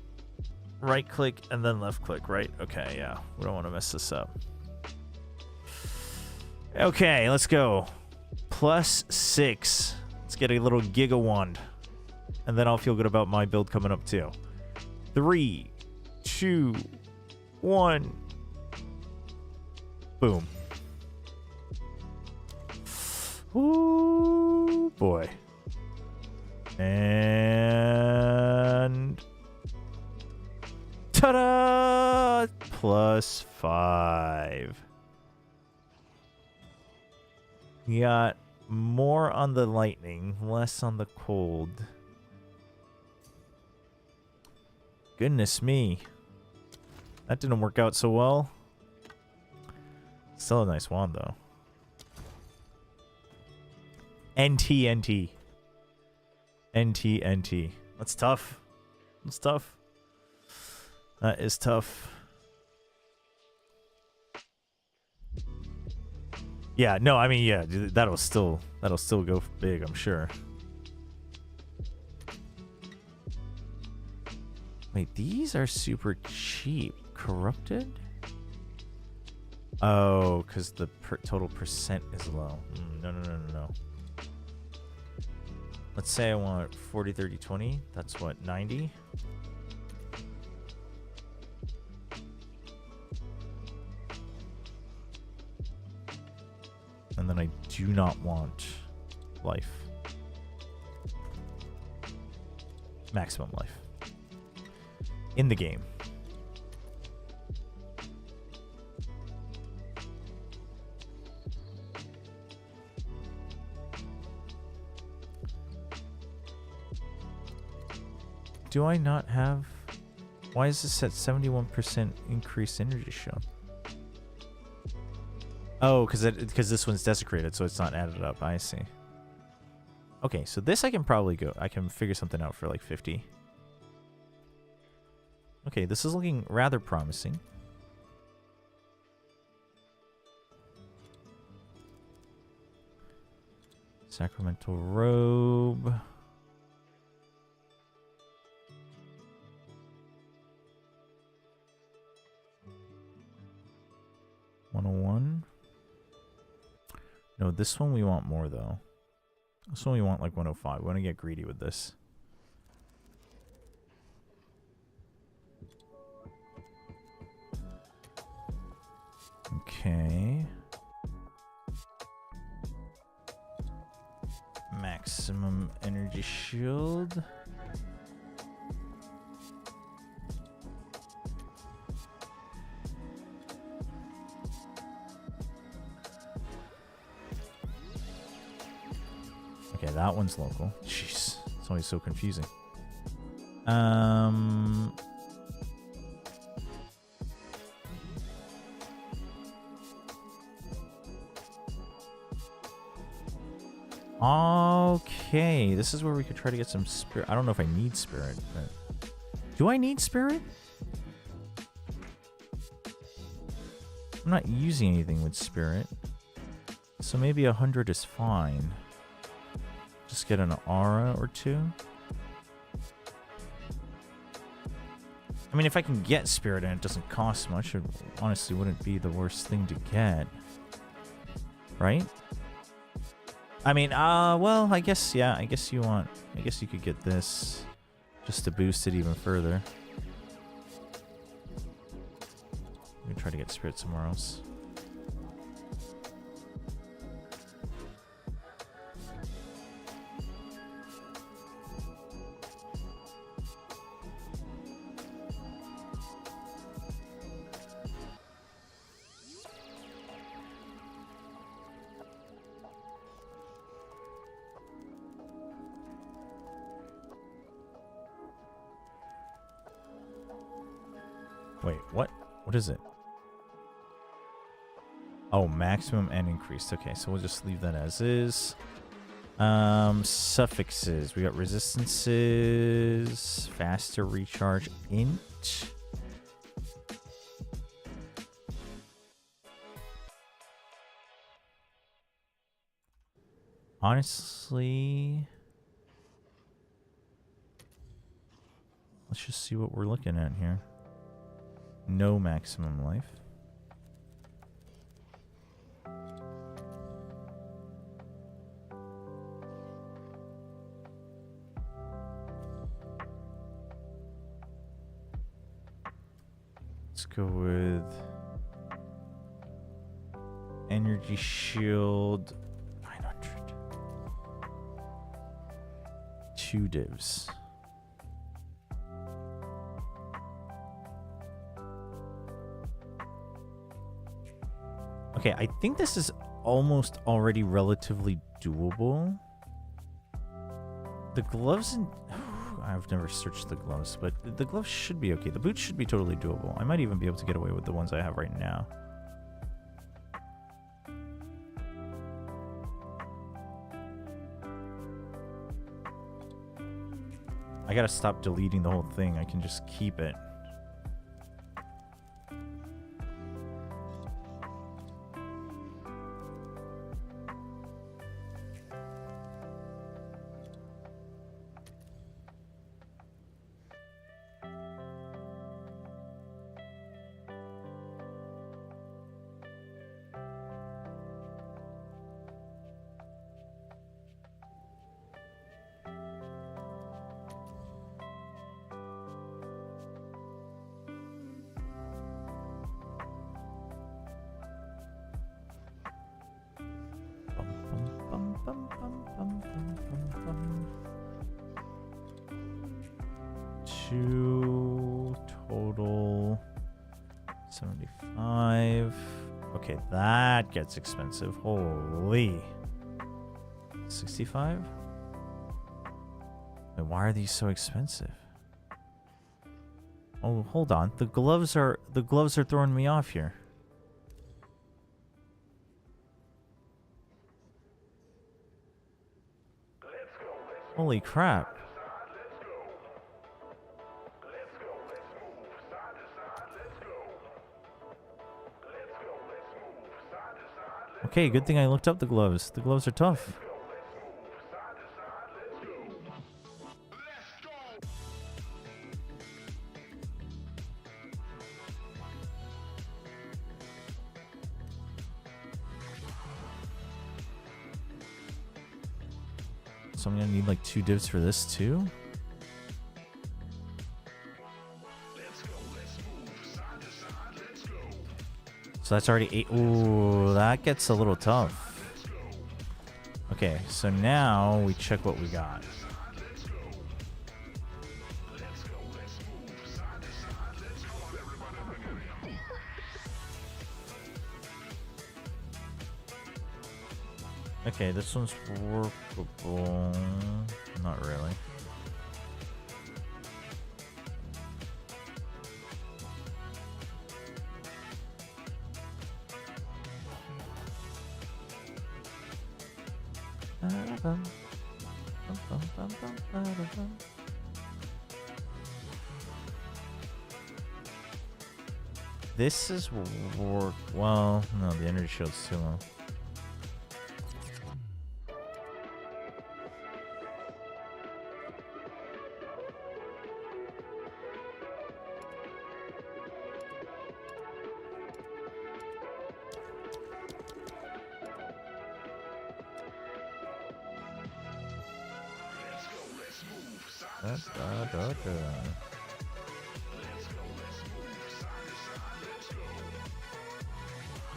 Right click and then left click, right? Okay, yeah. We don't want to mess this up. Okay, let's go. +6. Let's get a little Giga Wand. And then I'll feel good about my build coming up too. 3, 2, 1. Boom. Ooh, boy. And... ta-da! +5. We got more on the lightning, less on the cold. Goodness me. That didn't work out so well. Still a nice wand, though. NT. That's tough. That's tough. That is tough. Yeah, no, I mean, yeah, that'll still go big, I'm sure. Wait, these are super cheap. Corrupted? Oh, because the total percent is low. No. Let's say I want 40, 30, 20. That's what, 90? And then I do not want life. Maximum life. In the game. Do I not have... Why is this at 71% increased energy shown? Oh, because this one's desecrated, so it's not added up. I see. Okay, so this I can probably go... I can figure something out for like 50. Okay, this is looking rather promising. Sacramental robe. 101. No, this one we want more, though. This one we want like 105. We want to get greedy with this. Okay. Maximum energy shield. Okay, that one's local. Jeez, it's always so confusing. Okay, this is where we could try to get some spirit. I don't know if I need spirit, but... Do I need spirit? I'm not using anything with spirit. So maybe 100 is fine. Just get an aura or two. I mean, if I can get spirit and it doesn't cost much, it honestly wouldn't be the worst thing to get. Right? I mean, well, I guess, yeah, I guess you could get this just to boost it even further. I'm gonna try to get spirit somewhere else. Wait, what? What is it? Oh, maximum and increased. Okay, so we'll just leave that as is. Suffixes. We got resistances, faster recharge, int. Honestly, let's just see what we're looking at here. No maximum life. Let's go with energy shield 900. 2 divs. Okay, I think this is almost already relatively doable. The gloves and... I've never searched the gloves, but the gloves should be okay. The boots should be totally doable. I might even be able to get away with the ones I have right now. I gotta stop deleting the whole thing. I can just keep it. Total 75. Okay, that gets expensive. Holy. 65? And why are these so expensive? Oh, hold on. The gloves are throwing me off here. Holy crap. Okay, good thing I looked up the gloves. The gloves are tough. So I'm gonna need like 2 divs for this too. So that's already 8. Ooh, that gets a little tough. Okay, so now we check what we got. Okay, this one's workable. Not really. This is work. Well, no, the energy shield's too low.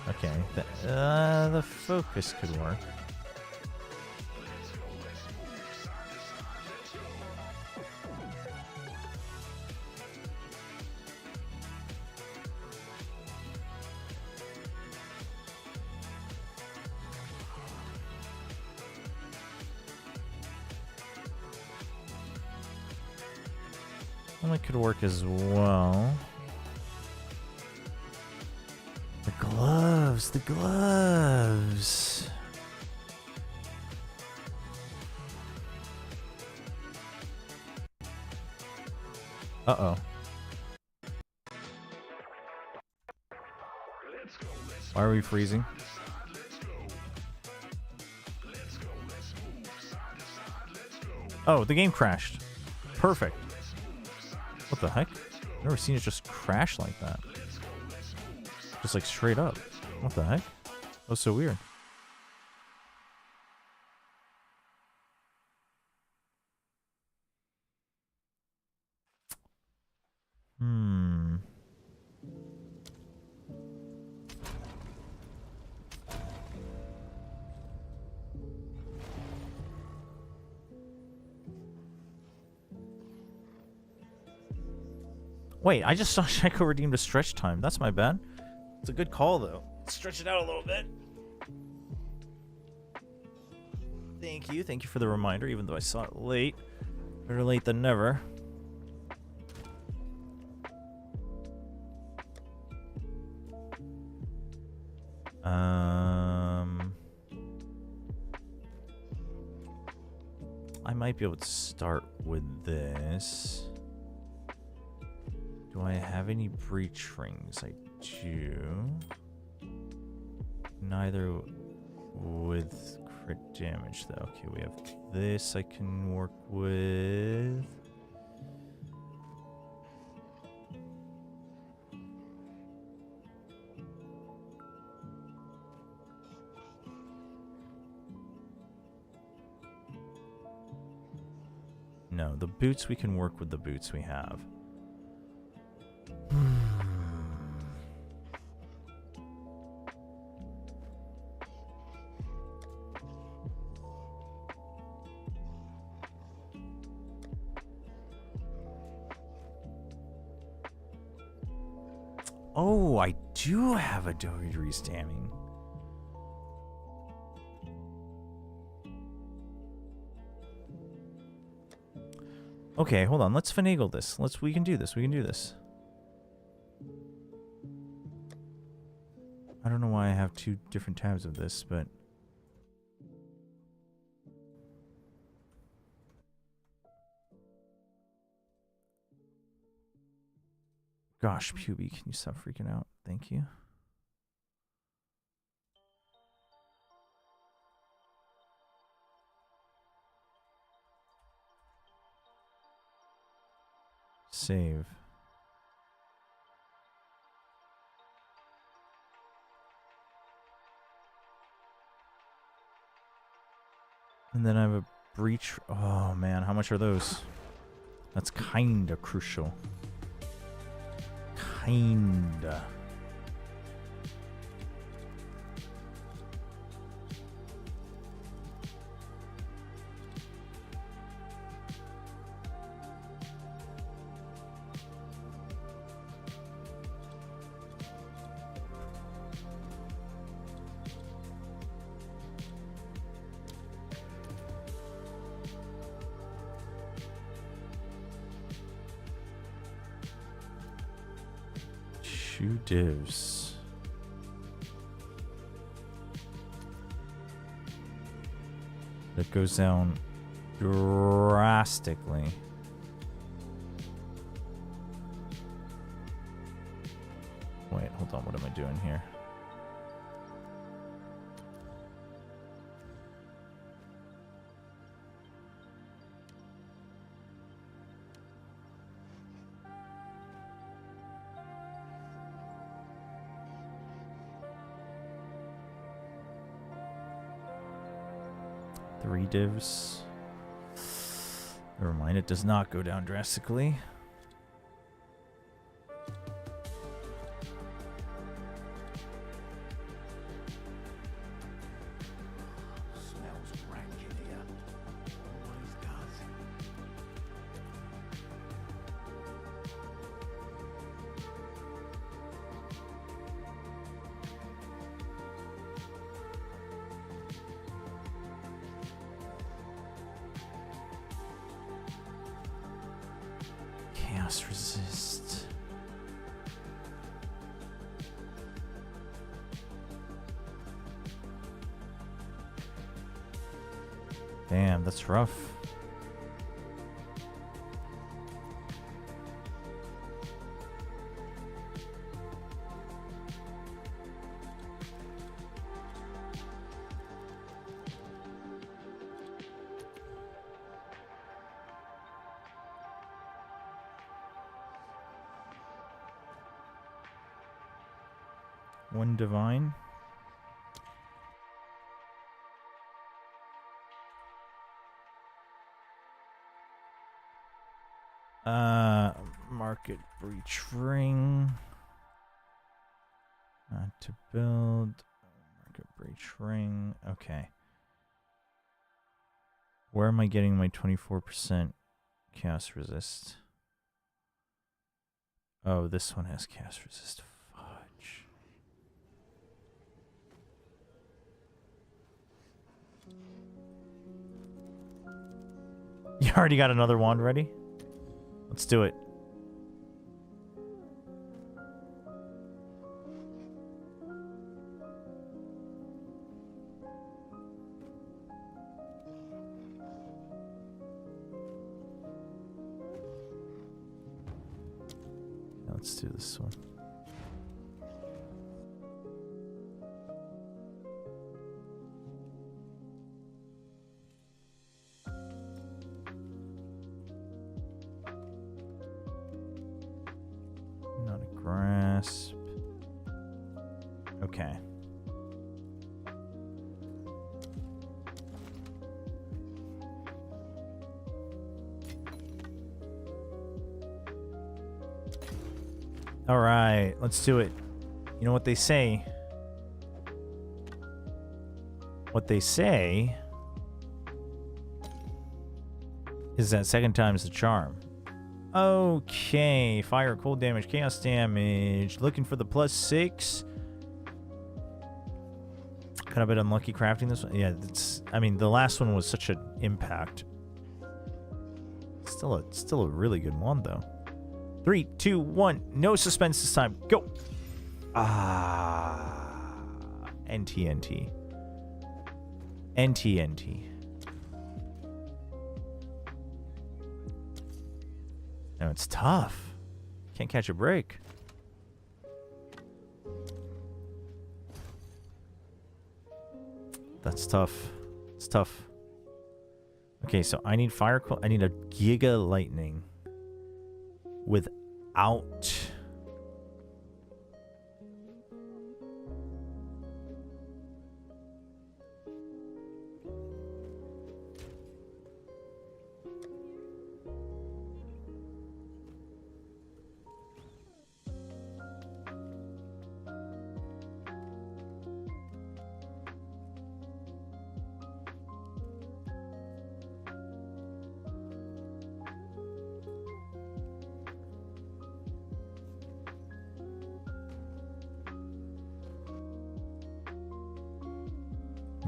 Okay, the focus could work. Well, that could work as well. The gloves, the gloves. Uh-oh. Why are we freezing? Oh, the game crashed. Perfect. What the heck? I've never seen it just crash like that. Just like straight up. What the heck? That was so weird. Wait, I just saw Shaco redeemed a stretch time. That's my bad. It's a good call, though. Stretch it out a little bit. Thank you. Thank you for the reminder, even though I saw it late. Better late than never. I might be able to start with this. Do I have any breach rings? I do. Neither with crit damage, though. Okay, we have this I can work with. No, the boots we can work with the boots we have. Oh, I do have a WWE stamming. Okay, hold on. Let's finagle this. We can do this. We can do this. I don't know why I have 2 different tabs of this, but... Gosh, Puby, can you stop freaking out? Thank you. Save. And then I have a breach. Oh man, how much are those? That's kinda crucial. Kinda. Two divs. That goes down drastically. Wait, hold on. What am I doing here? Three divs. Never mind, it does not go down drastically. Smells rank in here. Always does. Chaos resist. Damn, that's rough. One divine. Market breach ring. Not to build. Market breach ring. Okay. Where am I getting my 24% chaos resist? Oh, this one has chaos resist. Fudge. You already got another wand ready? Let's do it. Now let's do this one. Not a grasp. Okay. All right, let's do it. You know what they say? What they say is that second time's the charm. Okay, fire, cold damage, chaos damage. Looking for the +6. Kind of a bit unlucky crafting this one. Yeah, it's. I mean, the last one was such an impact. Still a really good one though. 3, 2, 1. No suspense this time. Go. Ah. NT. No, it's tough. Can't catch a break. That's tough. It's tough. Okay, so I need fire. I need a Giga Lightning without.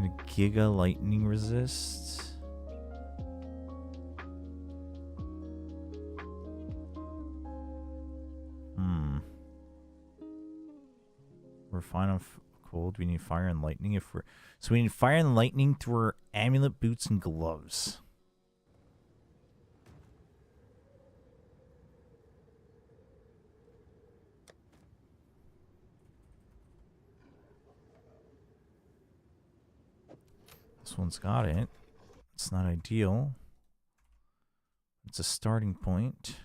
And a Giga Lightning Resist. We're fine on cold. We need fire and lightning if we're... So we need fire and lightning through our amulet, boots, and gloves. This one's got it. It's not ideal. It's a starting point.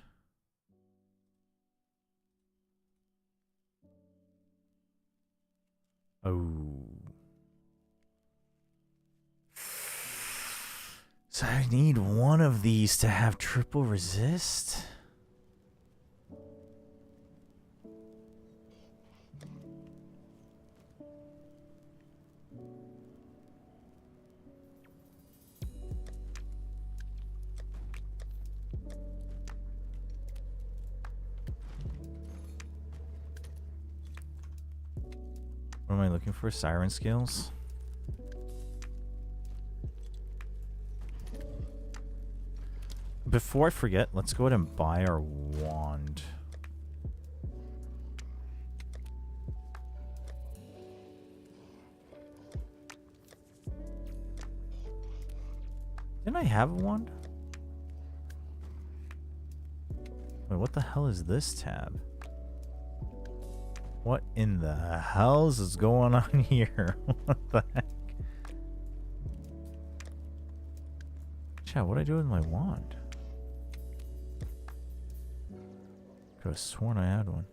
Oh. So I need one of these to have triple resist? What am I looking for? Siren scales? Before I forget, let's go ahead and buy our wand. Didn't I have a wand? Wait, what the hell is this tab? What in the hells is going on here? What the heck? Chat, what do I do with my wand? Could have sworn I had one.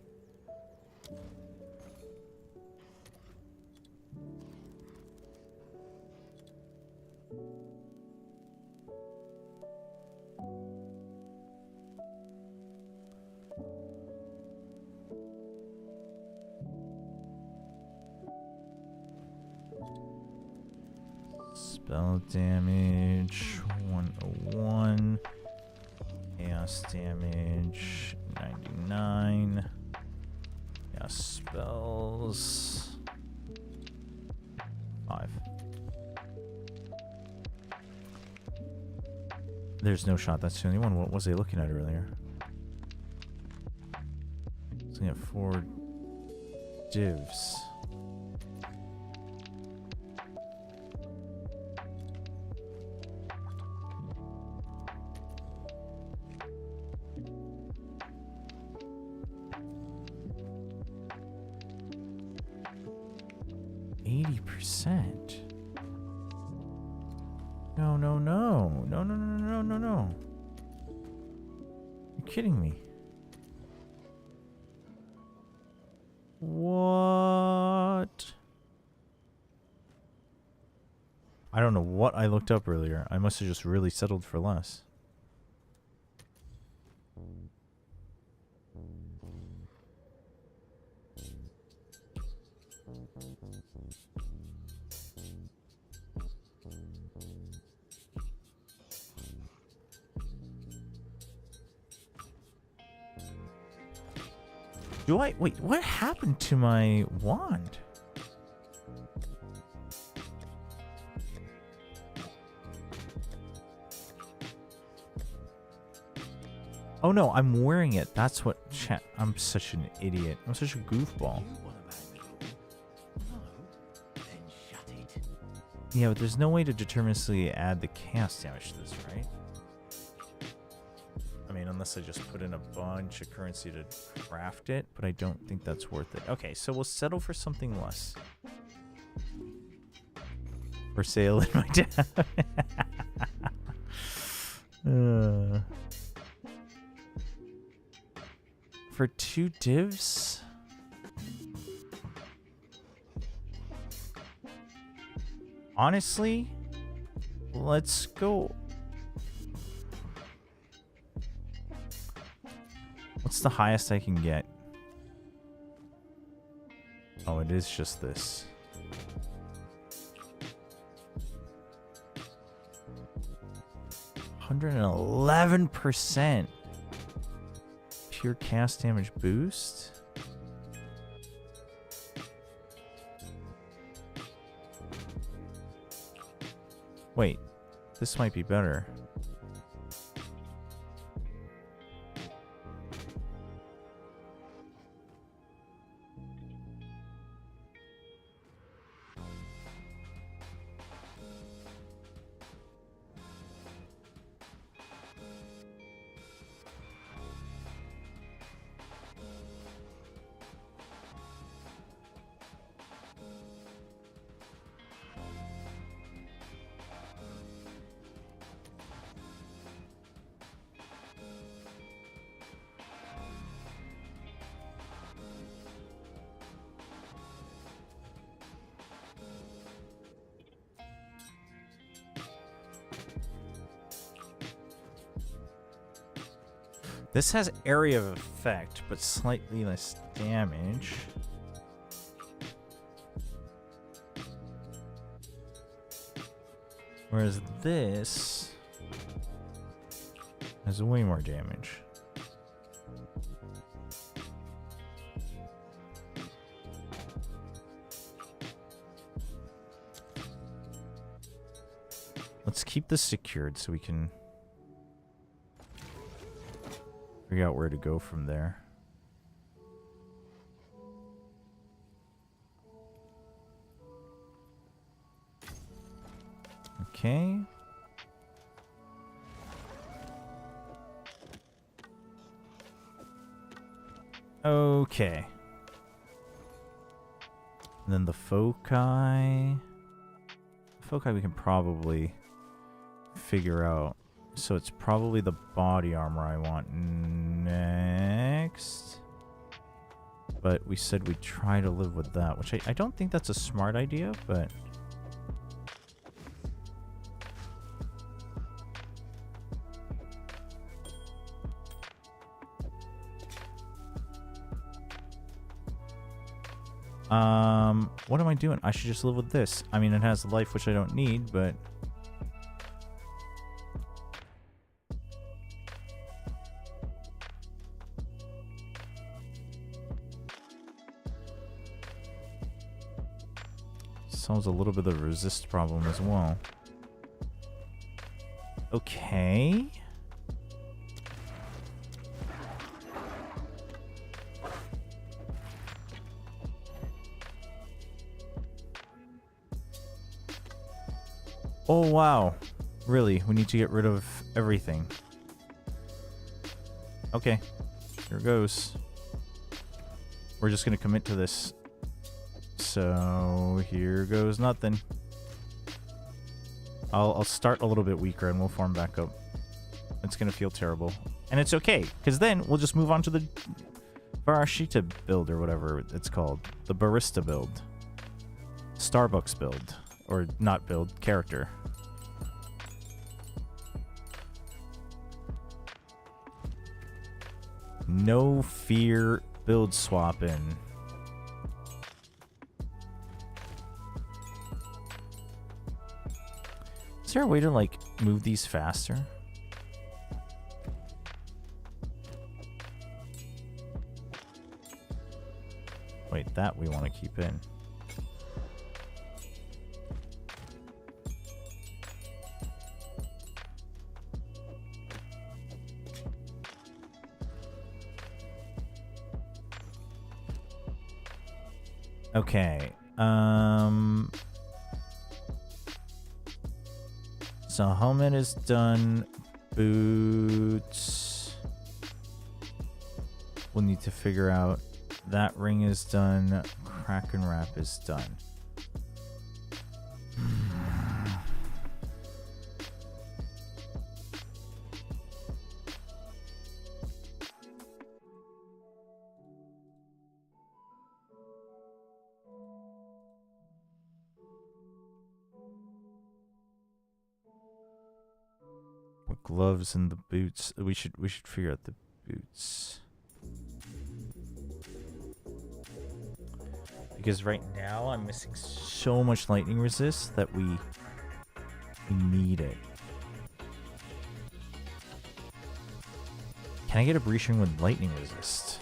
Spell damage 101. Chaos damage 99. Chaos spells 5. There's no shot. That's the only one. What was I looking at earlier? Looking at 4 divs. No. You're kidding me. What? I don't know what I looked up earlier. I must have just really settled for less. Wait, what happened to my wand? Oh no, I'm wearing it. That's what chat. I'm such an idiot. I'm such a goofball. Yeah, but there's no way to deterministically add the chaos damage to this, right? I mean, unless I just put in a bunch of currency to craft it, but I don't think that's worth it. Okay, so we'll settle for something less. For sale in my tab. For 2 divs? Honestly, let's go. What's the highest I can get? Oh, it is just this. $111% pure cast damage boost. Wait, this might be better. This has area of effect, but slightly less damage. Whereas this has way more damage. Let's keep this secured so we can figure out where to go from there. Okay. Okay. And then the foci. Foci we can probably figure out. So it's probably the body armor I want next. But we said we'd try to live with that, which I don't think that's a smart idea, but... what am I doing? I should just live with this. I mean, it has life, which I don't need, but... solves a little bit of the resist problem as well. Okay. Oh, wow. Really? We need to get rid of everything. Okay. Here goes. We're just going to commit to this. So here goes nothing. I'll start a little bit weaker and we'll form back up. It's gonna feel terrible, and it's okay because then we'll just move on to the Barashita build or whatever it's called, the barista build, Starbucks build, or not build, character. No fear build swapping. Is there a way to, like, move these faster? Wait, that we want to keep in. Okay. So helmet is done. Boots. We'll need to figure out. That ring is done. Kraken wrap is done. What gloves and the boots? We should figure out the boots. Because right now I'm missing so much lightning resist that we need it. Can I get a breach ring with lightning resist?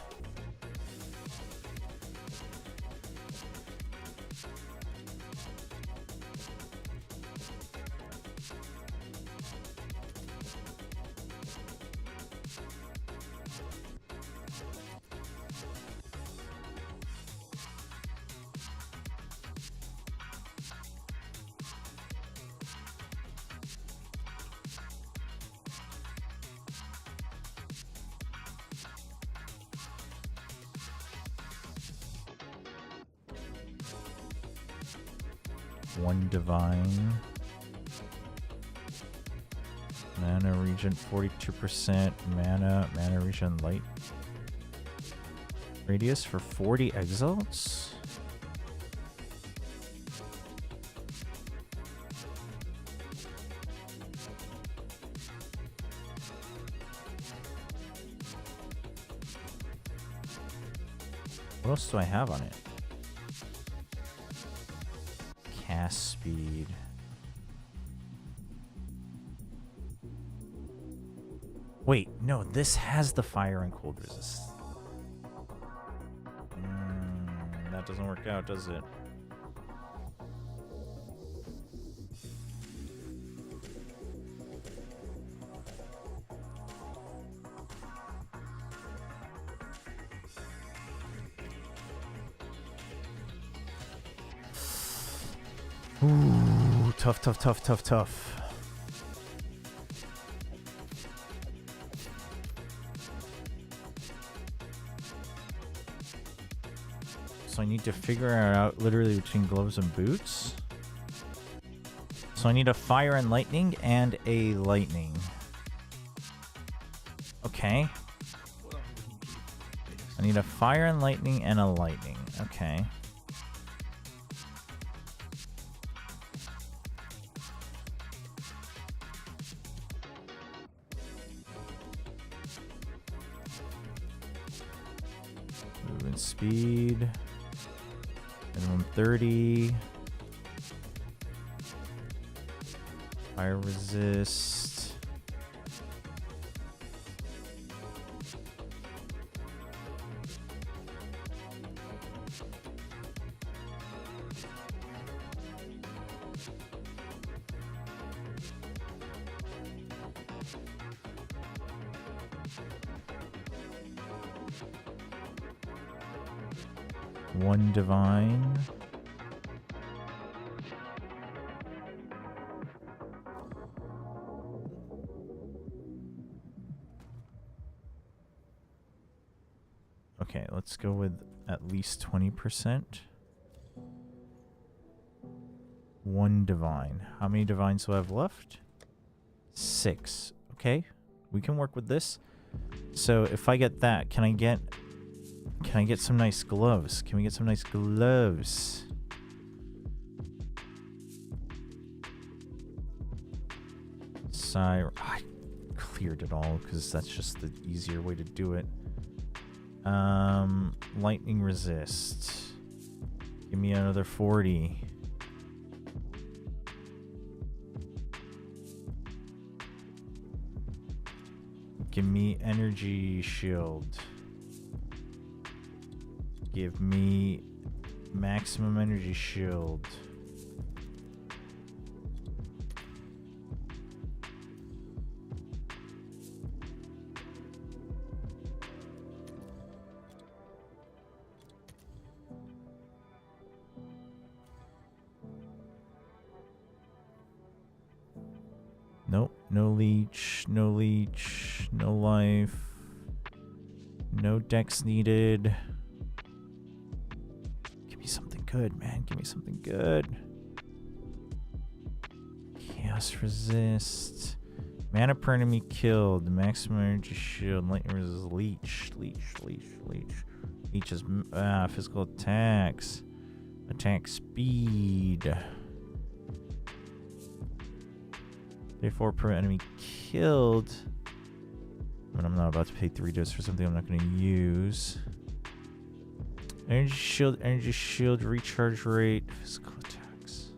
1 divine. Mana regen 42%. Mana regen light. Radius for 40 exalts. What else do I have on it? Cast speed. Wait, no, this has the fire and cold resist. That doesn't work out, does it? Ooh, tough, tough, tough, tough, tough. So I need to figure out literally between gloves and boots. So I need a fire and lightning and a lightning. Okay. I need a fire and lightning and a lightning. Okay. Movement speed. Minimum 30. Fire resist. One divine. Okay, let's go with at least 20%. One divine. How many divines do I have left? 6. Okay, we can work with this. So if I get that, can I get some nice gloves? Can we get some nice gloves? I cleared it all because that's just the easier way to do it. Lightning resist. Give me another 40. Give me energy shield. Give me maximum energy shield. Nope, no leech, no leech, no life, no dex needed. Give me something good, man. Give me something good. Chaos resist. Mana per enemy killed. Maximum energy shield. Lightning resist. Leech. Leech is physical attacks. Attack speed. 34 per enemy killed. But I'm not about to pay 3 dose for something I'm not going to use. Energy shield, recharge rate, physical attacks.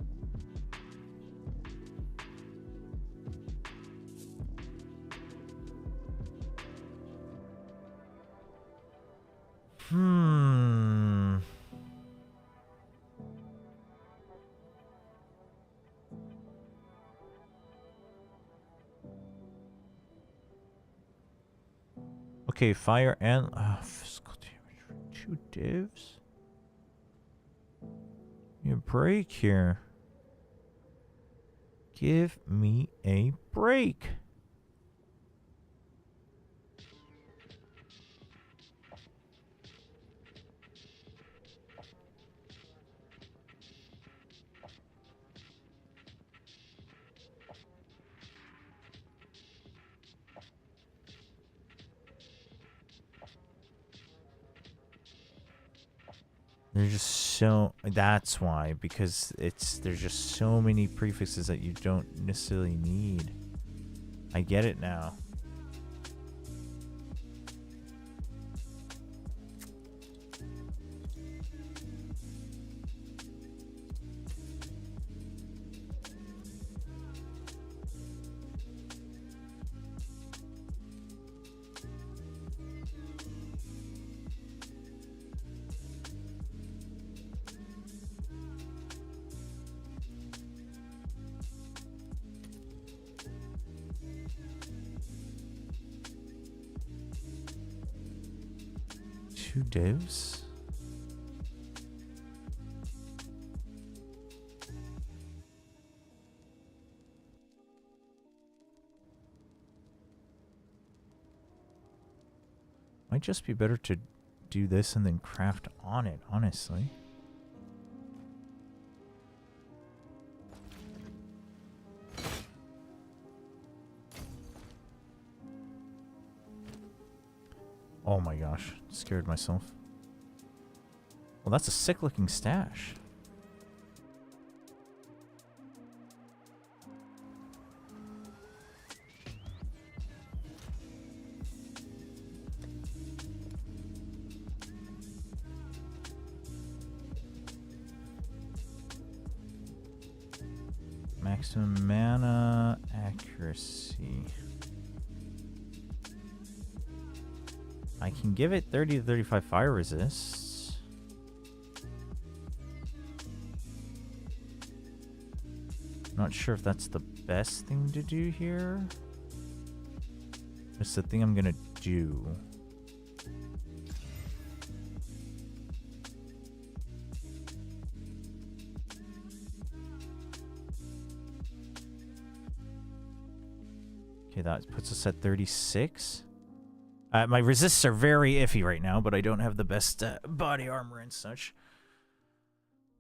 Okay, fire and physical damage. 2 divs. Give me a break here. Give me a break. There's just so... That's why, because there's just so many prefixes that you don't necessarily need. I get it now. Two divs? Might just be better to do this and then craft on it, honestly. Oh my gosh, scared myself. Well, that's a sick looking stash. Maximum mana accuracy. I can give it 30 to 35 fire resists. Not sure if that's the best thing to do here. It's the thing I'm gonna do. Okay, that puts us at 36. My resists are very iffy right now, but I don't have the best body armor and such.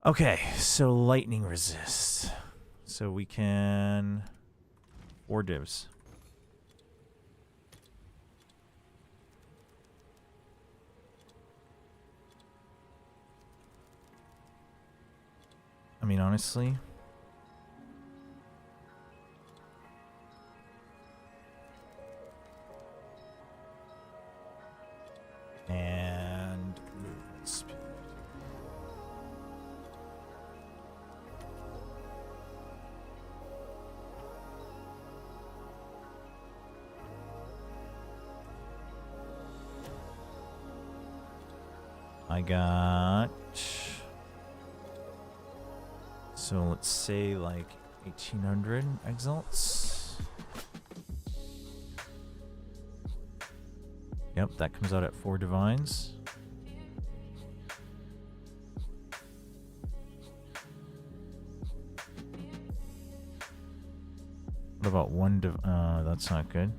Okay, so lightning resist. So we can... 4 divs. I mean, honestly... And movement speed. I got... So let's say like 1800 exalts. Yep, that comes out at 4 divines. What about 1 div... that's not good.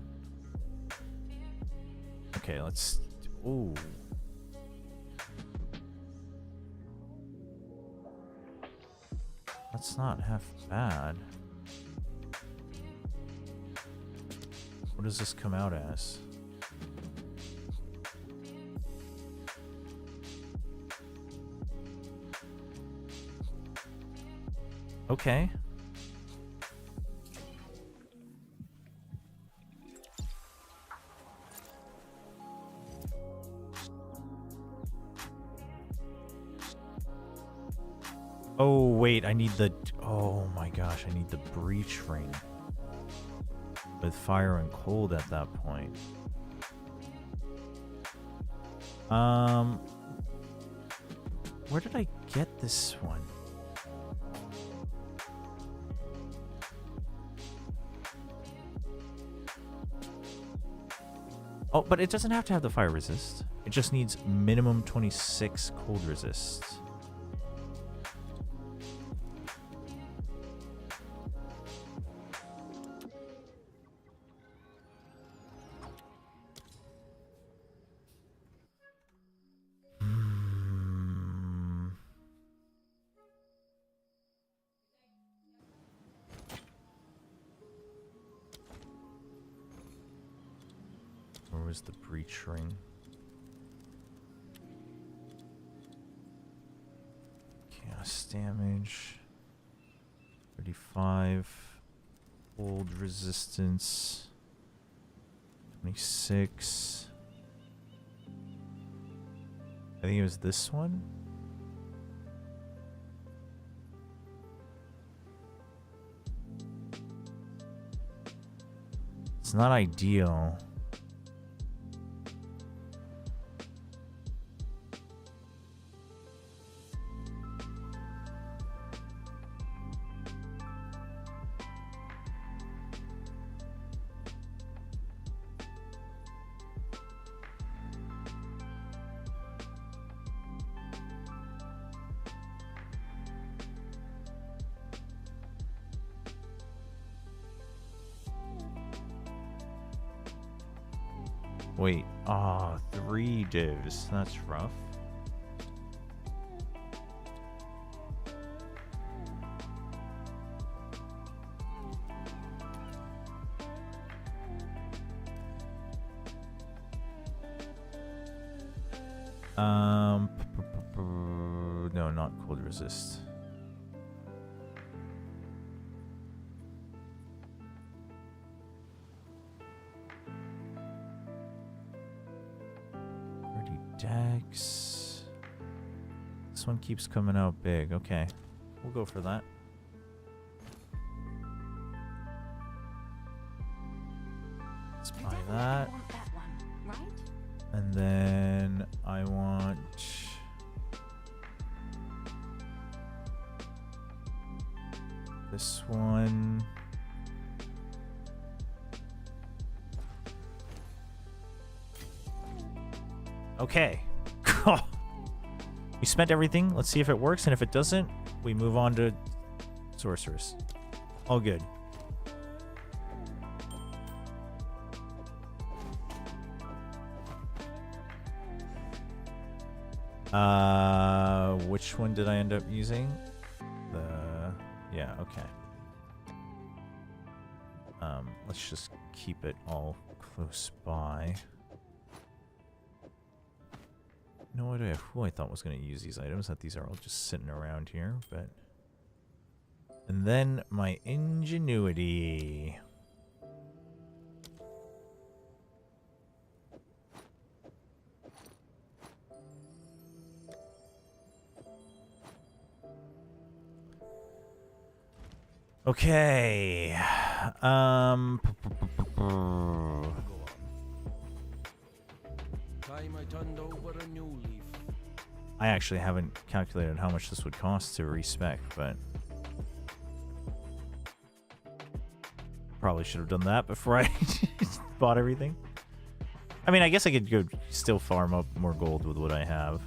Okay, let's... Ooh. That's not half bad. What does this come out as? Okay. Oh, wait, I need the... Oh my gosh, I need the breach ring. With fire and cold at that point. Where did I get this one? Oh, but it doesn't have to have the fire resist. It just needs minimum 26 cold resist. Where was the breach ring? Mass damage. 35. Hold resistance. 26. I think it was this one. It's not ideal. Wait, 3 divs. That's rough. No, not cold resist. Dex. This one keeps coming out big. Okay, we'll go for that. Let's buy that. Want that one, right? And then I want this one. Okay. We spent everything. Let's see if it works, and if it doesn't, we move on to Sorceress. All good. Which one did I end up using? Yeah, okay. Let's just keep it all close by. No idea who I thought was going to use these items, that these are all just sitting around here, but... And then my ingenuity. Okay. Time I turned over a new leaf. I actually haven't calculated how much this would cost to respec, but probably should have done that before I bought everything. I mean, I guess I could go still farm up more gold with what I have.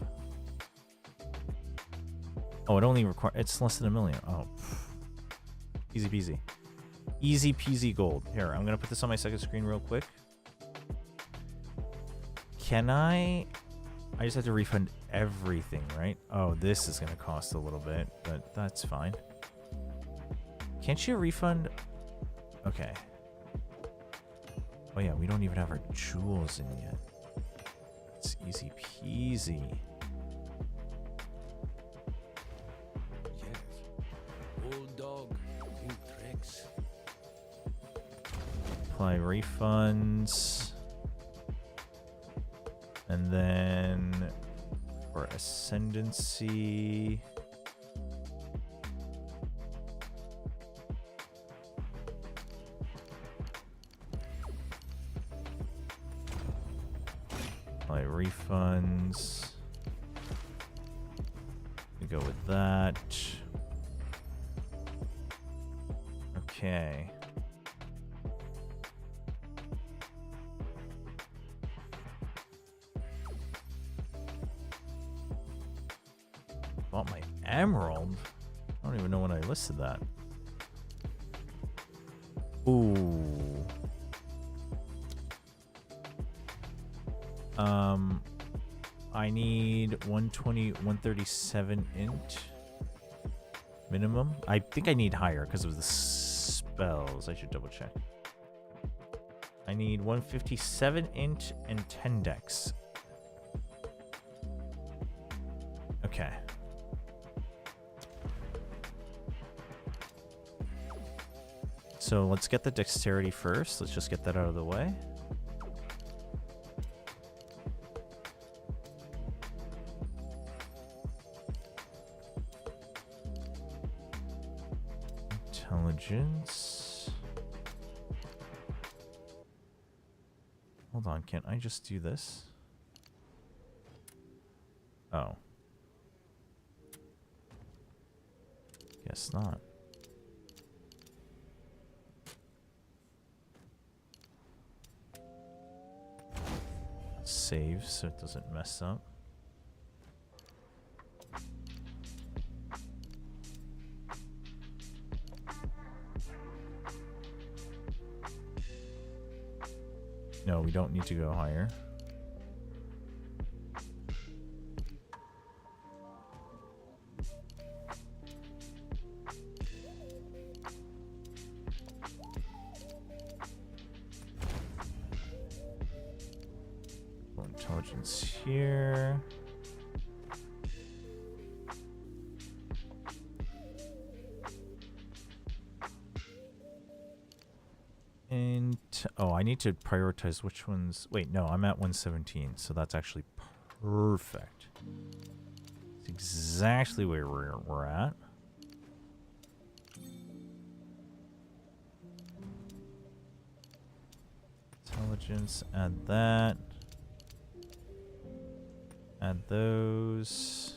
Oh, it only requires... It's less than 1 million. Oh, easy peasy. Easy peasy gold. Here, I'm going to put this on my second screen real quick. Can I just have to refund everything, right? Oh, this is going to cost a little bit, but that's fine. Can't you refund? Okay. Oh yeah, we don't even have our jewels in yet. It's easy peasy. Yes. Old dog, new tricks. Apply refunds. And then for ascendancy. Apply refunds. We go with that. Okay. Bought my emerald. I don't even know when I listed that. Ooh. I need 120, 137 int minimum. I think I need higher because of the spells. I should double check. I need 157 int and 10 dex. So let's get the dexterity first. Let's just get that out of the way. Intelligence. Hold on, can't I just do this? Oh. Guess not. Save so it doesn't mess up. No, we don't need to go higher. Intelligence here. And oh, I need to prioritize which ones. Wait, no, I'm at 117, so that's actually perfect. It's exactly where we're at. Intelligence, add that. Add those.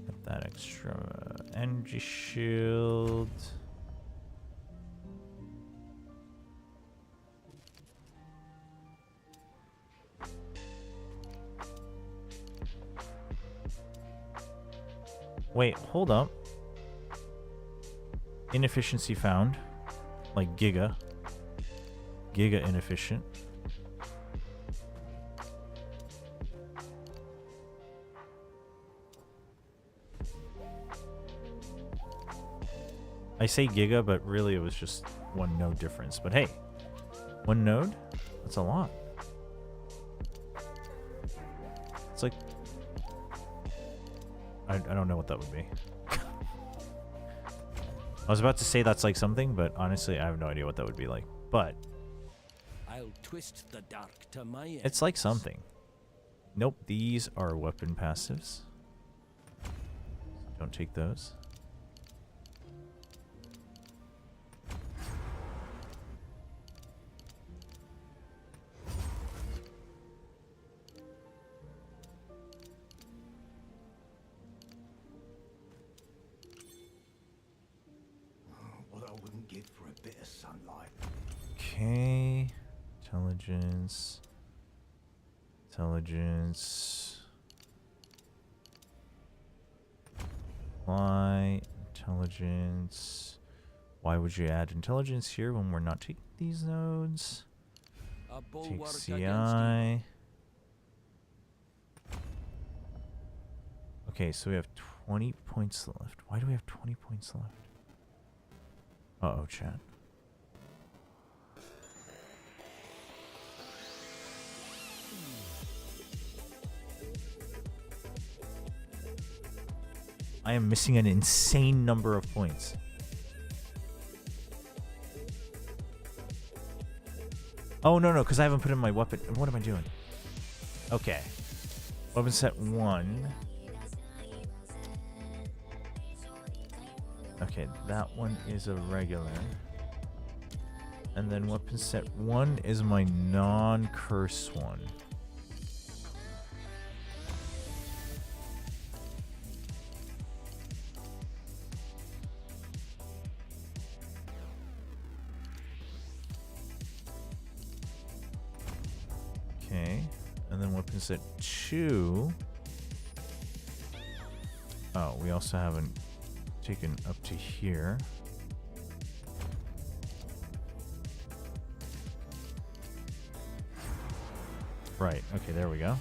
Get that extra energy shield. Wait, hold up. Inefficiency found. Like giga. Giga inefficient. I say giga, but really it was just one node difference. But hey, one node? That's a lot. It's like... I don't know what that would be. I was about to say that's like something, but honestly, I have no idea what that would be like. But I'll twist the dark to my end. it's like something. Nope, these are weapon passives. Don't take those. Okay, intelligence, why intelligence? Why would you add intelligence here when we're not taking these nodes? A Take bulwark against CI. Okay, so we have 20 points left. Why do we have 20 points left? Uh-oh, chat. I am missing an insane number of points. Oh, no, because I haven't put in my weapon. What am I doing? Okay. Weapon set 1. Okay, that one is a regular. And then weapon set 1 is my non-curse one. Okay, and then weapon set 2. Oh, we also haven't taken up to here. Right, okay, there we go.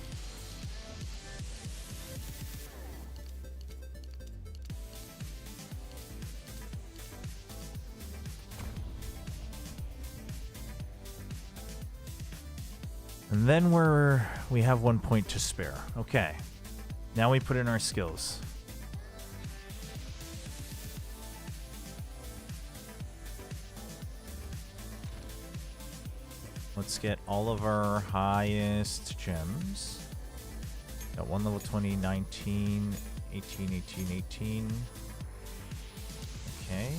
And then we have 1 point to spare. Okay. Now we put in our skills. Let's get all of our highest gems. Got one level 20, 19, 18, 18, 18. Okay.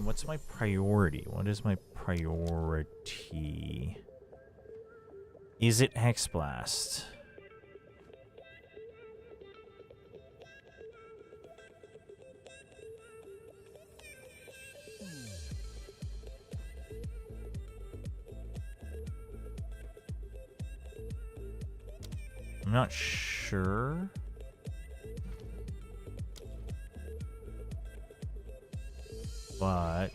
What's my priority? What is my priority? Is it Hex Blast? I'm not sure. But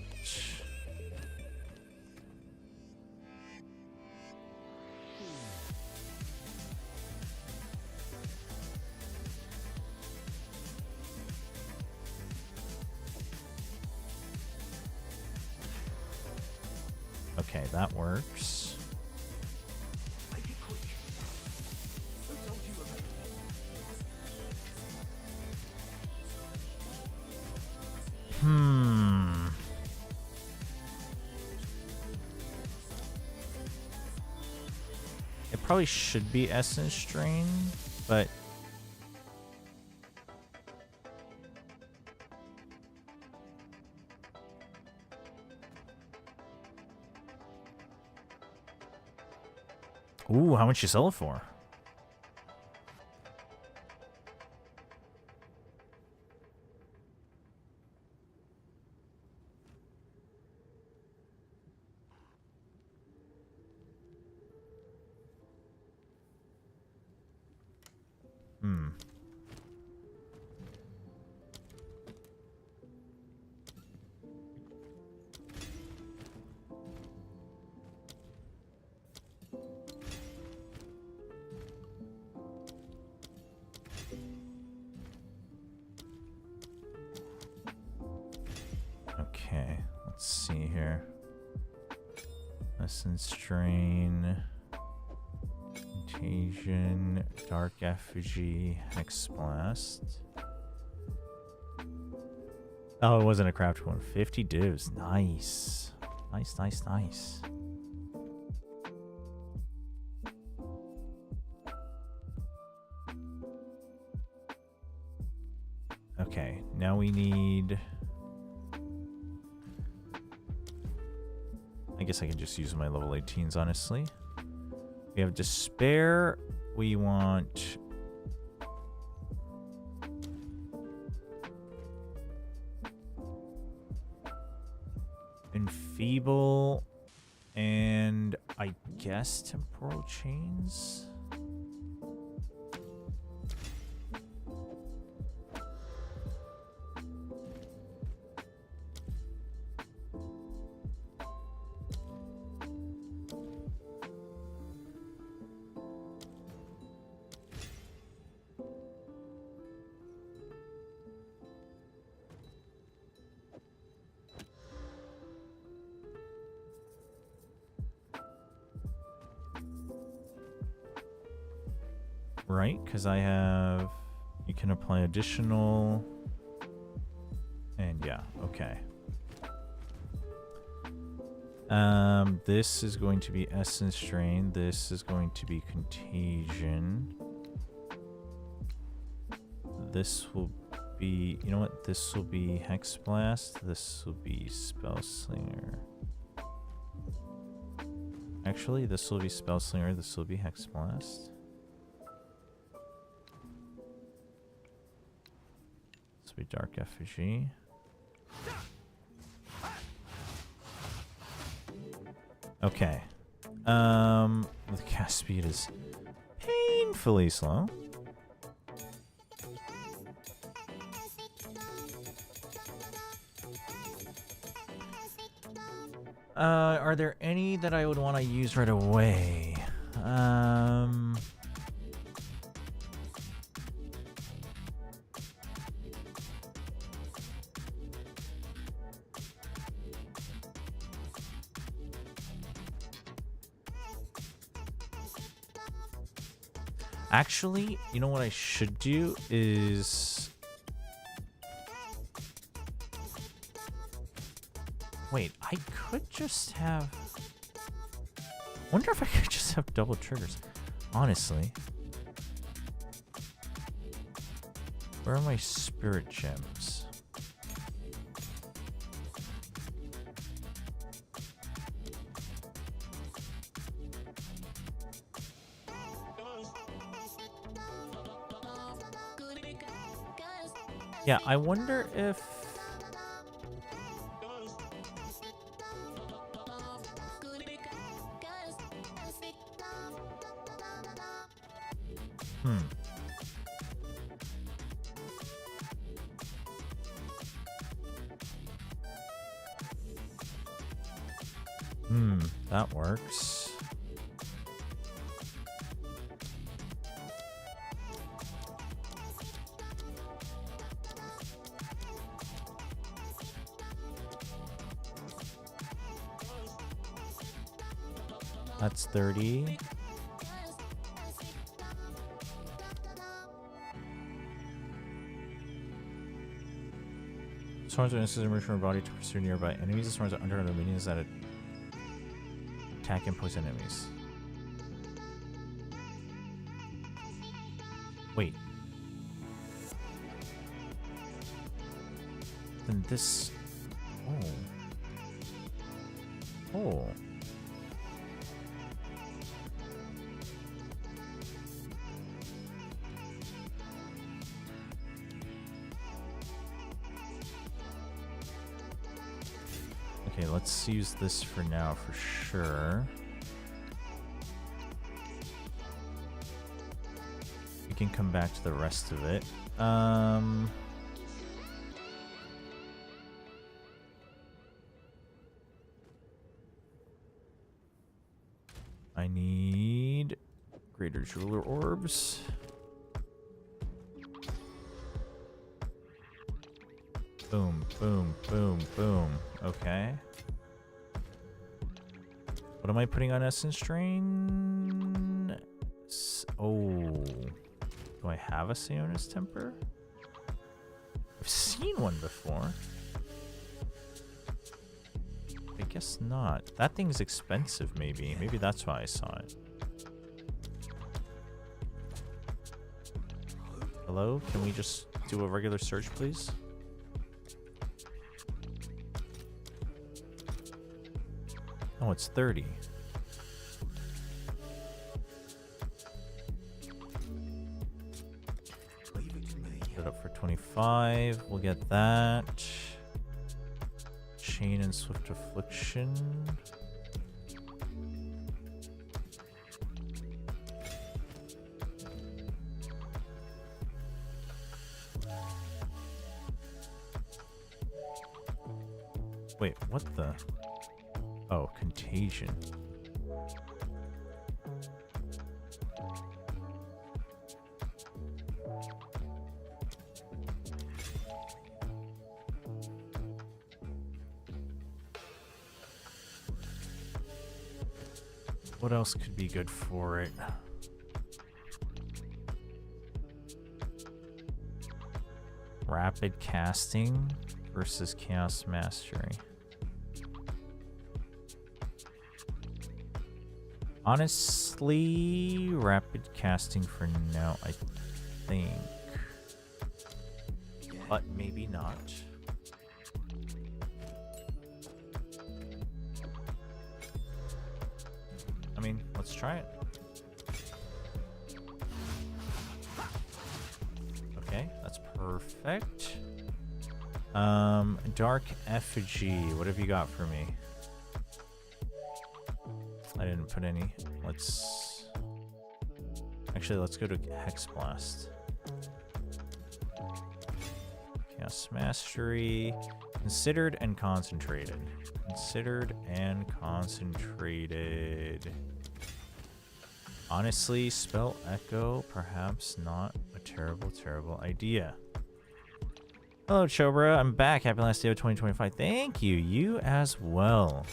okay, that works. It probably should be Essence Drain, but ooh, how much you sell it for? Okay, let's see here. Essence Drain, Contagion, Dark Effigy, Hex Blast. Oh, it wasn't a craft one. 50 divs. Nice. Nice, nice, nice. Okay, now we need... I guess I can just use my level 18s, honestly. We have Despair. We want... Enfeeble. And I guess Temporal Chains? Right, because I have... You can apply additional... And yeah, okay. This is going to be Essence Drain. This is going to be Contagion. This will be... You know what? This will be Hex Blast. This will be Spellslinger. Actually, this will be Spellslinger. This will be Hex Blast. This will be Dark Effigy. Okay. The cast speed is painfully slow. Are there any that I would want to use right away? Actually, you know what I should do is... Wait, I could just have... Wonder if I could just have double triggers. Honestly. Where are my spirit gems? Yeah, I wonder if... That works. That's 30. Swarms are instantly emerge from her body to pursue nearby enemies. The swarms are under the minions that attack and poison enemies. Wait. Then this... Oh. Oh. Okay, let's use this for now for sure. We can come back to the rest of it. I need greater jeweler orbs. Boom, boom, boom, boom. Okay. What am I putting on Essence Drain? Oh. Do I have a Sionis Temper? I've seen one before. I guess not. That thing's expensive, maybe. Maybe that's why I saw it. Hello? Can we just do a regular search, please? Oh, it's 30. Put it up for 25. We'll get that. Chain and Swift Affliction. Wait, what the? Oh, Contagion. What else could be good for it? Rapid casting versus Chaos Mastery. Honestly, rapid casting for now, I think. But maybe not. I mean, let's try it. Okay, that's perfect. Dark Effigy, what have you got for me? I didn't put any. Let's go to Hex Blast. Chaos Mastery. Considered and concentrated. Considered and concentrated. Honestly, Spell Echo, perhaps not a terrible idea. Hello, Chobra. I'm back. Happy last day of 2025. Thank you. You as well.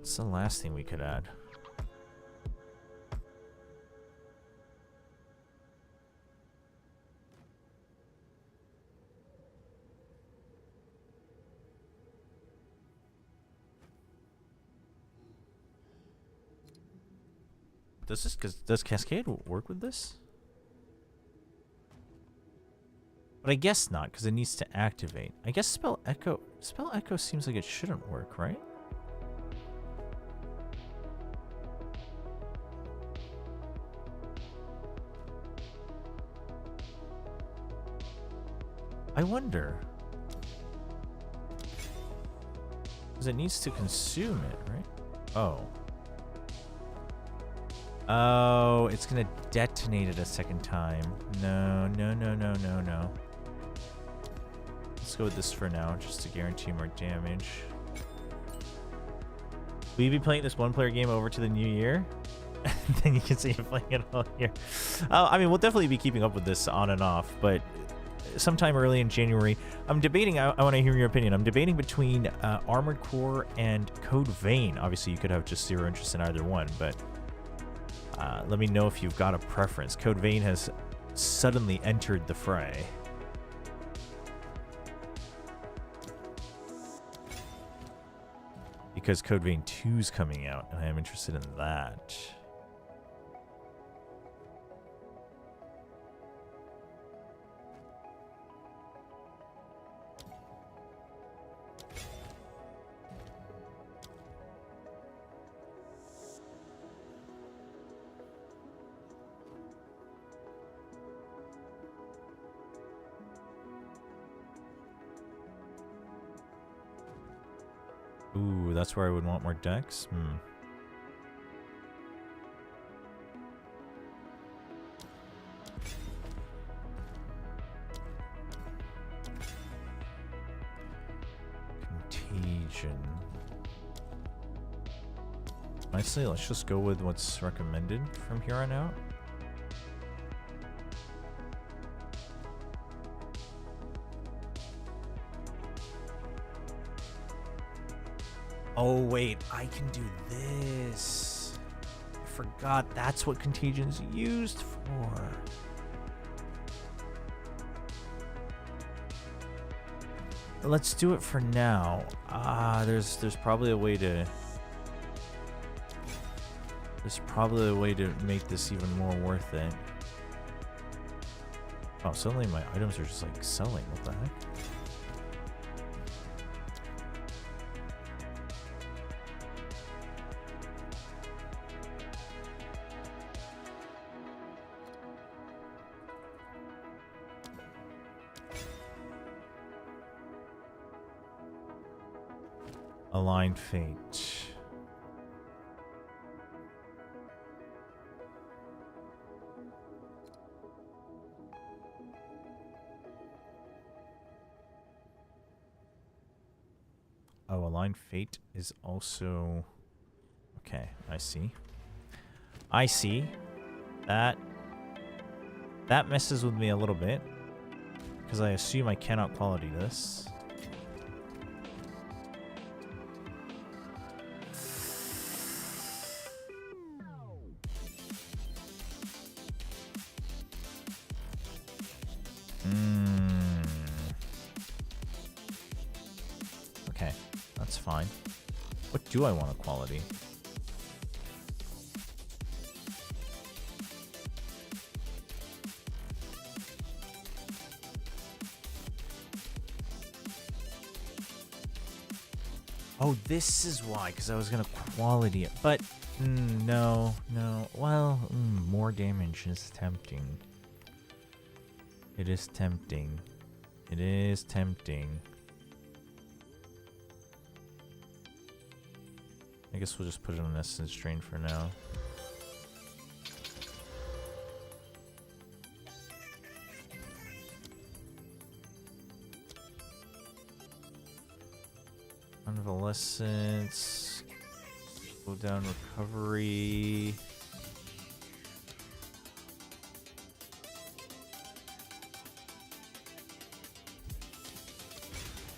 What's the last thing we could add? Does Cascade work with this? But I guess not, because it needs to activate. I guess Spell Echo seems like it shouldn't work, right? I wonder. Because it needs to consume it, right? Oh. Oh, it's gonna detonate it a second time. No. Let's go with this for now, just to guarantee more damage. Will you be playing this one-player game over to the new year? Then you can see you playing it all year. I mean, we'll definitely be keeping up with this on and off, but sometime early in January, I'm debating, I want to hear your opinion, I'm debating between Armored Core and Code Vein. Obviously, you could have just zero interest in either one, but let me know if you've got a preference. Code Vein has suddenly entered the fray. Because Code Vein 2 is coming out, and I am interested in that. Ooh, that's where I would want more decks. Contagion. Honestly, let's just go with what's recommended from here on out. Oh, wait, I can do this. I forgot that's what Contagion's used for. Let's do it for now. There's probably a way to... There's probably a way to make this even more worth it. Oh, suddenly my items are just like selling. What the heck? Aligned Fate. Oh, Aligned Fate is also... Okay, I see. I see. That messes with me a little bit, because I assume I cannot quality this. Okay, that's fine. What do I want to quality? Oh, this is why, because I was going to quality it. But, no. Well, more damage is tempting. It is tempting. It is tempting. I guess we'll just put it on Essence Drain for now. Convalescence. Slow down recovery.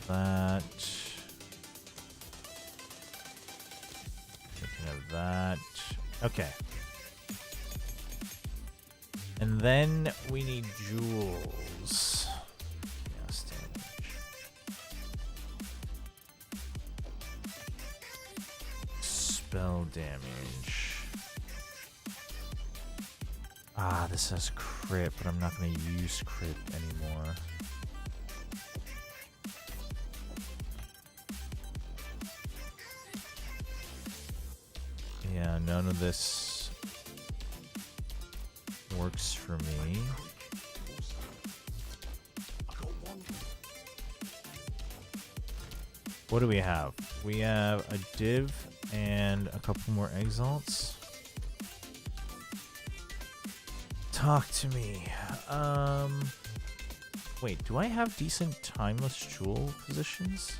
That. that. Okay. And then we need jewels. Yes, damage. Spell damage. Ah, this has crit, but I'm not going to use crit anymore. Yeah, none of this works for me. What do we have? We have a div and a couple more exalts. Talk to me. Wait, do I have decent timeless jewel positions?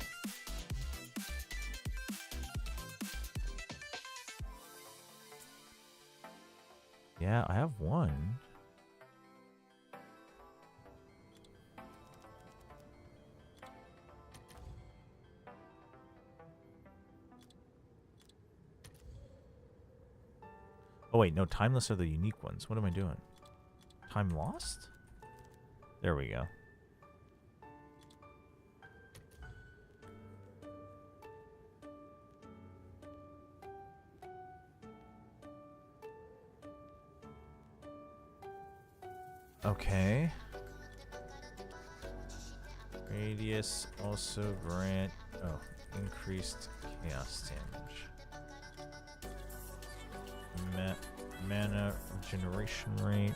Yeah, I have one. Oh wait, no, timeless are the unique ones. What am I doing? Time lost? There we go. Okay. Radius also grant increased chaos damage. Mana regeneration rate.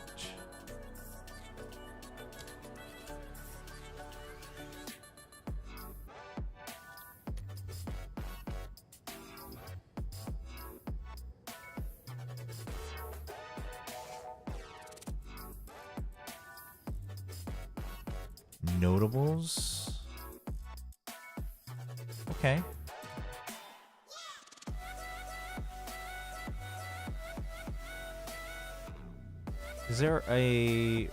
Notables. Okay. Is there a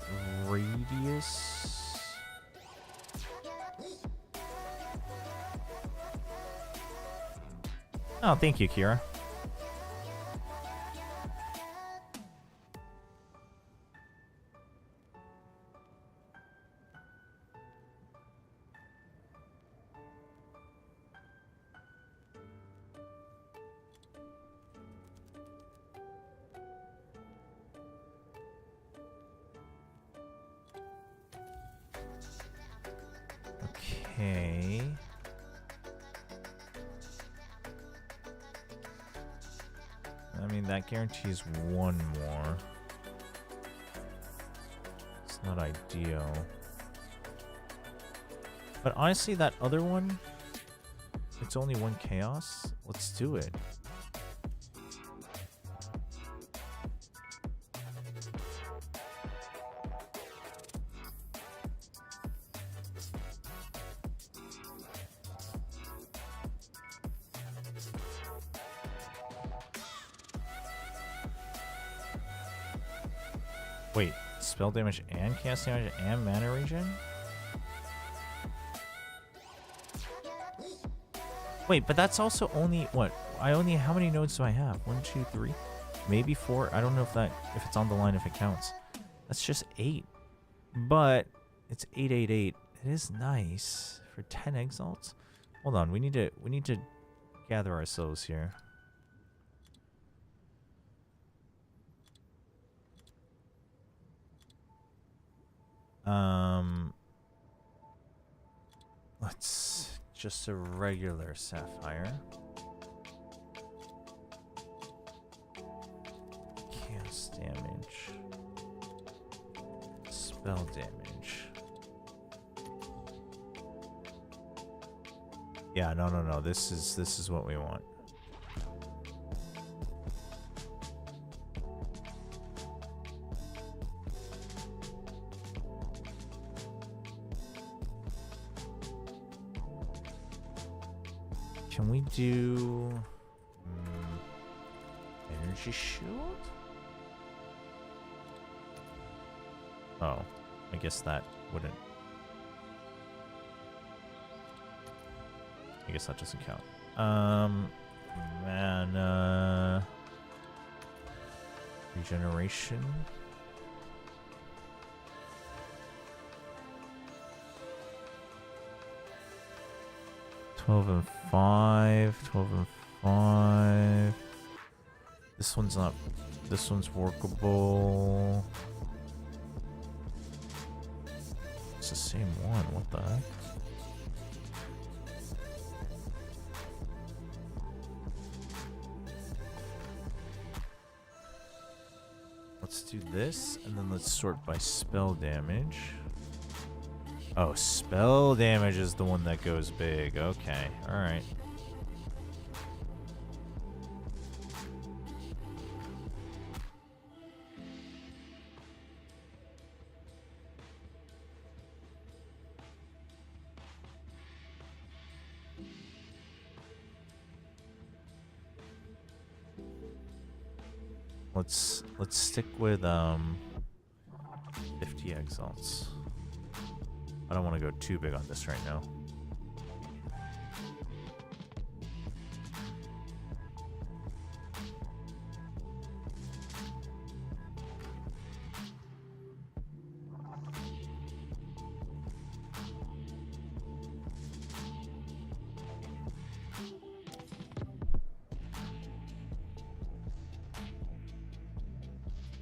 radius? Oh, thank you, Kira. Okay. I mean, that guarantees one more. It's not ideal. But honestly, that other one, it's only one chaos. Let's do it. Wait, spell damage and cast damage and mana regen? Wait, but that's also only what? How many nodes do I have? 1, 2, 3, maybe 4. I don't know if it's on the line if it counts. That's just 8. But it's 888. It is nice for 10 exalts. Hold on, we need to gather ourselves here. Let's just a regular sapphire. Cast damage. Spell damage. Yeah, no. This is what we want. Can we do energy shield? Oh, I guess that wouldn't. I guess that doesn't count. Mana. Regeneration. $12 and $5. $12 and $5. This one's not. This one's workable. It's the same one. What the heck? Let's do this, and then let's sort by spell damage. Oh, spell damage is the one that goes big. Okay, alright. Let's stick with 50 exalts. I don't want to go too big on this right now.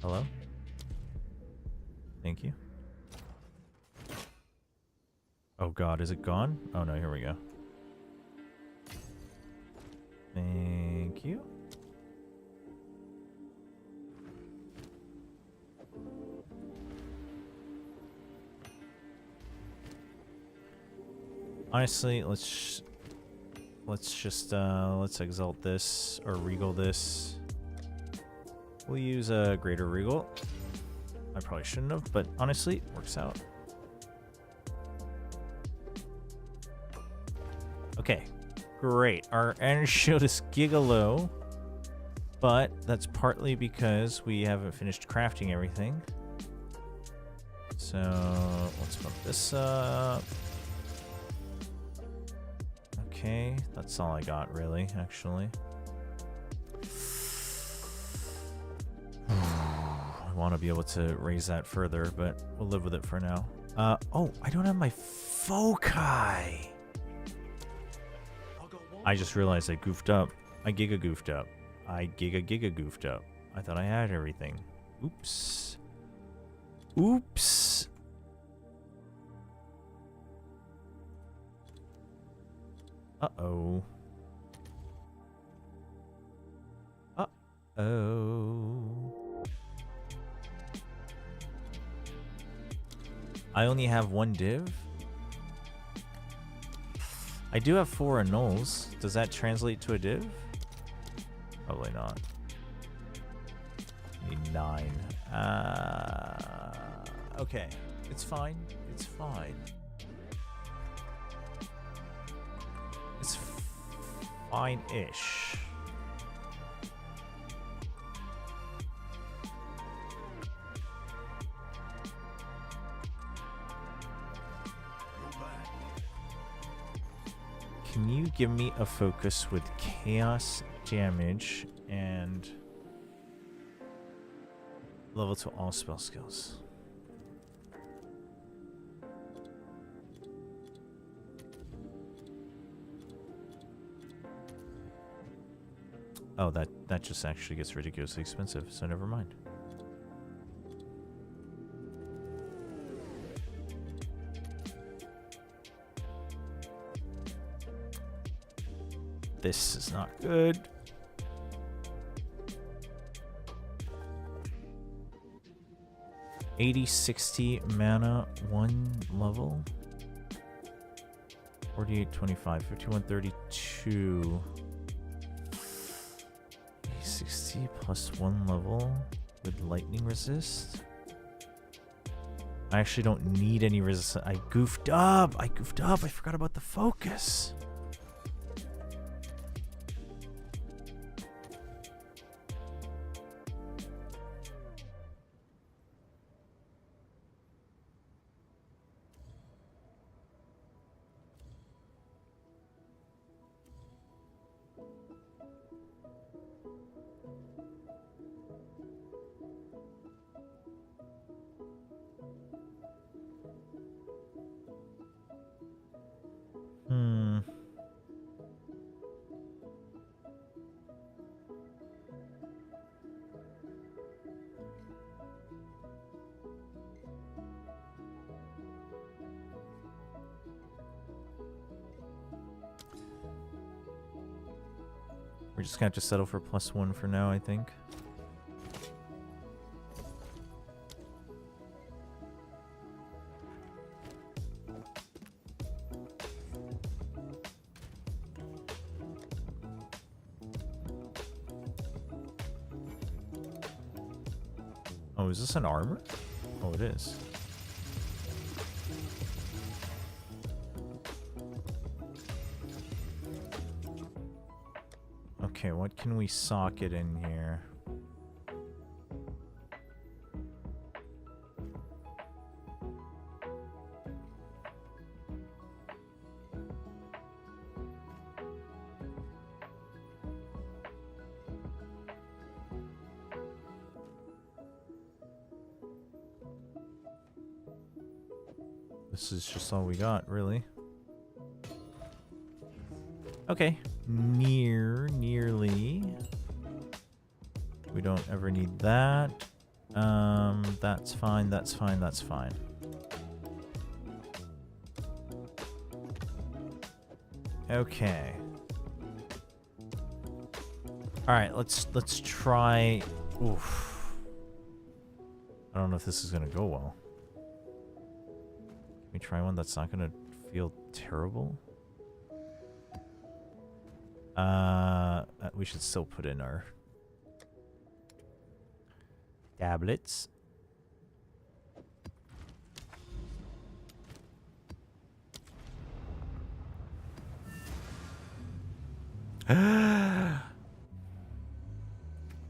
Hello? Thank you. Oh god, is it gone? Oh no, here we go. Thank you. Honestly, let's exalt this or regal this. We'll use a greater regal. I probably shouldn't have, but honestly, it works out. Okay, great. Our energy shield is giga low, but that's partly because we haven't finished crafting everything. So let's bump this up. Okay, that's all I got really, actually. I want to be able to raise that further, but we'll live with it for now. Oh, I don't have my foci. I just realized I goofed up. I giga goofed up. I giga goofed up. I thought I had everything. Oops. Oops. Uh-oh. Uh-oh. I only have one div? I do have 4 annuls. Does that translate to a div? Probably not. Need 9. Okay. It's fine. It's fine. It's fine-ish. Can you give me a focus with chaos damage and level to all spell skills? Oh, that just actually gets ridiculously expensive, so never mind. This is not good. $80-60 mana, 1 level. 48-25, 51-32. 60 plus 1 level with lightning resist. I actually don't need any resistance. I goofed up. I forgot about the focus. We're just gonna have to settle for +1 for now, I think. Oh, is this an armor? Oh, it is. Okay, what can we socket in here? This is just all we got, really. Okay. Nearly. We don't ever need that. That's fine, that's fine, that's fine. Okay. Alright, let's try. Oof. I don't know if this is gonna go well. Can we try one that's not gonna feel terrible? We should still put in our tablets.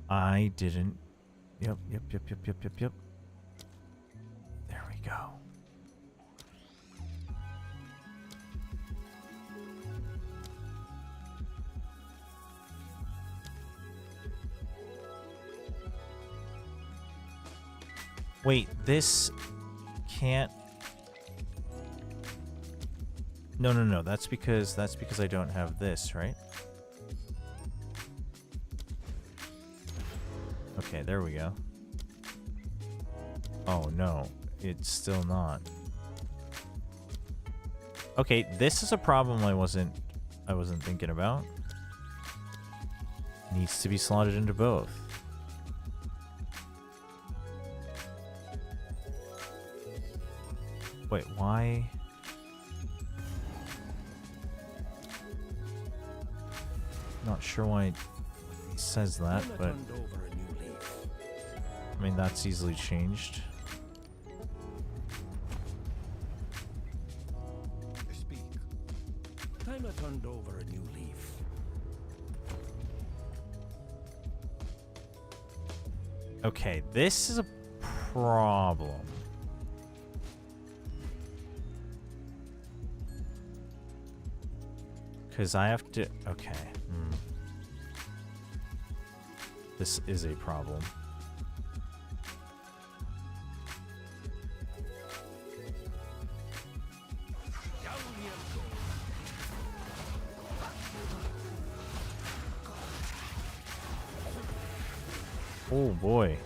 I didn't. Yep. There we go. Wait, this can't. No. That's because I don't have this, right? Okay, there we go. Oh no, it's still not. Okay, this is a problem I wasn't thinking about. Needs to be slotted into both. Wait, why? Not sure why it says that, but I mean that's easily changed. Speak. Time I turned over a new leaf. Okay, this is a problem. Because I have to... Okay. This is a problem. Oh boy.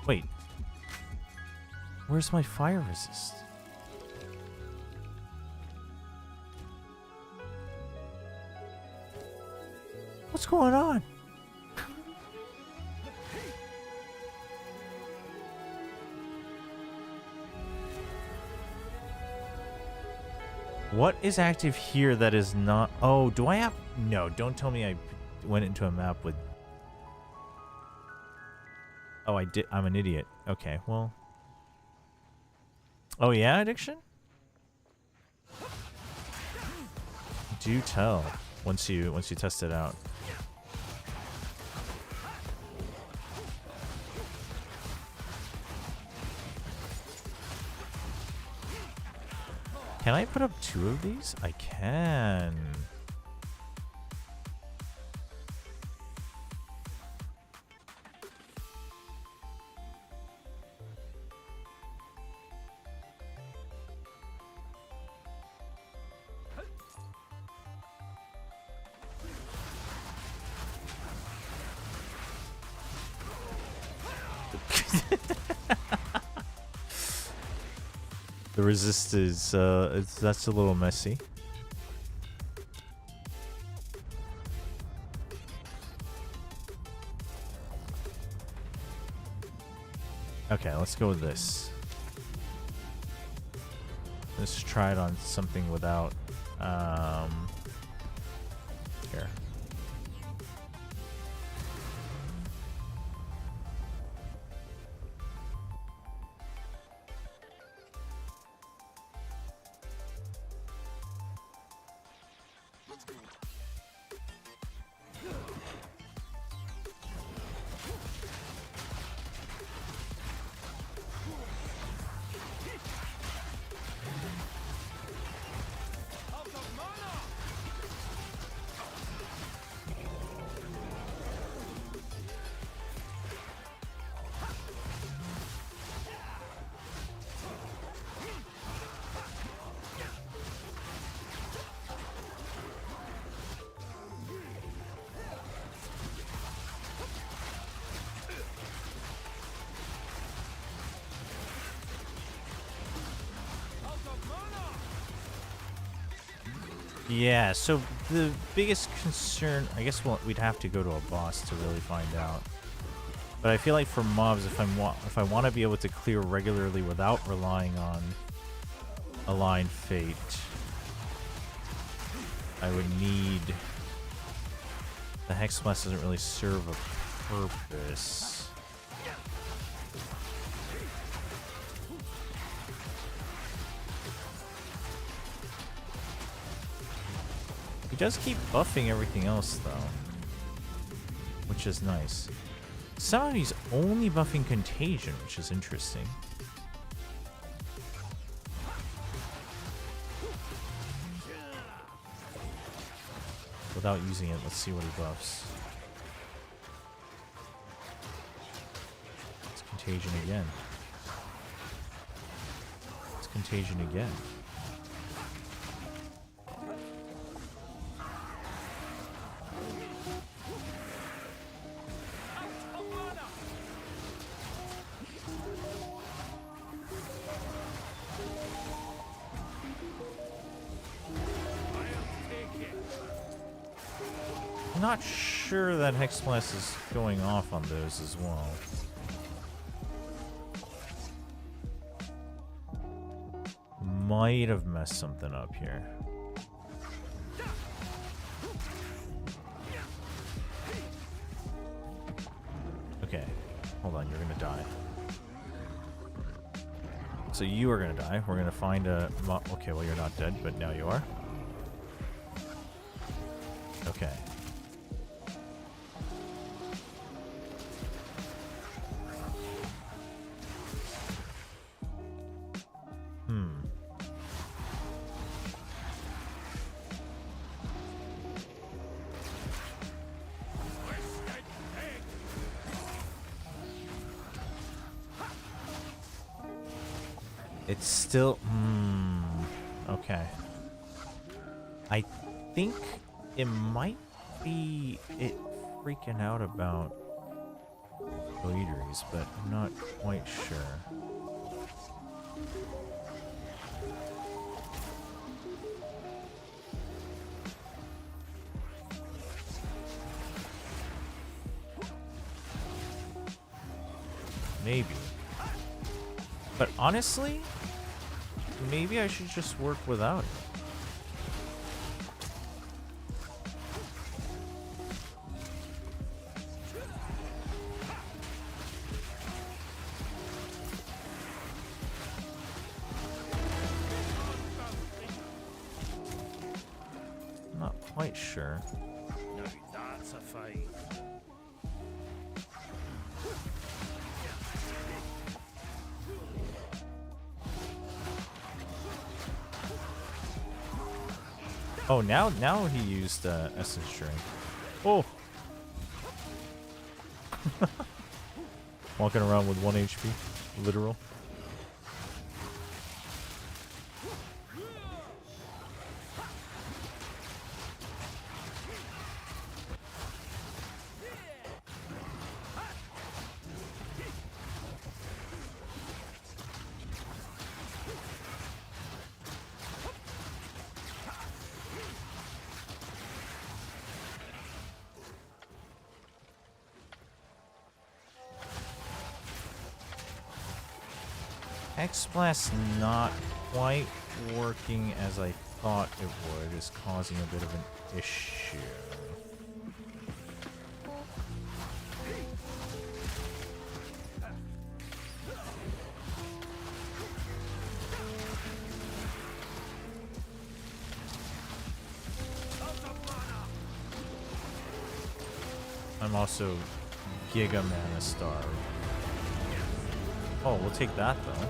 Wait. Where's my fire resist? What's going on? What is active here that is not... Oh, do I have... No, don't tell me I went into a map with... Oh, I did. I'm an idiot. Okay, well... Oh yeah, addiction? Do tell once you test it out. Can I put up 2 of these? I can. The resist is, that's a little messy. Okay, let's go with this. Let's try it on something without, here. Yeah, so the biggest concern, I guess we'd have to go to a boss to really find out. But I feel like for mobs, if I want to be able to clear regularly without relying on Aligned Fate, I would need... The Hex Blast doesn't really serve a purpose. He does keep buffing everything else, though, which is nice. Somehow he's only buffing Contagion, which is interesting. Without using it, let's see what he buffs. It's Contagion again. It's Contagion again. I'm not sure that Hex Blast is going off on those as well. Might have messed something up here. Okay, hold on, you're gonna die. So you are gonna die. We're gonna find a... Okay, well you're not dead, but now you are. Okay. It's still... Okay. I think it might be it freaking out about Boideries, but I'm not quite sure. Maybe. But honestly, maybe I should just work without it. I'm not quite sure. No, that's a fight. Oh, now he used Essence Drink. Oh! Walking around with 1 HP. Literal. Hex Blast not quite working as I thought it would is causing a bit of an issue. I'm also Giga Mana Starved. Oh, we'll take that though.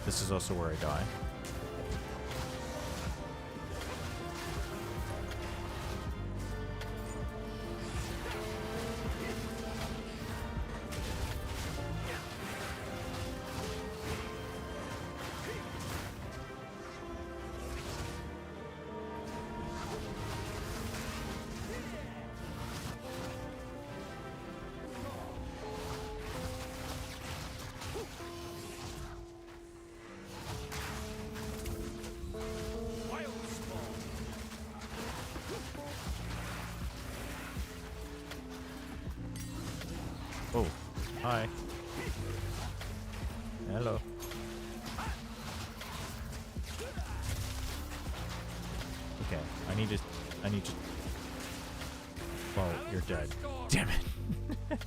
This is also where I die. Oh, hi. Hello. Okay, I need to. Well, you're dead. Damn it.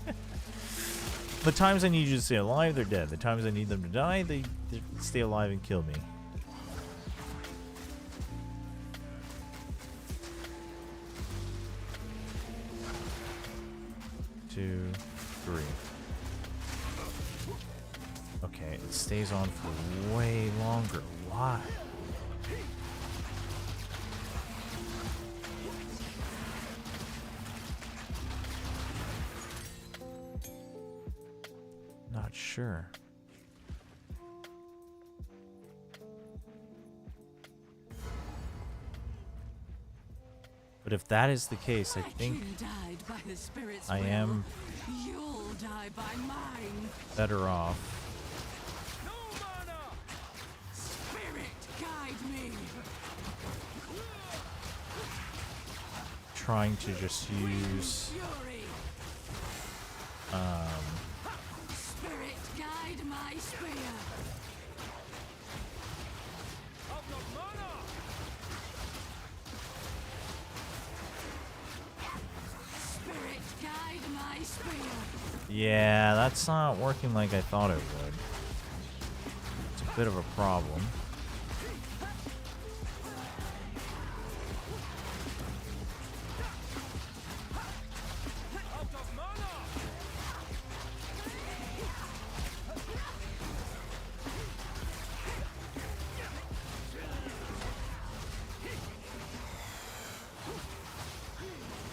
The times I need you to stay alive, they're dead. The times I need them to die, they stay alive and kill me. Two, three. Okay, it stays on for way longer. Why? Not sure. But if that is the case, I think I am better off trying to just use Spirit, guide my spear. Spirit, guide my spear. yeah, that's not working like I thought it would. It's a bit of a problem.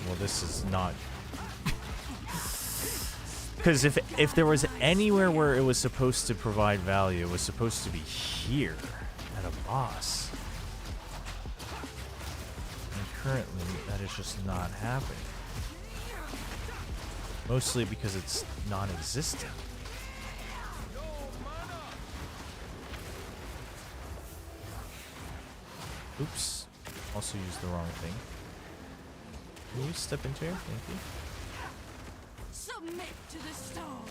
Well, this is not... Because if there was anywhere where it was supposed to provide value, it was supposed to be here at a boss. And currently, that is just not happening. Mostly because it's non-existent. Oops. Also used the wrong thing. Can you step into here? Thank you. Submit to the storm.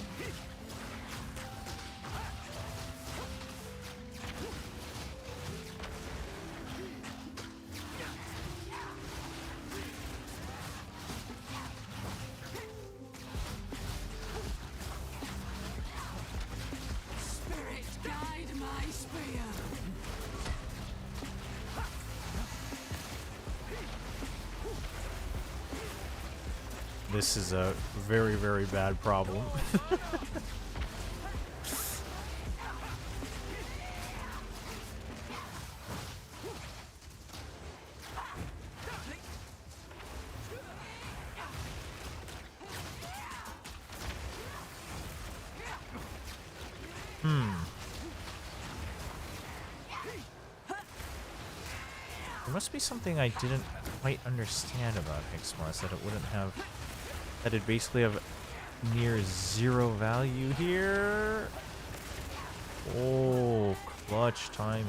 Spirit, guide my spear. This is a very, very bad problem. There must be something I didn't quite understand about Hexmas, that it wouldn't have... that it'd basically have near zero value here. Oh, clutch timing.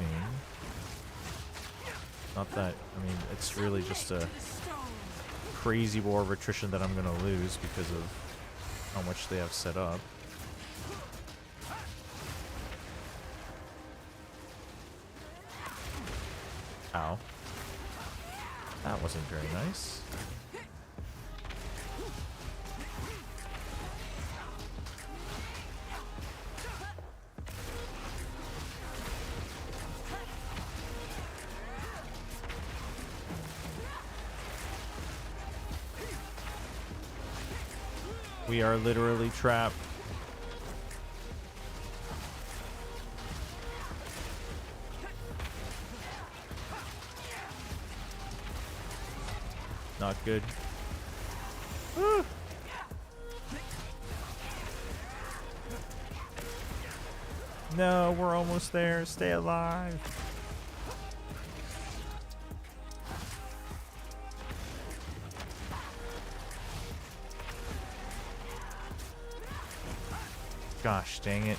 Not that, I mean, it's really just a crazy war of attrition that I'm going to lose because of how much they have set up. Ow. That wasn't very nice. We are literally trapped. Not good. Woo. No, we're almost there. Stay alive. Gosh, dang it.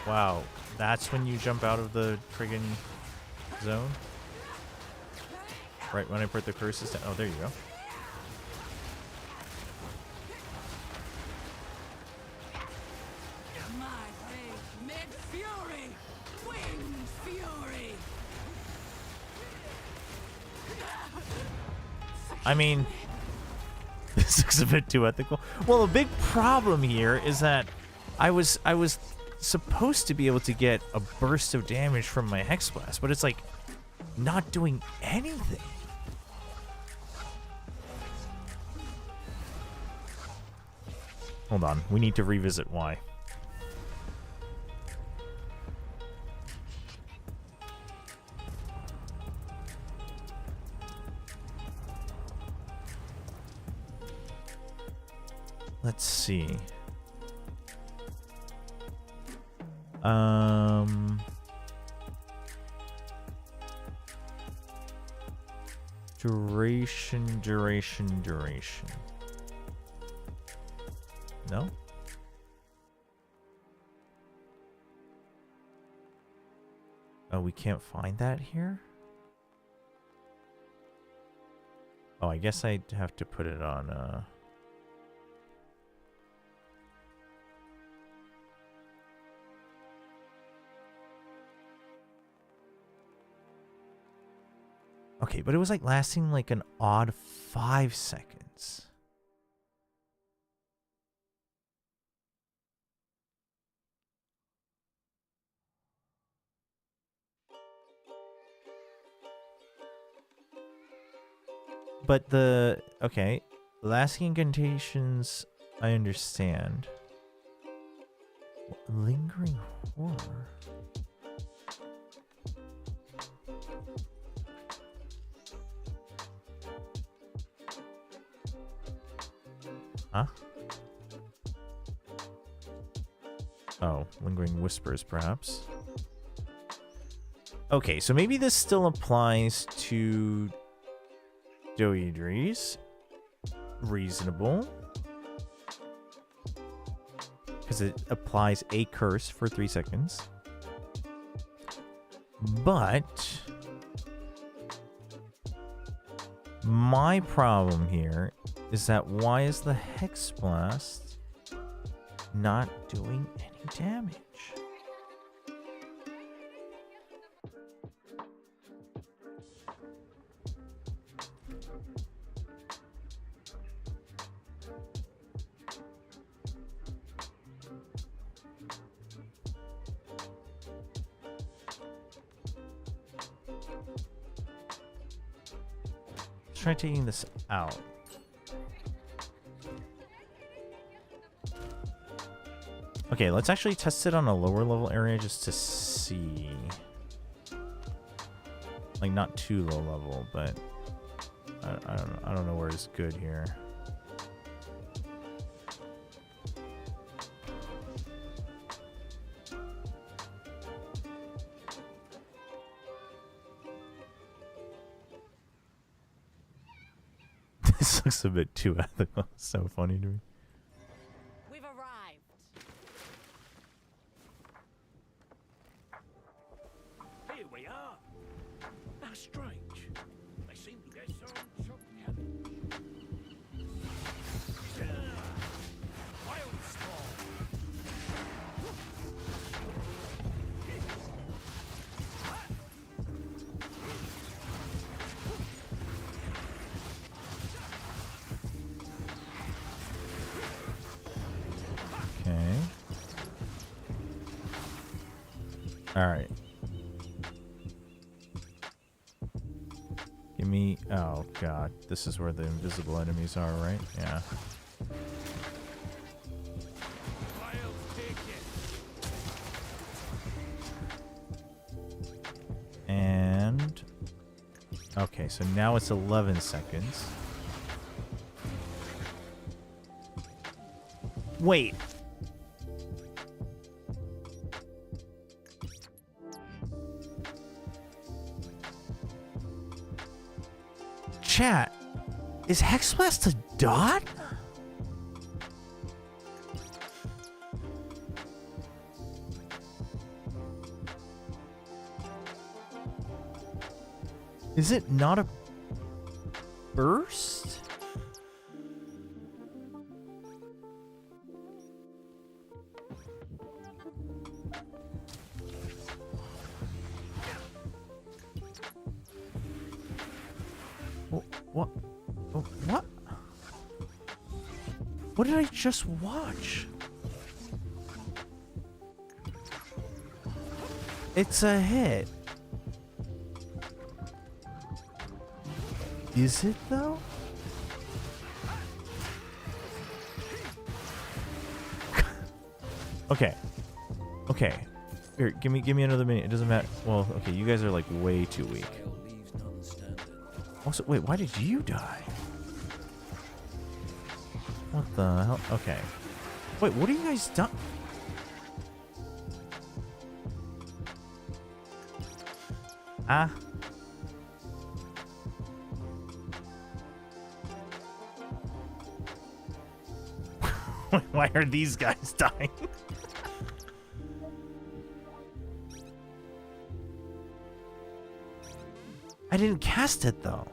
Wow, that's when you jump out of the friggin' zone? Right when I put the curses down. Oh, there you go. My blade mid fury, winged fury. I mean, this looks a bit too ethical. Well, a big problem here is that I was supposed to be able to get a burst of damage from my Hex Blast, but it's like not doing anything. Hold on, we need to revisit why. Let's see. Duration. No? Oh, we can't find that here? Oh, I guess I'd have to put it on, Okay, but it was like lasting like an odd 5 seconds. But the, okay, lasting incantations, I understand. Lingering horror. Huh? Oh, lingering whispers, perhaps. Okay, so maybe this still applies to Doidries. Reasonable. Because it applies a curse for 3 seconds. But my problem here is that why is the Hex Blast not doing any damage? Let's try taking this out. Okay, let's actually test it on a lower level area just to see. Like, not too low level, but I don't know where it's good here. This looks a bit too ethical. It's so funny to me. We've arrived. Alright. Give me... Oh, God. This is where the invisible enemies are, right? Yeah. And... Okay, so now it's 11 seconds. Wait. Chat, is Hexblast a dot? Is it not a burst? What? What? What did I just watch? It's a hit. Is it though? Okay. Okay. Here, give me another minute. It doesn't matter. Well, okay, you guys are like way too weak. Also, wait, why did you die? What the hell? Okay. Wait, what are you guys done? Ah. Why are these guys dying? I didn't cast it though.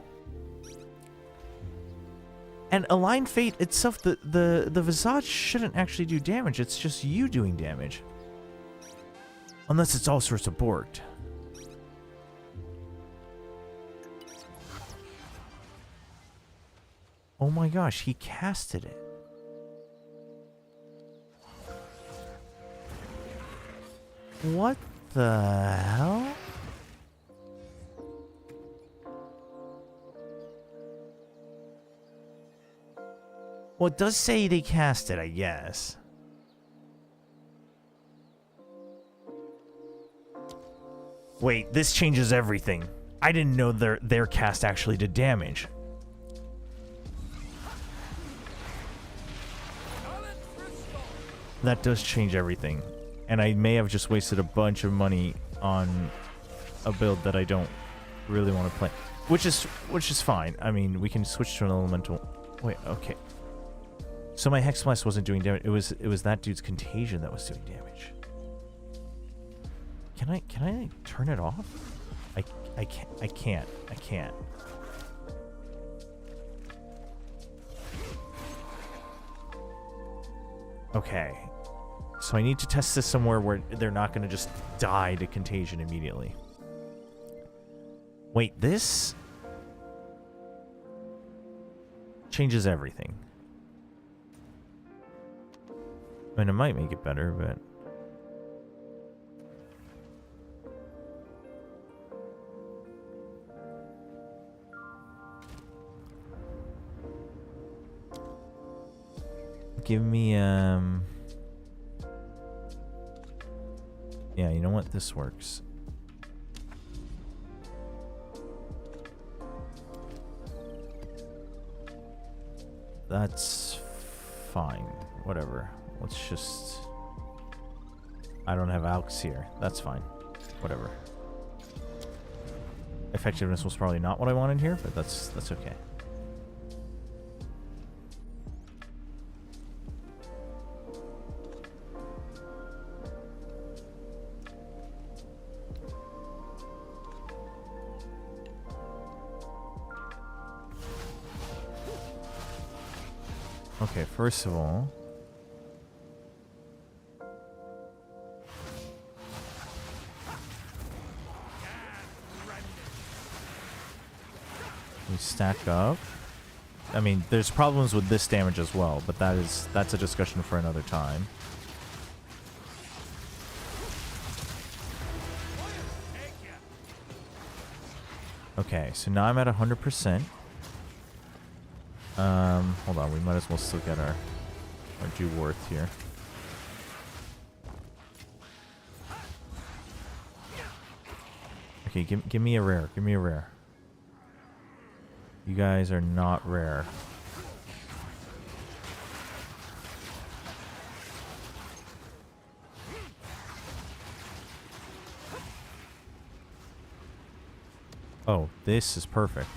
And Align Fate itself, the Visage shouldn't actually do damage. It's just you doing damage. Unless it's all sorts of borked. Oh my gosh, he casted it. What the hell? Well, it does say they cast it, I guess. Wait, this changes everything. I didn't know their cast actually did damage. That does change everything. And I may have just wasted a bunch of money on a build that I don't really want to play. Which is fine. I mean, we can switch to an elemental. Wait, okay. So my Hex Blast wasn't doing damage. It was that dude's Contagion that was doing damage. Can I turn it off? I can't. Okay. So I need to test this somewhere where they're not going to just die to Contagion immediately. Wait, this changes everything. I mean, it might make it better, but... Give me, Yeah, you know what? This works. That's fine. Whatever. Let's just... I don't have Alks here. That's fine. Whatever. Effectiveness was probably not what I wanted here, but that's okay. Okay, first of all... we stack up. I mean, there's problems with this damage as well, but that's a discussion for another time. Okay, so now I'm at 100%. Hold on, we might as well still get our due worth here. Okay, give me a rare. Give me a rare. You guys are not rare. Oh, this is perfect.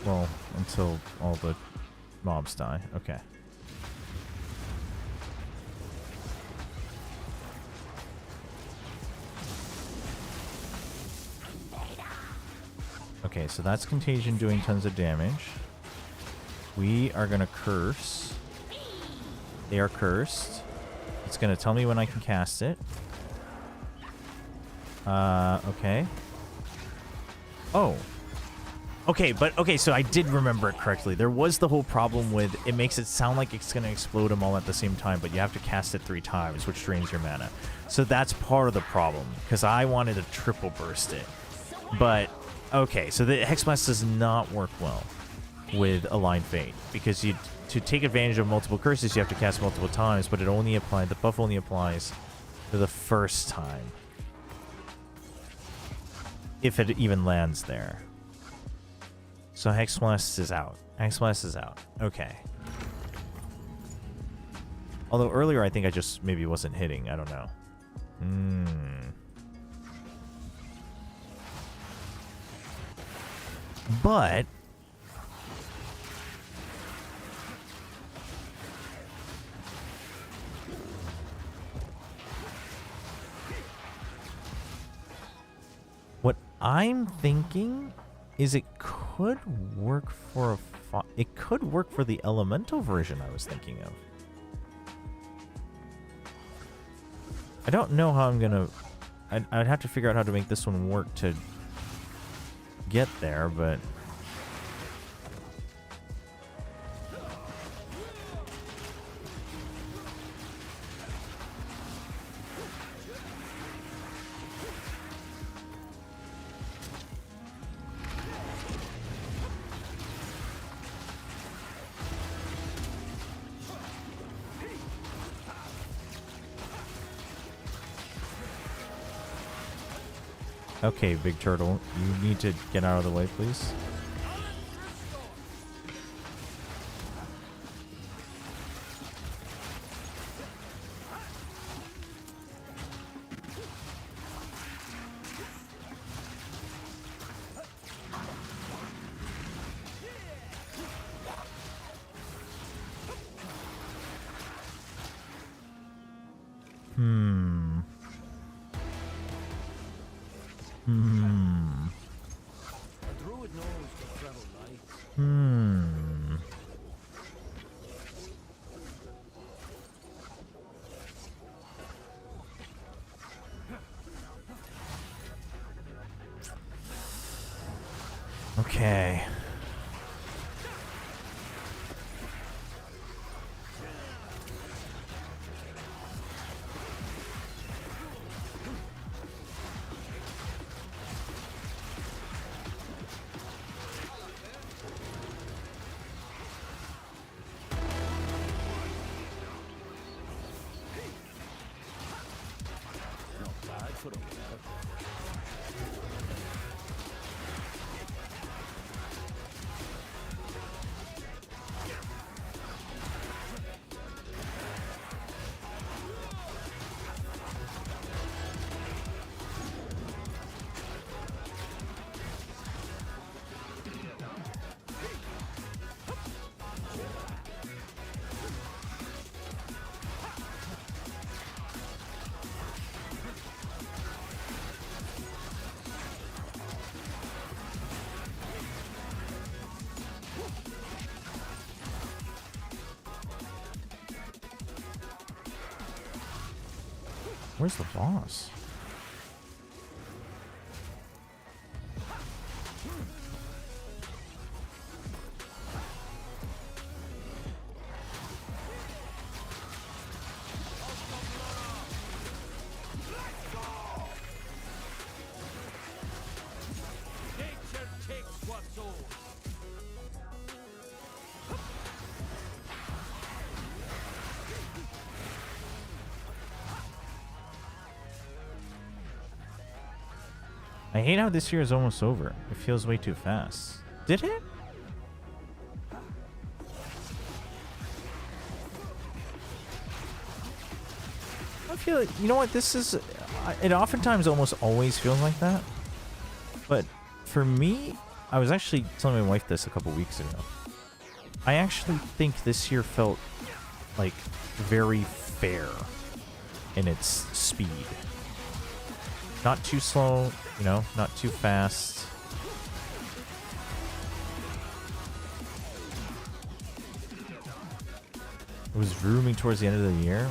Well, until all the mobs die. Okay. Okay, so that's Contagion doing tons of damage. We are going to curse. They are cursed. It's going to tell me when I can cast it. Okay. Oh. Okay, but okay, so I did remember it correctly. There was the whole problem with it makes it sound like it's going to explode them all at the same time, but you have to cast it 3 times, which drains your mana. So that's part of the problem, because I wanted to triple burst it. But, okay, so the Hex Blast does not work well with Aligned Fate, because to take advantage of multiple curses, you have to cast multiple times, but the buff only applies to the first time. If it even lands there. So Hex Blast is out. Hex Blast is out. Okay. Although earlier I think I just maybe wasn't hitting. I don't know. But what I'm thinking is it could work for it could work for the elemental version I was thinking of. I don't know how I'm gonna. I'd have to figure out how to make this one work to get there, but okay, Big Turtle, you need to get out of the way, please. Okay. Where's the boss? I hate how this year is almost over. It feels way too fast. Did it? I feel like, you know what, this is, it oftentimes almost always feels like that. But for me, I was actually telling my wife this a couple weeks ago. I actually think this year felt like very fair in its speed. Not too slow, you know, not too fast. It was vrooming towards the end of the year.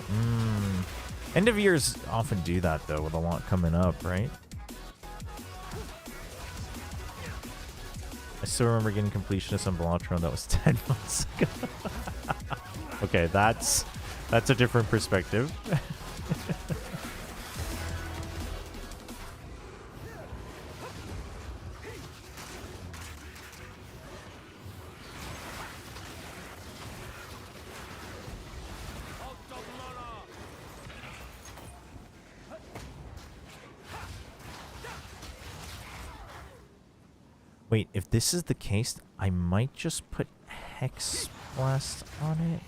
End of years often do that though, with a lot coming up, right? I still remember getting completionist on Bellatron. That was 10 months ago. Okay, that's a different perspective. Wait, if this is the case, I might just put Hex Blast on it.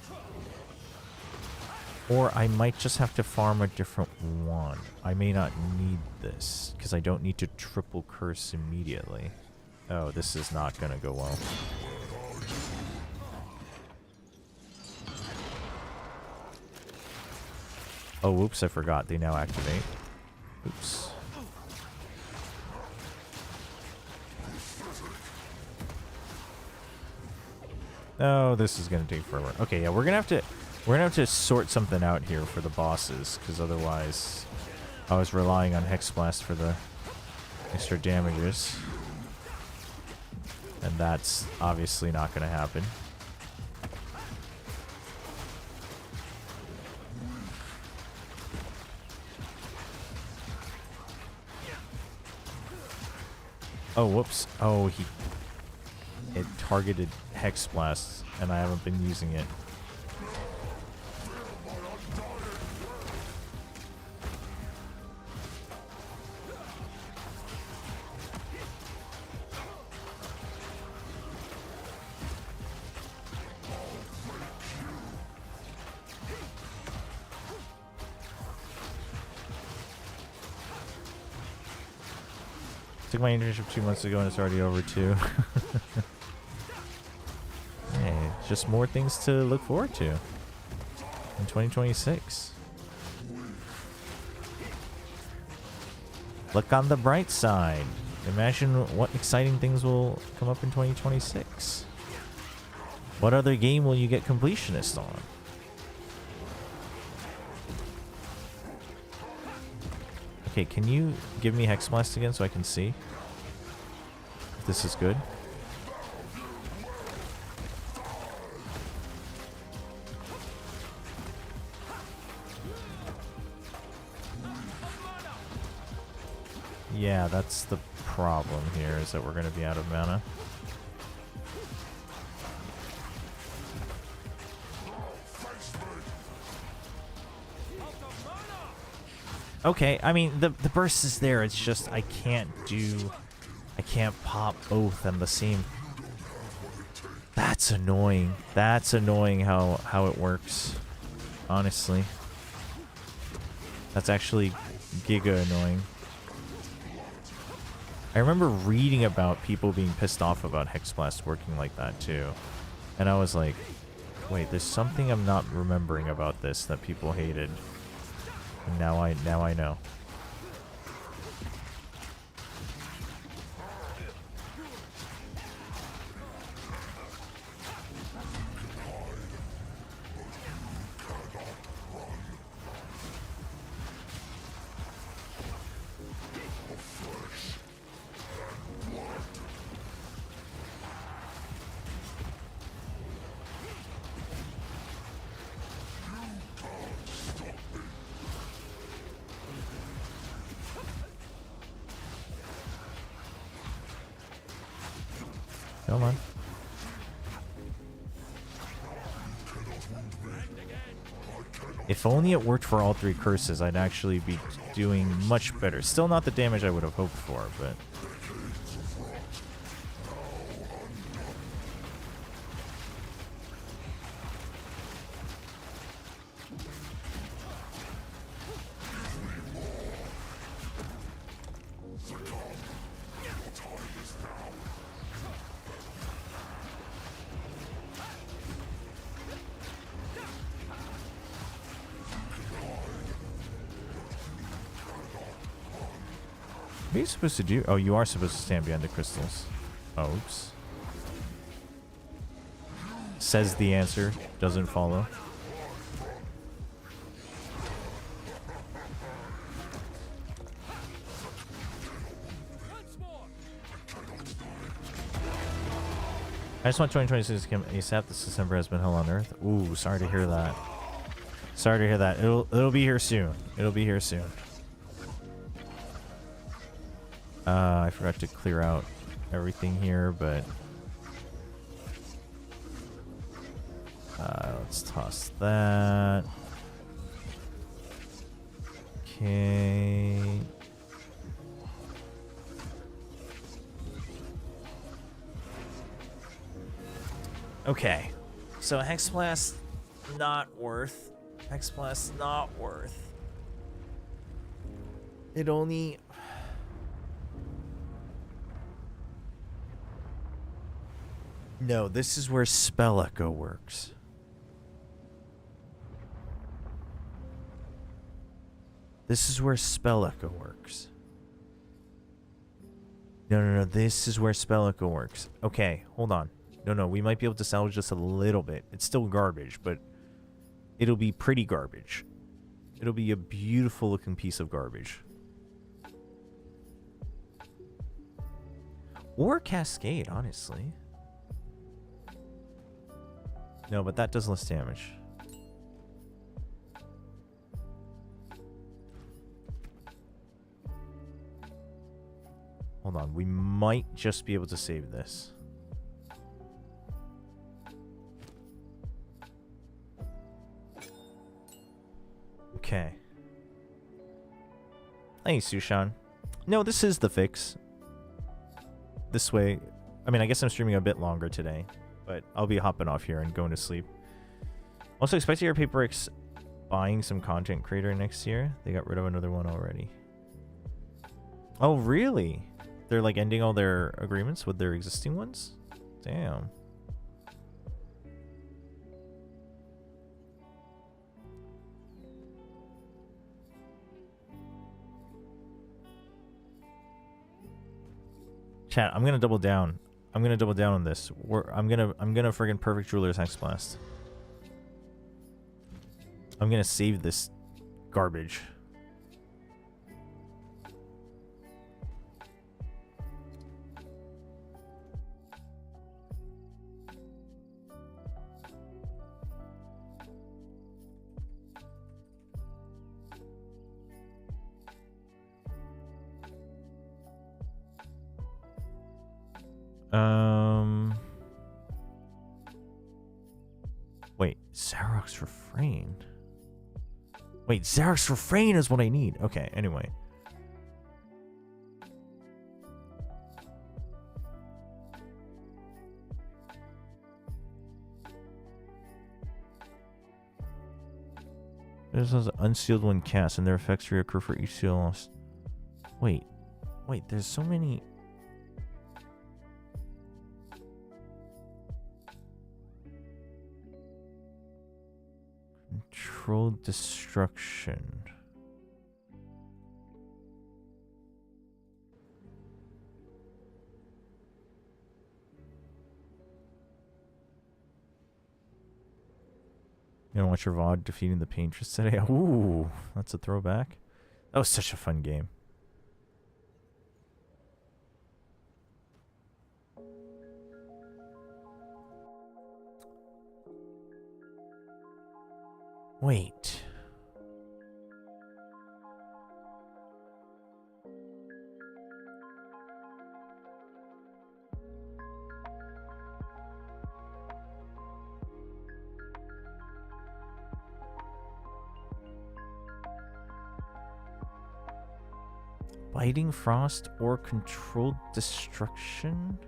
Or I might just have to farm a different one. I may not need this, because I don't need to triple curse immediately. Oh, this is not going to go well. Oh, whoops, I forgot. They now activate. Oops. Oh, this is gonna take forever. Okay, yeah, we're gonna have to sort something out here for the bosses, because otherwise, I was relying on Hex Blast for the extra damages, and that's obviously not gonna happen. Oh, whoops! Oh, it targeted Hex Blast, and I haven't been using it. Took my internship 2 months ago and it's already over too. Hey, just more things to look forward to in 2026. Look on the bright side. Imagine what exciting things will come up in 2026. What other game will you get completionist on? Okay, can you give me Hex Blast again so I can see if this is good? Yeah, that's the problem here, is that we're going to be out of mana. Okay, I mean, the burst is there, it's just I can't pop both on the same. That's annoying. That's annoying how it works, honestly. That's actually giga annoying. I remember reading about people being pissed off about Hex Blast working like that too. And I was like, wait, there's something I'm not remembering about this that people hated. And now I know. Come on. If only it worked for all three curses, I'd actually be doing much better. Still not the damage I would have hoped for, but What are you supposed to do? Oh, you are supposed to stand behind the crystals. Oh, oops. Says the answer. Doesn't follow. I just want 2026 to come ASAP. This December has been hell on earth. Ooh, sorry to hear that. Sorry to hear that. It'll be here soon. It'll be here soon. I forgot to clear out everything here, but let's toss that. Okay. Okay, so Hexblast not worth. Hexblast not worth. It only. No, this is where Spell Echo works. This is where Spell Echo works. No. This is where Spell Echo works. Okay, hold on. No, we might be able to salvage this a little bit. It's still garbage, but it'll be pretty garbage. It'll be a beautiful looking piece of garbage. Or Cascade, honestly. No, but that does less damage. Hold on, we might just be able to save this. Okay. Hey, Sushan. No, this is the fix. This way. I mean, I guess I'm streaming a bit longer today, but I'll be hopping off here and going to sleep. Also, expect to hear Paperx buying some content creator next year. They got rid of another one already. Oh, really? They're like ending all their agreements with their existing ones? Damn. Chat, I'm gonna double down. I'm gonna double down on this. I'm gonna friggin' perfect Jeweler's Hexblast. I'm gonna save this garbage. Wait, Xerox Refrain. Wait, Xerox Refrain is what I need. Okay, anyway. There's an unsealed one cast, and their effects reoccur for each seal lost. Wait, there's so many. Controlled destruction. You wanna watch your VOD defeating the Paintress today? Ooh, that's a throwback. That was such a fun game. Wait. Biting Frost or Controlled Destruction?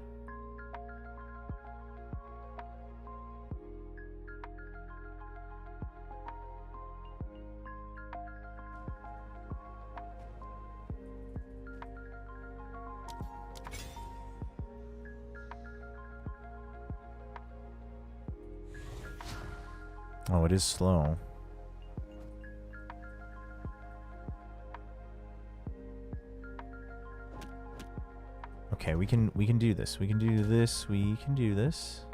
Oh, it is slow. Okay, we can do this. We can do this. We can do this.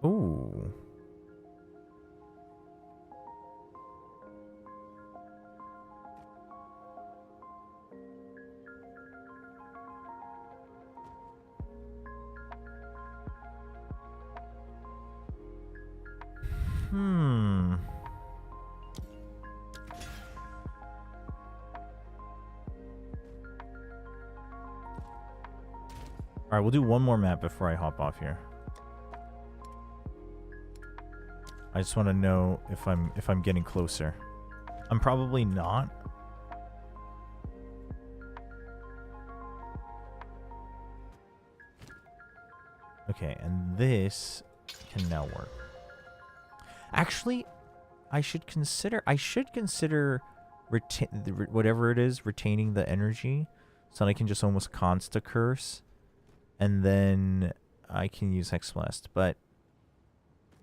Ooh. Hmm. All right, we'll do one more map before I hop off here. I just want to know if I'm getting closer. I'm probably not. Okay, and this can now work. Actually, I should consider whatever it is, retaining the energy, so that I can just almost consta curse, and then I can use Hex Blast. But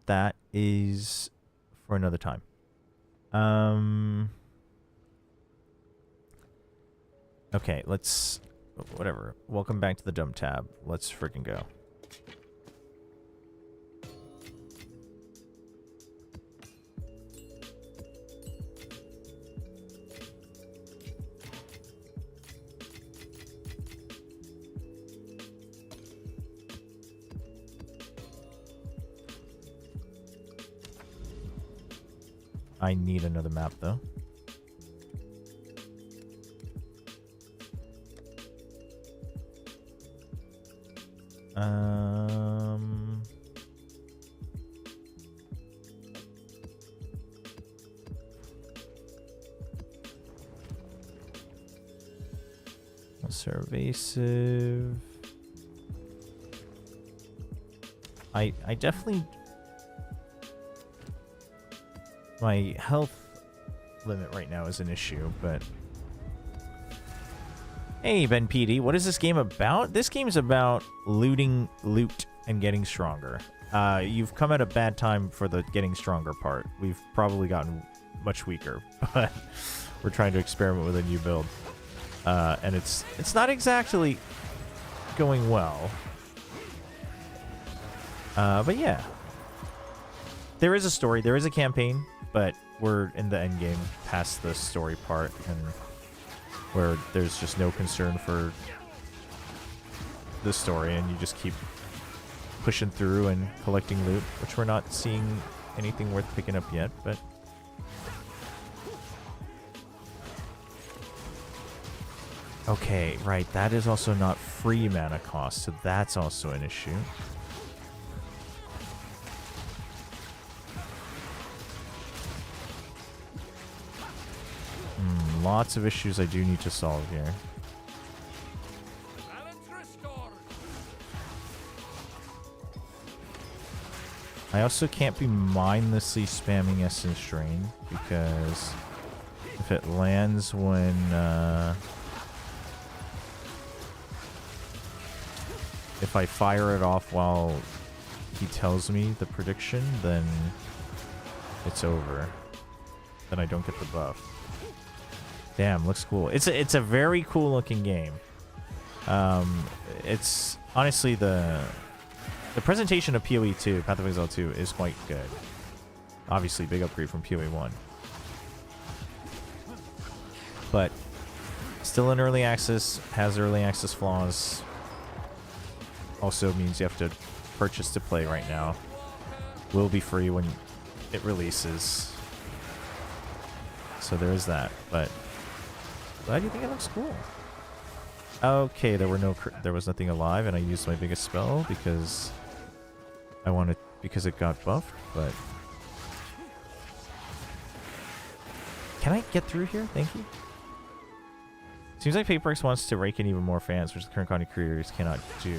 that is for another time. Okay, let's whatever. Welcome back to the dump tab. Let's freaking go. I need another map, though. Evasive. I definitely... My health limit right now is an issue, but... Hey, Ben PD, what is this game about? This game is about looting loot and getting stronger. You've come at a bad time for the getting stronger part. We've probably gotten much weaker, but we're trying to experiment with a new build. And it's not exactly going well. But yeah. There is a story, there is a campaign, but we're in the end game past the story part, and where there's just no concern for the story, and you just keep pushing through and collecting loot, which we're not seeing anything worth picking up yet, but... Okay, right, that is also not free mana cost, so that's also an issue. Lots of issues I do need to solve here. I also can't be mindlessly spamming Essence Drain, because if it lands when... if I fire it off while he tells me the prediction, then it's over. Then I don't get the buff. Damn, looks cool. It's a very cool looking game. It's honestly the presentation of POE2, Path of Exile 2, is quite good. Obviously, big upgrade from POE1. But still in early access, has early access flaws. Also means you have to purchase to play right now. Will be free when it releases. So there is that, but glad you think it looks cool. Okay, there was nothing alive, and I used my biggest spell because because it got buffed, but can I get through here? Thank you. Seems like Paperx wants to rake in even more fans, which the current content creators cannot do.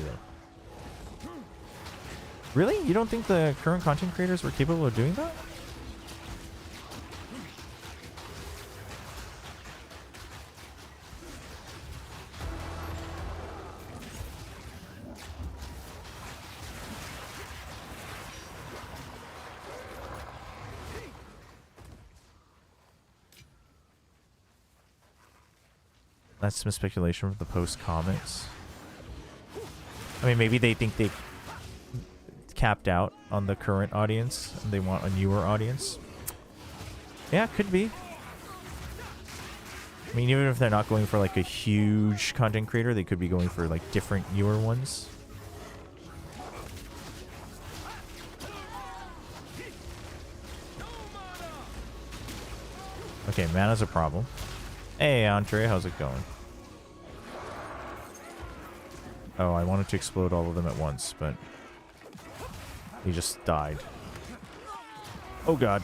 Really? You don't think the current content creators were capable of doing that? That's some speculation from the post comments. I mean, maybe they think they capped out on the current audience and they want a newer audience. Yeah, could be. I mean, even if they're not going for like a huge content creator, they could be going for like different newer ones. Okay, mana's a problem. Hey, Andre, how's it going? Oh, I wanted to explode all of them at once, but he just died. Oh, God.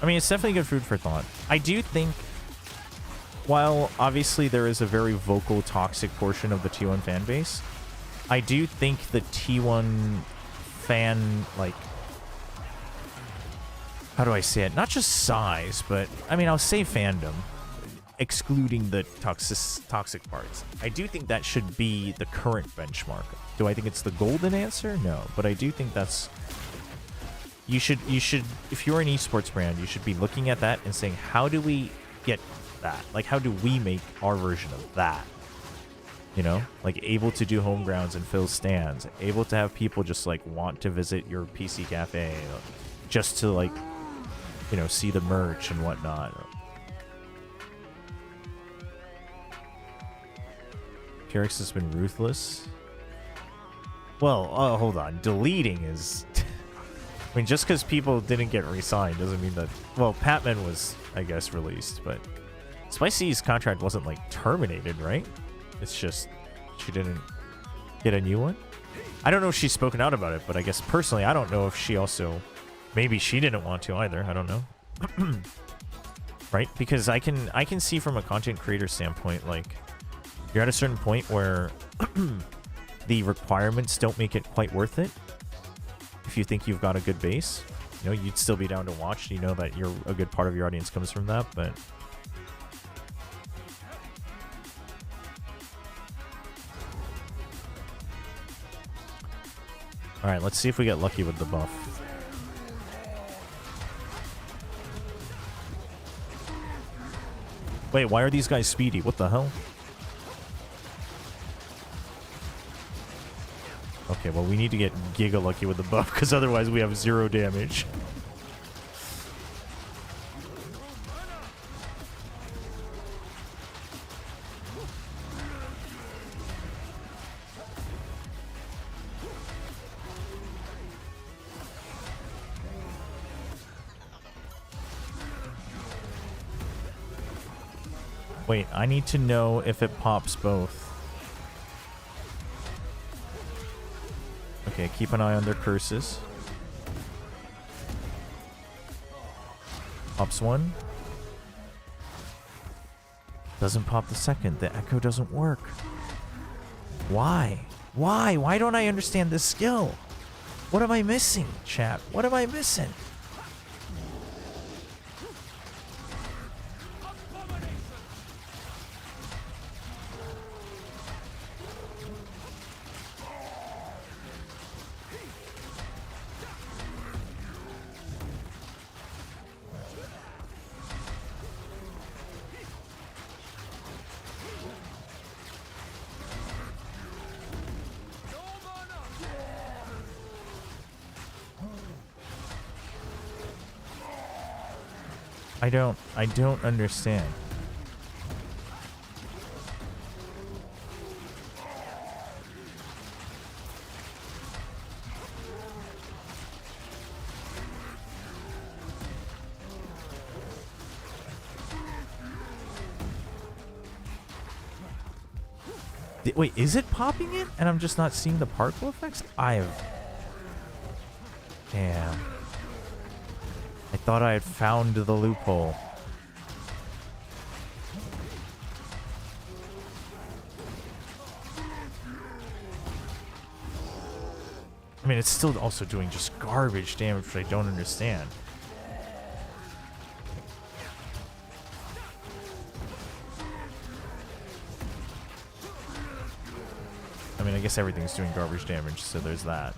I mean, it's definitely good food for thought. I do think, while obviously there is a very vocal, toxic portion of the T1 fan base, I do think the T1 fan, like, how do I say it? Not just size, but, I mean, I'll say fandom, excluding the toxic parts. I do think that should be the current benchmark. Do I think it's the golden answer? No, but I do think that's... You should, if you're an esports brand, you should be looking at that and saying, how do we get that? Like, how do we make our version of that? You know, like able to do home grounds and fill stands, able to have people just like want to visit your PC cafe just to like, you know, see the merch and whatnot. Pyrrhix has been ruthless. Well, hold on. Deleting is... I mean, just because people didn't get re-signed doesn't mean that... Well, Patman was, I guess, released, but... Spicy's contract wasn't, like, terminated, right? It's just she didn't get a new one. I don't know if she's spoken out about it, but I guess personally, I don't know if she also... Maybe she didn't want to either. I don't know. Right? Because I can see from a content creator standpoint, like, you're at a certain point where the requirements don't make it quite worth it. If you think you've got a good base, you know, you'd still be down to watch. You know that a good part of your audience comes from that, but... Alright, let's see if we get lucky with the buff. Wait, why are these guys speedy? What the hell? Okay, well, we need to get giga lucky with the buff, because otherwise we have 0 damage. Wait, I need to know if it pops both. Okay, keep an eye on their curses. Pops one. Doesn't pop the second. The echo doesn't work. Why? Why? Why don't I understand this skill? What am I missing, chat? What am I missing? I don't understand. Wait, is it popping it? And I'm just not seeing the particle effects? Damn. I thought I had found the loophole. I mean, it's still also doing just garbage damage, which I don't understand. I mean, I guess everything's doing garbage damage, so there's that.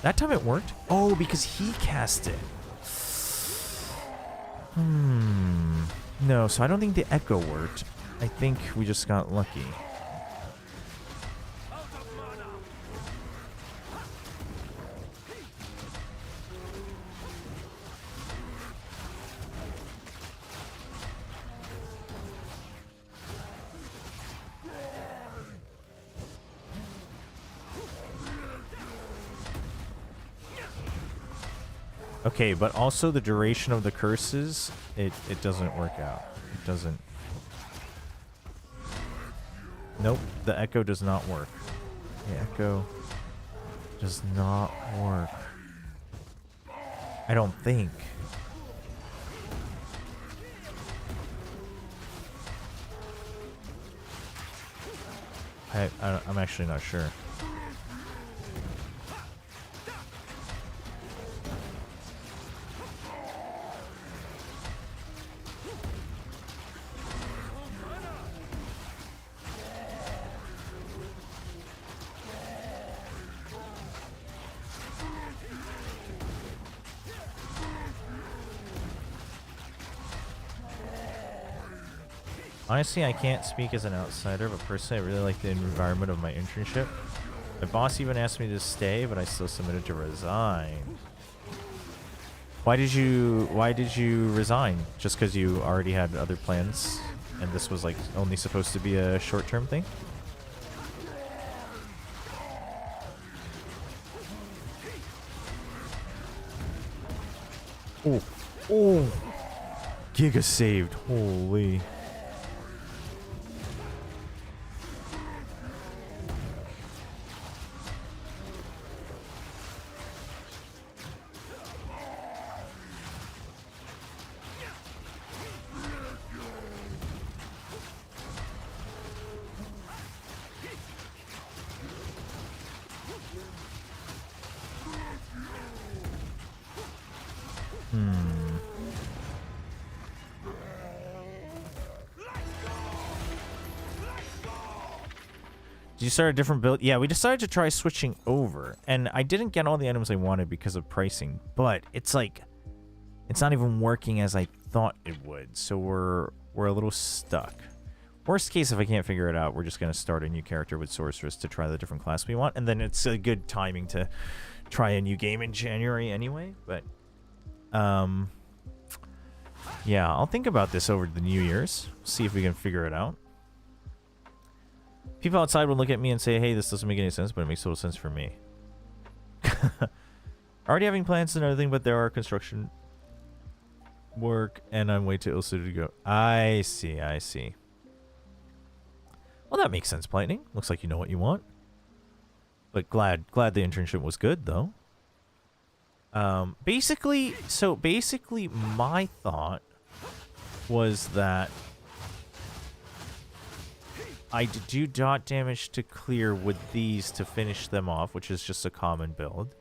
That time it worked? Oh, because he cast it. No, so I don't think the echo worked. I think we just got lucky. Okay, but also the duration of the curses, it doesn't work out. It doesn't. Nope, the echo does not work. The echo does not work. I don't think. I'm actually not sure. Honestly, I can't speak as an outsider, but personally, I really like the environment of my internship. My boss even asked me to stay, but I still submitted to resign. Why did you resign? Just because you already had other plans, and this was like only supposed to be a short-term thing? Oh, oh, Giga saved. Holy. Did you start a different build? Yeah, we decided to try switching over, and I didn't get all the items I wanted because of pricing, but it's like it's not even working as I thought it would, so we're a little stuck. Worst case, if I can't figure it out, we're just going to start a new character with Sorceress to try the different class we want, and then it's a good timing to try a new game in January anyway, but yeah, I'll think about this over the New Year's, see if we can figure it out. People outside will look at me and say, hey, this doesn't make any sense, but it makes total sense for me. Already having plans and everything, but there are construction work, and I'm way too ill-suited to go. I see, I see. Well, that makes sense, Lightning. Looks like you know what you want. But glad the internship was good, though. Basically, my thought was that I do dot damage to clear with these to finish them off, which is just a common build.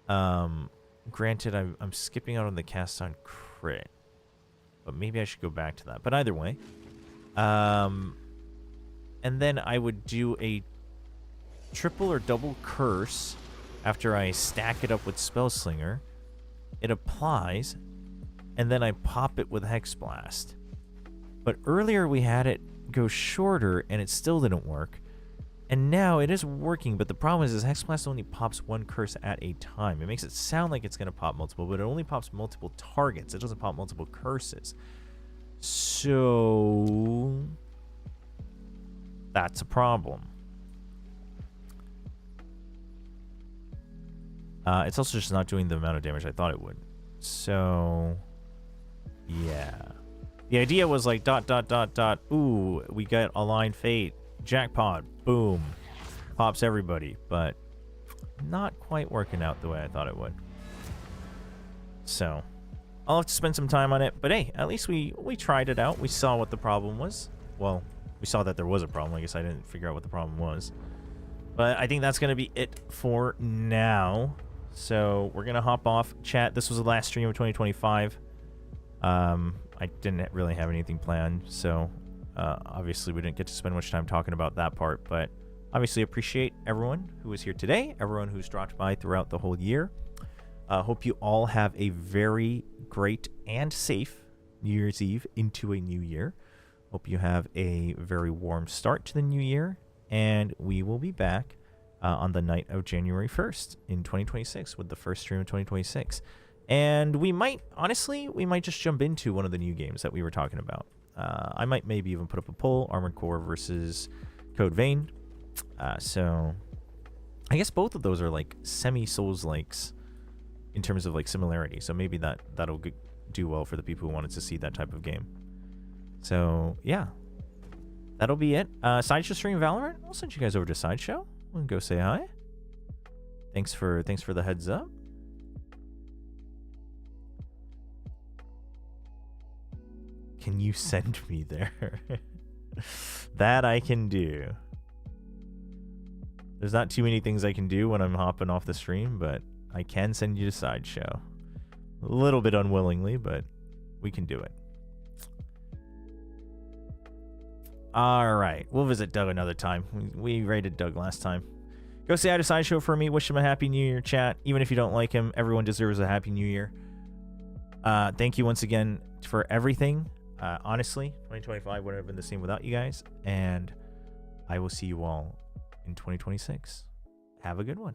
Granted, I'm skipping out on the cast on crit, but maybe I should go back to that. But either way, and then I would do a triple or double curse after I stack it up with Spellslinger. It applies, and then I pop it with Hex Blast. But earlier we had it go shorter, and it still didn't work. And now it is working, but the problem is Hex Blast only pops one curse at a time. It makes it sound like it's going to pop multiple, but it only pops multiple targets. It doesn't pop multiple curses. So that's a problem. It's also just not doing the amount of damage I thought it would. So yeah. The idea was like ... Ooh, we got Aligned Fate. Jackpot. Boom. Pops everybody. But not quite working out the way I thought it would. So I'll have to spend some time on it. But hey, at least we tried it out. We saw what the problem was. Well, we saw that there was a problem. I guess I didn't figure out what the problem was. But I think that's going to be it for now. So we're going to hop off. Chat, this was the last stream of 2025. I didn't really have anything planned, so obviously we didn't get to spend much time talking about that part, but Obviously, appreciate everyone who was here today, everyone who's dropped by throughout the whole year. Hope you all have a very great and safe New Year's Eve into a new year. Hope you have a very warm start to the new year, and we will be back on the night of January 1st in 2026 with the first stream of 2026. And we might just jump into one of the new games that we were talking about. I might maybe even put up a poll, Armored Core versus Code Vein. So I guess both of those are like semi-Souls-likes in terms of like similarity. So maybe that'll do well for the people who wanted to see that type of game. So yeah, that'll be it. Sideshow stream Valorant. I'll send you guys over to Sideshow and go say hi. Thanks for the heads up. Can you send me there? That I can do. There's not too many things I can do when I'm hopping off the stream, but I can send you to Sideshow. A little bit unwillingly, but we can do it. All right. We'll visit Doug another time. We raided Doug last time. Go say hi to Sideshow for me. Wish him a happy new year, chat. Even if you don't like him, everyone deserves a happy new year. Thank you once again for everything. Honestly, 2025 wouldn't have been the same without you guys. And I will see you all in 2026. Have a good one.